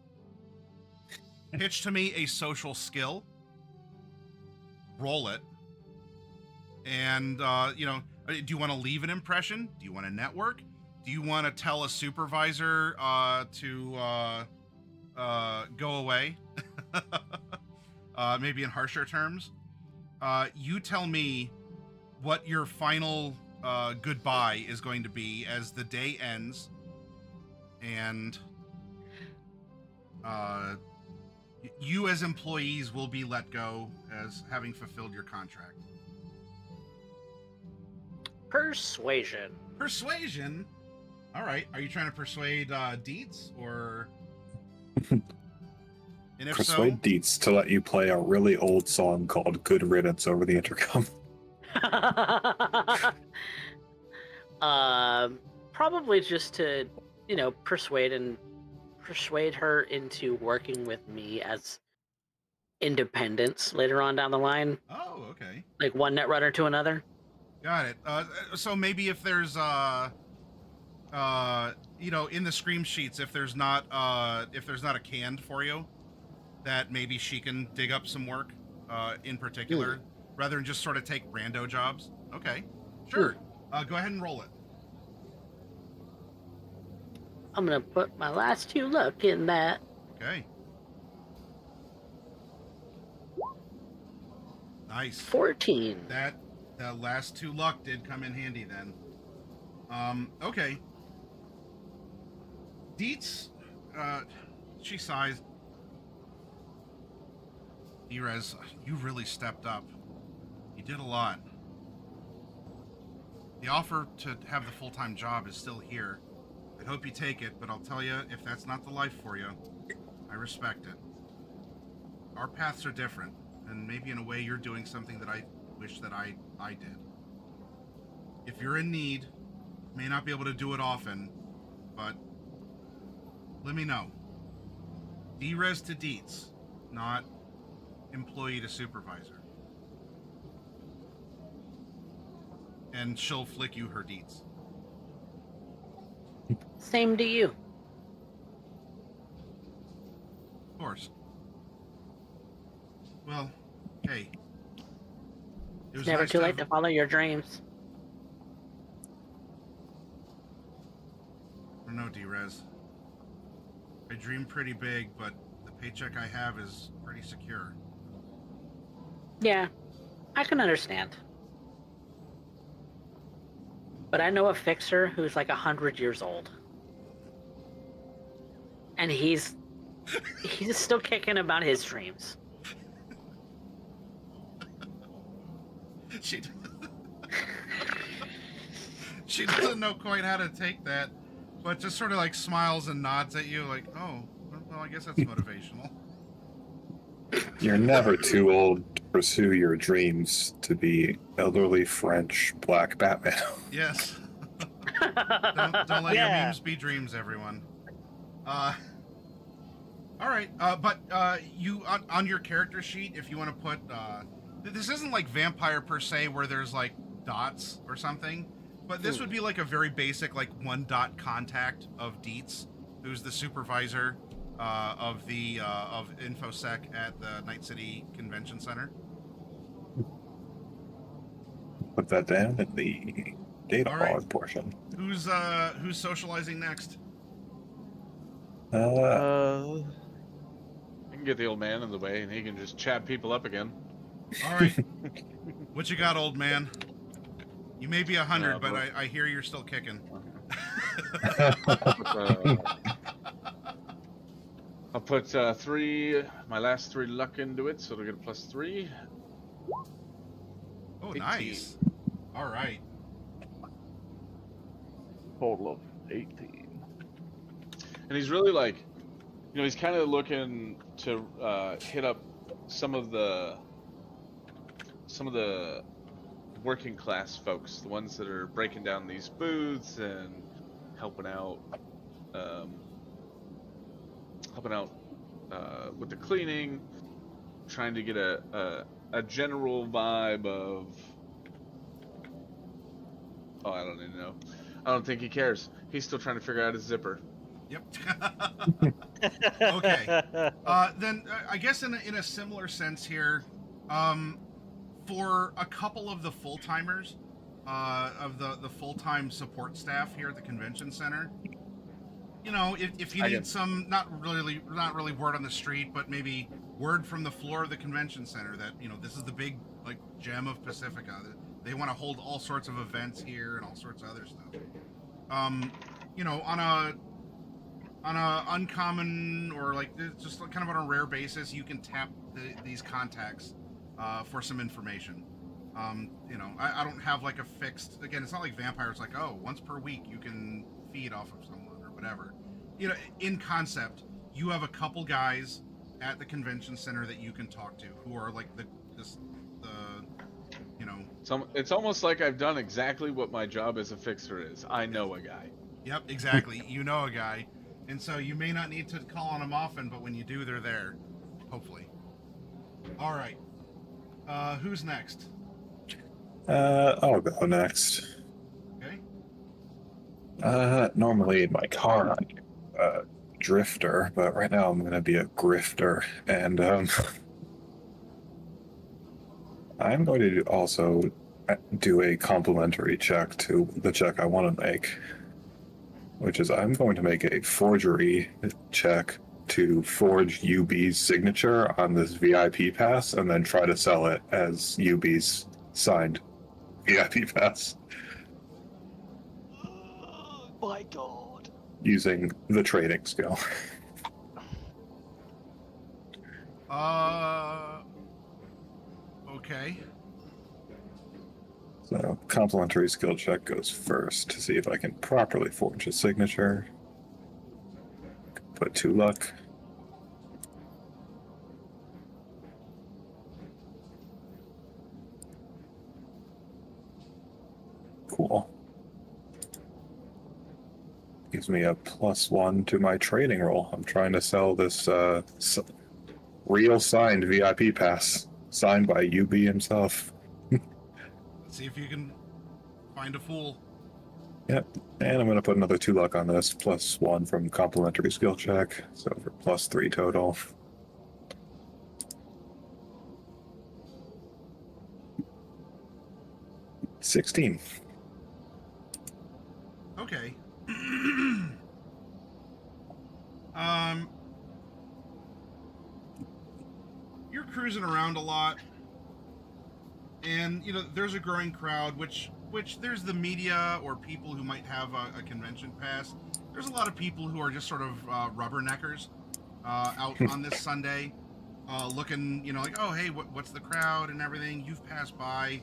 Pitch to me a social skill. Roll it. And, do you want to leave an impression? Do you want to network? Do you want to tell a supervisor to go away? Maybe in harsher terms. You tell me what your final goodbye is going to be as the day ends, and you as employees will be let go as having fulfilled your contract. Persuasion. Persuasion? All right. Are you trying to persuade Dietz or? And if Persuade Dietz to let you play a really old song called Good Riddance over the intercom. Probably just to, persuade her into working with me as independents later on down the line. Oh, okay. Like one netrunner to another. Got it. So maybe if there's in the scream sheets, if there's not a canned for you, that maybe she can dig up some work in particular, rather than just sort of take rando jobs. Okay, sure. Go ahead and roll it. I'm gonna put my last 2 luck in that. Okay. Nice. 14. That last 2 luck did come in handy then. Okay. Dietz, she sighs. Erez, you really stepped up. You did a lot. The offer to have the full-time job is still here. I hope you take it, but I'll tell you, if that's not the life for you, I respect it. Our paths are different, and maybe in a way you're doing something that I wish that I did. If you're in need, may not be able to do it often, but let me know. Derez to Dietz, not employee to supervisor. And she'll flick you her Dietz. Same to you. Of course. Well, hey. It was Never nice too late have- to follow your dreams. I don't know, Derez. I dream pretty big, but the paycheck I have is pretty secure. Yeah, I can understand. But I know a fixer who's like 100 years old. And he's still kicking about his dreams. She she doesn't know quite how to take that, but just sort of like smiles and nods at you like, oh, well, I guess that's motivational. You're never too old to pursue your dreams to be elderly French Black Batman. Yes. Don't let your memes be dreams, everyone. All right, but you on your character sheet, if you want to put this isn't like vampire per se, where there's like dots or something, but this would be like a very basic like 1 dot contact of Dietz, who's the supervisor of InfoSec at the Night City Convention Center. Put that down in the data All right. log portion. Who's socializing next? Uh, I can get the old man in the way, and he can just chat people up again. All right. What you got, old man? You may be 100, but bro. I hear you're still kicking. I'll put my last 3 luck into it, so it'll get a +3. Oh, 18. nice. All right. total of 18. And he's really like, he's kind of looking to hit up some of the working class folks, the ones that are breaking down these booths and helping out with the cleaning, trying to get a general vibe of, I don't even know. I don't think he cares. He's still trying to figure out his zipper. Yep. Okay. Then I guess in a similar sense here, for a couple of the full timers, of the full time support staff here at the convention center, if you need some not really word on the street, but maybe word from the floor of the convention center that this is the big gem of Pacifica. They want to hold all sorts of events here and all sorts of other stuff. On a uncommon or just kind of on a rare basis, you can tap these contacts for some information. I don't have a fixed. Again, it's not like vampires. Once per week you can feed off of someone or whatever. In concept, you have a couple guys at the convention center that you can talk to who are It's almost like I've done exactly what my job as a fixer is. I know a guy. Yep, exactly. You know a guy. And so you may not need to call on them often, but when you do, they're there. Hopefully. All right. Who's next? I'll go next. Okay. Normally in my car I'm a drifter, but right now I'm gonna be a grifter, and I'm going to also do a complimentary check to the check I want to make, which is I'm going to make a forgery check to forge UB's signature on this VIP pass and then try to sell it as UB's signed VIP pass. Oh my god. Using the trading skill. Okay. So, complimentary skill check goes first to see if I can properly forge a signature. Put 2 luck. Cool. Gives me a +1 to my trading roll. I'm trying to sell this real signed VIP pass, signed by UB himself. Let's see if you can find a fool. Yep, and I'm going to put another 2 luck on this, +1 from complimentary skill check, so for +3 total. $16. Okay. You're cruising around a lot, and there's a growing crowd. Which there's the media or people who might have a convention pass. There's a lot of people who are just sort of rubberneckers out on this Sunday, looking, oh hey, what's the crowd and everything. You've passed by.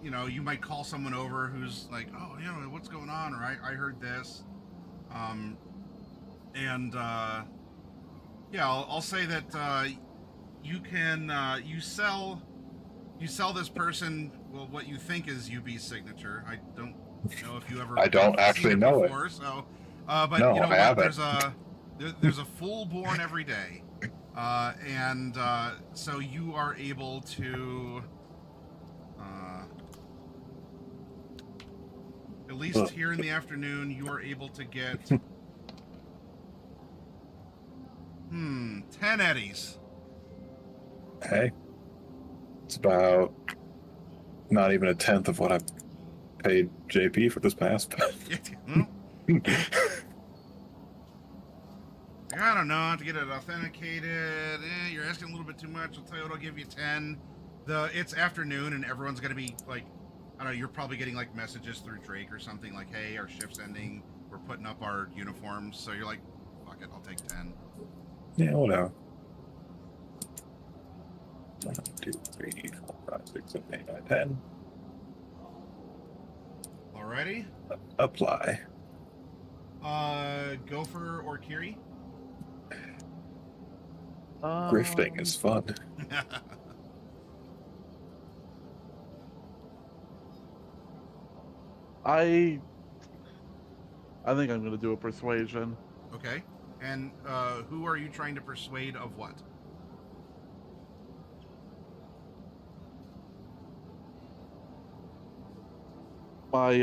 You might call someone over who's like, oh, what's going on, or I heard this. I'll say that you can you sell this person what you think is UB's signature. I don't know if you ever. I don't actually know before, it. So, but no, you know I what? haven't. There's a fool born every day, and so you are able to. At least here in the afternoon, you are able to get 10 eddies. Hey, it's about not even a tenth of what I'm paid JP for this mask. Well, I don't know, to get it authenticated, you're asking a little bit too much. I'll tell you what, I'll give you 10. It's afternoon and everyone's gonna be like, I don't know, you're probably getting like messages through Drake or something like, hey, our shift's ending, we're putting up our uniforms. So you're like, fuck it, I'll take 10. Yeah, whatever. 1, 2, 3, 4, 5, 6, 7, 8, 9, 10. Alrighty. Apply. Gopher or Kiri? Grifting is fun. I think I'm gonna do a persuasion. Okay. And who are you trying to persuade of what? My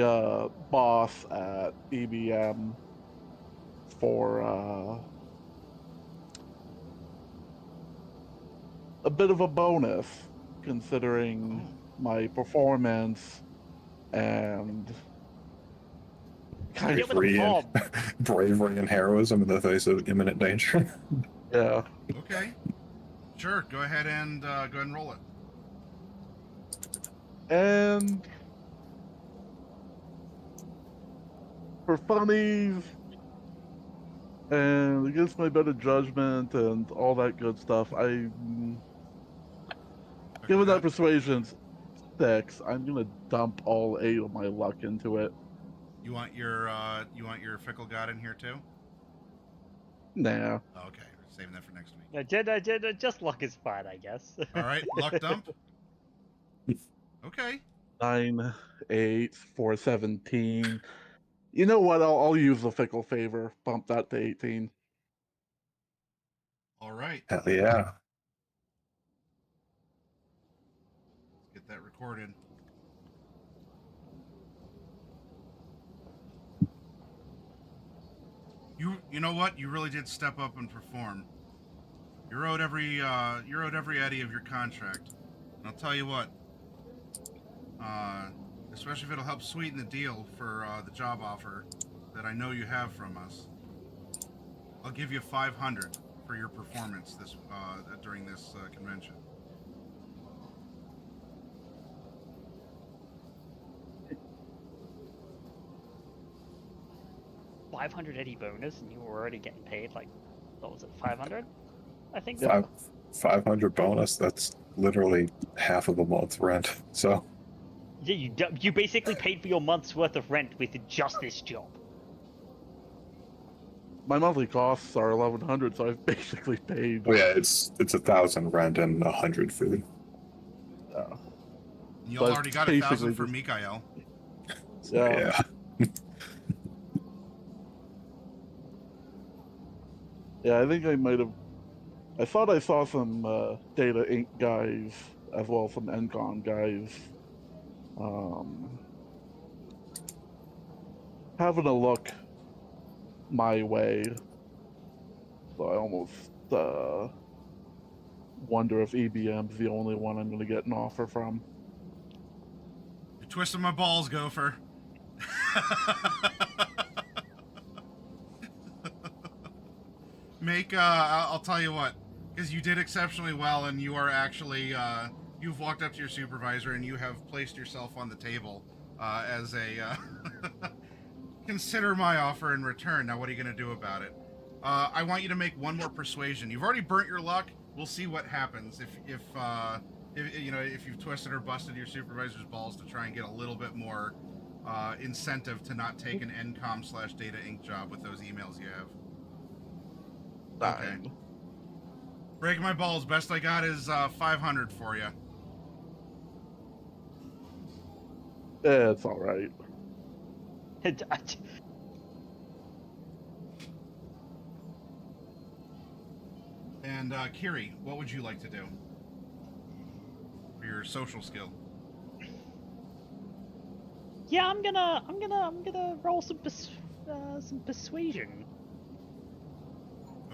boss at EBM for a bit of a bonus, considering my performance and kind Get of with the mob. Bravery and heroism in the face of imminent danger. yeah. Okay. Sure. Go ahead and roll it. And for funnies and against my better judgment and all that good stuff, given that persuasion's 6, I'm gonna dump all 8 of my luck into it. You want your fickle god in here too? Nah. Oh, okay, we're saving that for next week. Just luck is fine, I guess. All right, luck dump. Okay. 9, 8, 4, 17. You know what? I'll use the fickle favor. Bump that to 18. All right. Hell yeah. Let's get that recorded. You know what? You really did step up and perform. You're owed every eddy of your contract. And I'll tell you what. Especially if it'll help sweeten the deal for the job offer that I know you have from us. I'll give you 500 for your performance this during this convention. $500 Eddie bonus, and you were already getting paid like, what was it, 500? I think. 500 bonus. That's literally half of a month's rent. So. Yeah, you basically paid for your month's worth of rent with just this job. My monthly costs are 1,100, so I've basically paid. Oh yeah, it's 1,000 rent and 100 food. You already got 1,000 for Mikael. So, yeah. Yeah, I think I might have. I thought I saw some Data Inc. guys as well as some NCON guys having a look my way. So I almost wonder if EBM's the only one I'm going to get an offer from. You're twisting my balls, Gopher. I'll tell you what, because you did exceptionally well, and you are actually, you've walked up to your supervisor and you have placed yourself on the table as a, consider my offer in return. Now, what are you going to do about it? I want you to make one more persuasion. You've already burnt your luck. We'll see what happens if you've twisted or busted your supervisor's balls to try and get a little bit more incentive to not take an NCOM/Data Inc. job with those emails you have. Okay. Breaking my balls. Best I got is 500 for you. Yeah, it's all right. And Kiri, what would you like to do for your social skill? Yeah, I'm gonna roll some persuasion.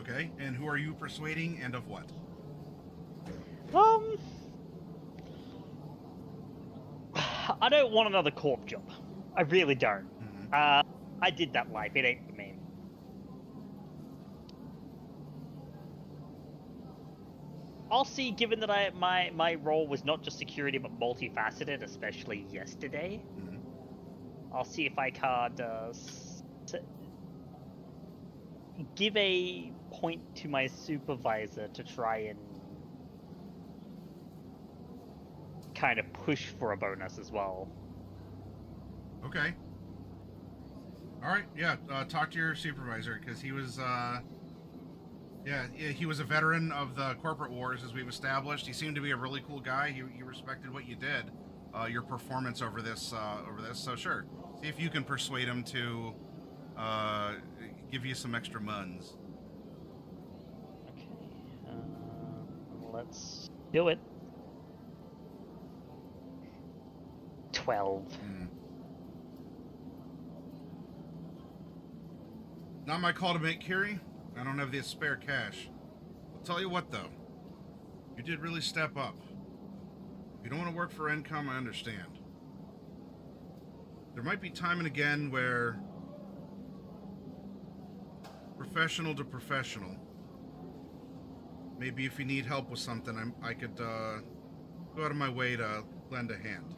Okay, and who are you persuading, and of what? I don't want another corp job. I really don't. Mhm. I did that life. It ain't for me. I'll see. Given that my role was not just security but multifaceted, especially yesterday, Mhm. I'll see if I can't give a point to my supervisor to try and kind of push for a bonus as well. Okay. All right. Yeah. Talk to your supervisor because he was. Yeah, he was a veteran of the corporate wars, as we've established. He seemed to be a really cool guy. He respected what you did, your performance over this. So sure, see if you can persuade him to give you some extra muns. Okay. Let's do it. 12. Hmm. Not my call to make, Kiri. I don't have the spare cash. I'll tell you what, though. You did really step up. If you don't want to work for income, I understand. There might be time and again where professional to professional. Maybe if you need help with something, I could go out of my way to lend a hand.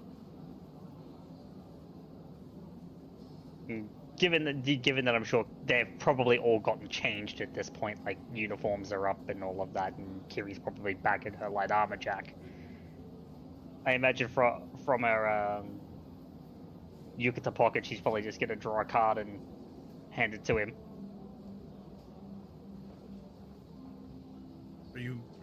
Given that I'm sure they've probably all gotten changed at this point, like uniforms are up and all of that, and Kiri's probably back in her light armor jack. I imagine from her yukata pocket, she's probably just gonna draw a card and hand it to him.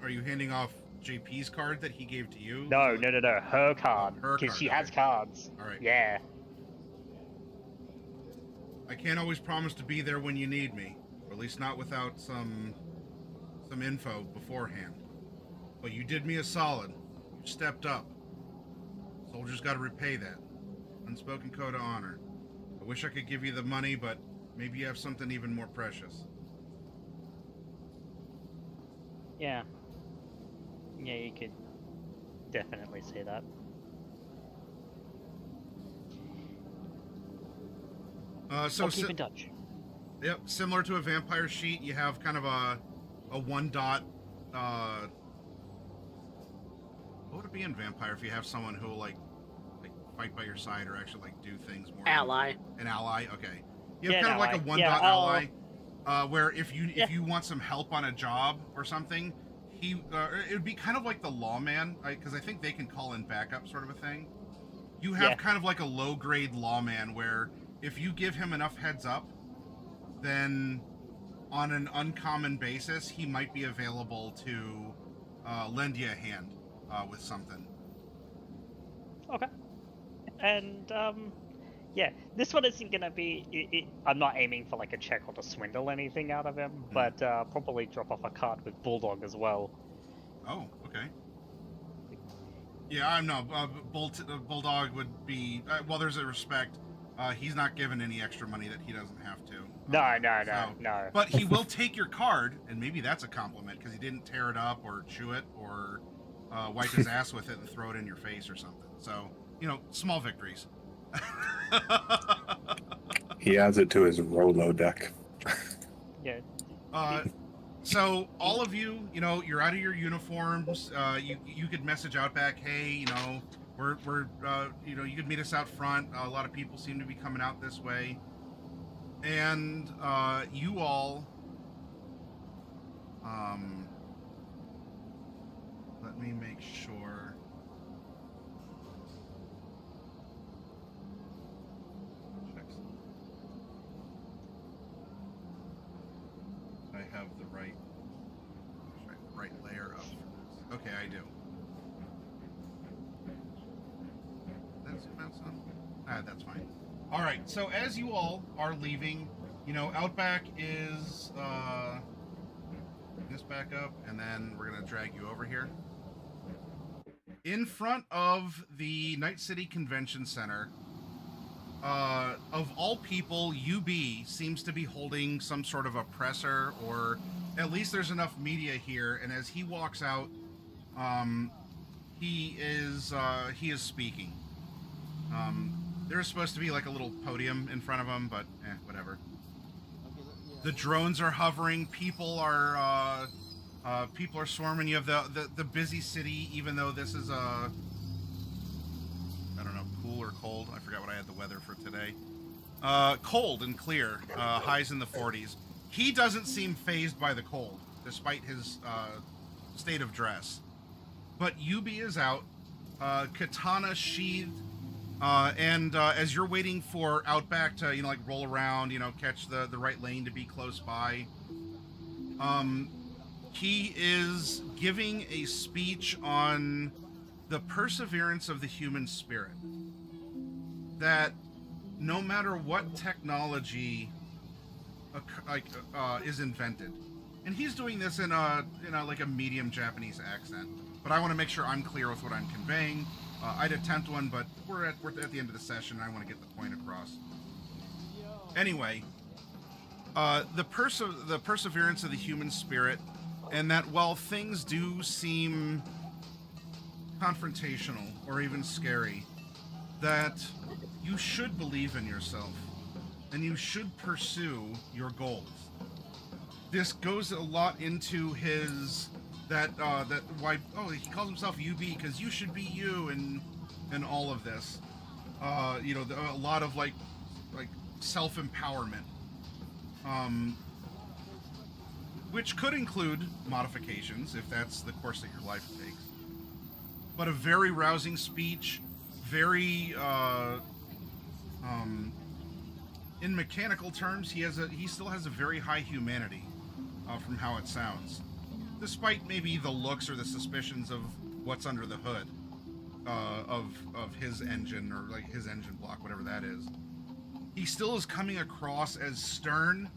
Are you handing off JP's card that he gave to you? No, her card, her because card, she has okay. cards. All right. Yeah. I can't always promise to be there when you need me, or at least not without some info beforehand. But you did me a solid. You stepped up. Soldiers got to repay that. Unspoken code of honor. I wish I could give you the money, but maybe you have something even more precious. Yeah. Yeah, you could definitely say that. So I'll keep in touch. Yep, similar to a vampire sheet, you have kind of a one dot. What would it be in vampire if you have someone who will like fight by your side or actually like do things more? Ally. An ally, okay. You have Yeah, kind of like a ally. one Yeah, dot ally, where if you Yeah. want some help on a job or something, it would be kind of like the lawman, because I think they can call in backup, sort of a thing. You have Yeah. kind of like a low grade lawman where if you give him enough heads up, then on an uncommon basis, he might be available to lend you a hand with something. Okay. And yeah, this one isn't gonna be. I'm not aiming for like a check or to swindle anything out of him, but probably drop off a card with Bulldog as well. Oh, okay. Yeah, I'm no Bulldog would be. Well, there's a respect. He's not given any extra money that he doesn't have to. No. But he will take your card, and maybe that's a compliment because he didn't tear it up or chew it or wipe his ass with it and throw it in your face or something. So, small victories. He adds it to his Rolo deck. Yeah. So all of you, you're out of your uniforms. You could message out back, hey, we're you could meet us out front. A lot of people seem to be coming out this way, and you all. Let me make sure. I have the right layer up. Okay, I do. That's some. That's fine. All right. So as you all are leaving, Outback is this back up, and then we're gonna drag you over here. In front of the Night City Convention Center, of all people, UB seems to be holding some sort of a presser, or at least there's enough media here. And as he walks out, he is speaking. There's supposed to be like a little podium in front of them, but whatever. The drones are hovering. People are swarming. You have the busy city, even though this is I don't know, cool or cold. I forgot what I had the weather for today. Cold and clear. Highs in the 40s. He doesn't seem fazed by the cold, despite his state of dress. But Yubi is out, katana sheathed, and as you're waiting for Outback to, like roll around, catch the right lane to be close by, he is giving a speech on the perseverance of the human spirit. That no matter what technology is invented, and he's doing this in a like a medium Japanese accent, but I want to make sure I'm clear with what I'm conveying. I'd attempt one, but we're at the end of the session, and I want to get the point across. Anyway, the perseverance of the human spirit, and that while things do seem confrontational or even scary, that you should believe in yourself, and you should pursue your goals. This goes a lot into his he calls himself UB because you should be you, and all of this. A lot of like self-empowerment, which could include modifications if that's the course that your life takes. But a very rousing speech, very in mechanical terms, he still has a very high humanity, from how it sounds, despite maybe the looks or the suspicions of what's under the hood of his engine, or like his engine block, whatever that is. He still is coming across as stern,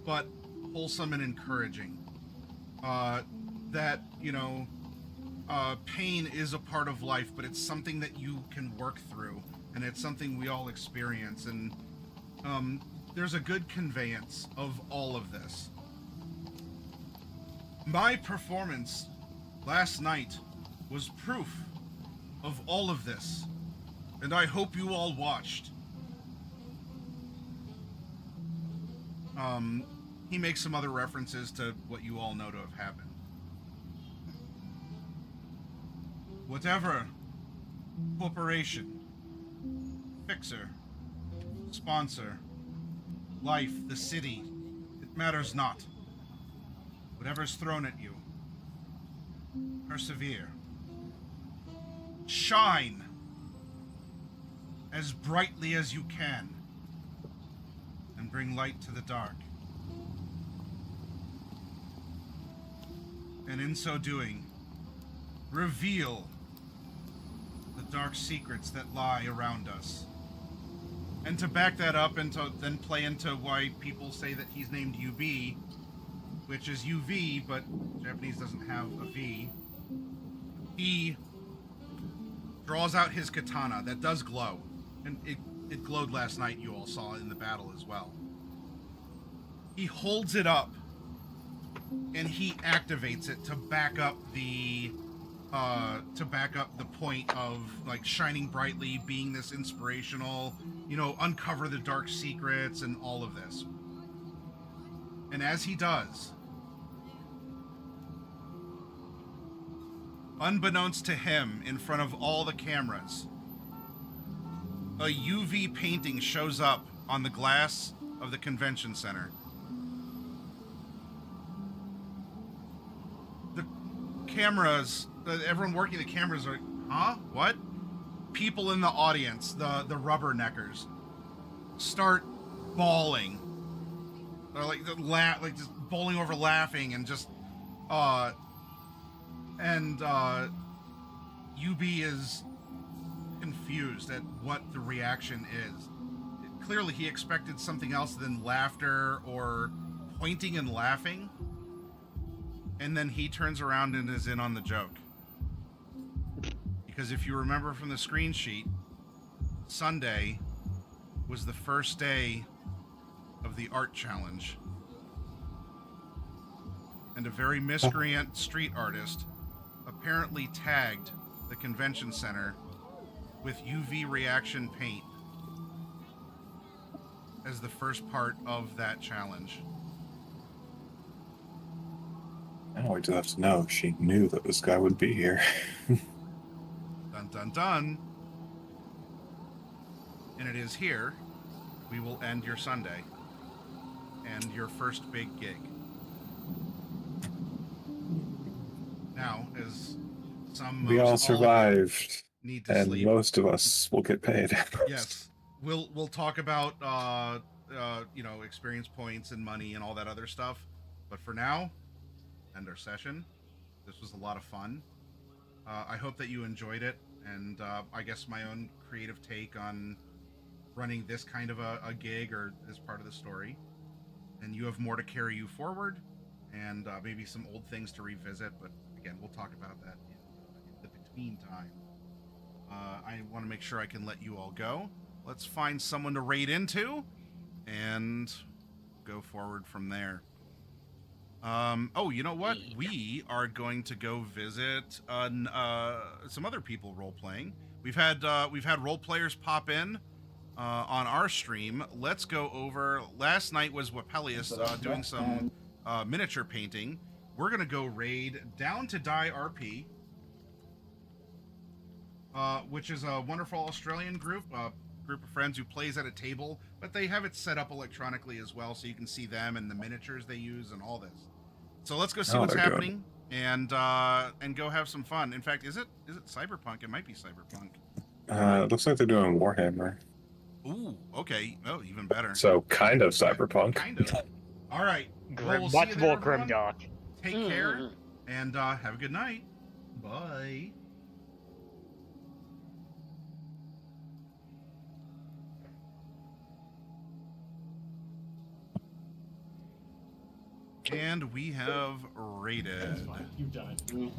but wholesome and encouraging. That pain is a part of life, but it's something that you can work through, and it's something we all experience, and there's a good conveyance of all of this. My performance last night was proof of all of this, and I hope you all watched. He makes some other references to what you all know to have happened. Whatever corporation, fixer, sponsor, life, the city, it matters not. Whatever's thrown at you, persevere. Shine as brightly as you can, and bring light to the dark. And in so doing, reveal the dark secrets that lie around us. And to back that up and to then play into why people say that he's named UB, which is UV, but Japanese doesn't have a V, he draws out his katana that does glow. And it glowed last night, you all saw it in the battle as well. He holds it up, and he activates it to back up the point of like shining brightly, being this inspirational, uncover the dark secrets and all of this. And as he does, unbeknownst to him, in front of all the cameras, a UV painting shows up on the glass of the convention center. The cameras, everyone working the cameras are, huh? What? People in the audience, the rubberneckers, start bawling. They're like just bowling over laughing, and just UB is confused at what the reaction is. Clearly he expected something else than laughter or pointing and laughing, and then he turns around and is in on the joke. Because if you remember from the screen sheet, Sunday was the first day of the art challenge, and a very miscreant street artist apparently tagged the convention center with UV reaction paint as the first part of that challenge. Now we do have to know if she knew that this guy would be here. Dun dun dun. And it is here we will end your Sunday and your first big gig. Now, as We all of you survived, need to and sleep. most of us will get paid. Yes, we'll talk about experience points and money and all that other stuff. But for now, end our session. This was a lot of fun. I hope that you enjoyed it, and I guess my own creative take on running this kind of a gig or this part of the story. And you have more to carry you forward, and maybe some old things to revisit. But again, we'll talk about that in the between time. I want to make sure I can let you all go. Let's find someone to raid into, and go forward from there. You know what? We are going to go visit some other people role playing. We've had role players pop in on our stream. Let's go over. Last night was Wapelius doing some miniature painting. We're gonna go raid Down to Die RP, which is a wonderful Australian group of friends who plays at a table, but they have it set up electronically as well, so you can see them and the miniatures they use and all this. So let's go see what's happening and go have some fun. In fact, is it Cyberpunk? It might be Cyberpunk. It looks like they're doing Warhammer. Ooh, okay. Oh, even better. So kind of Cyberpunk. Kind of. All right. Grim, We'll see much you more there, everyone. grimdark. Take care and have a good night. Bye. And we have raided. That's fine. You've done it. Sorry.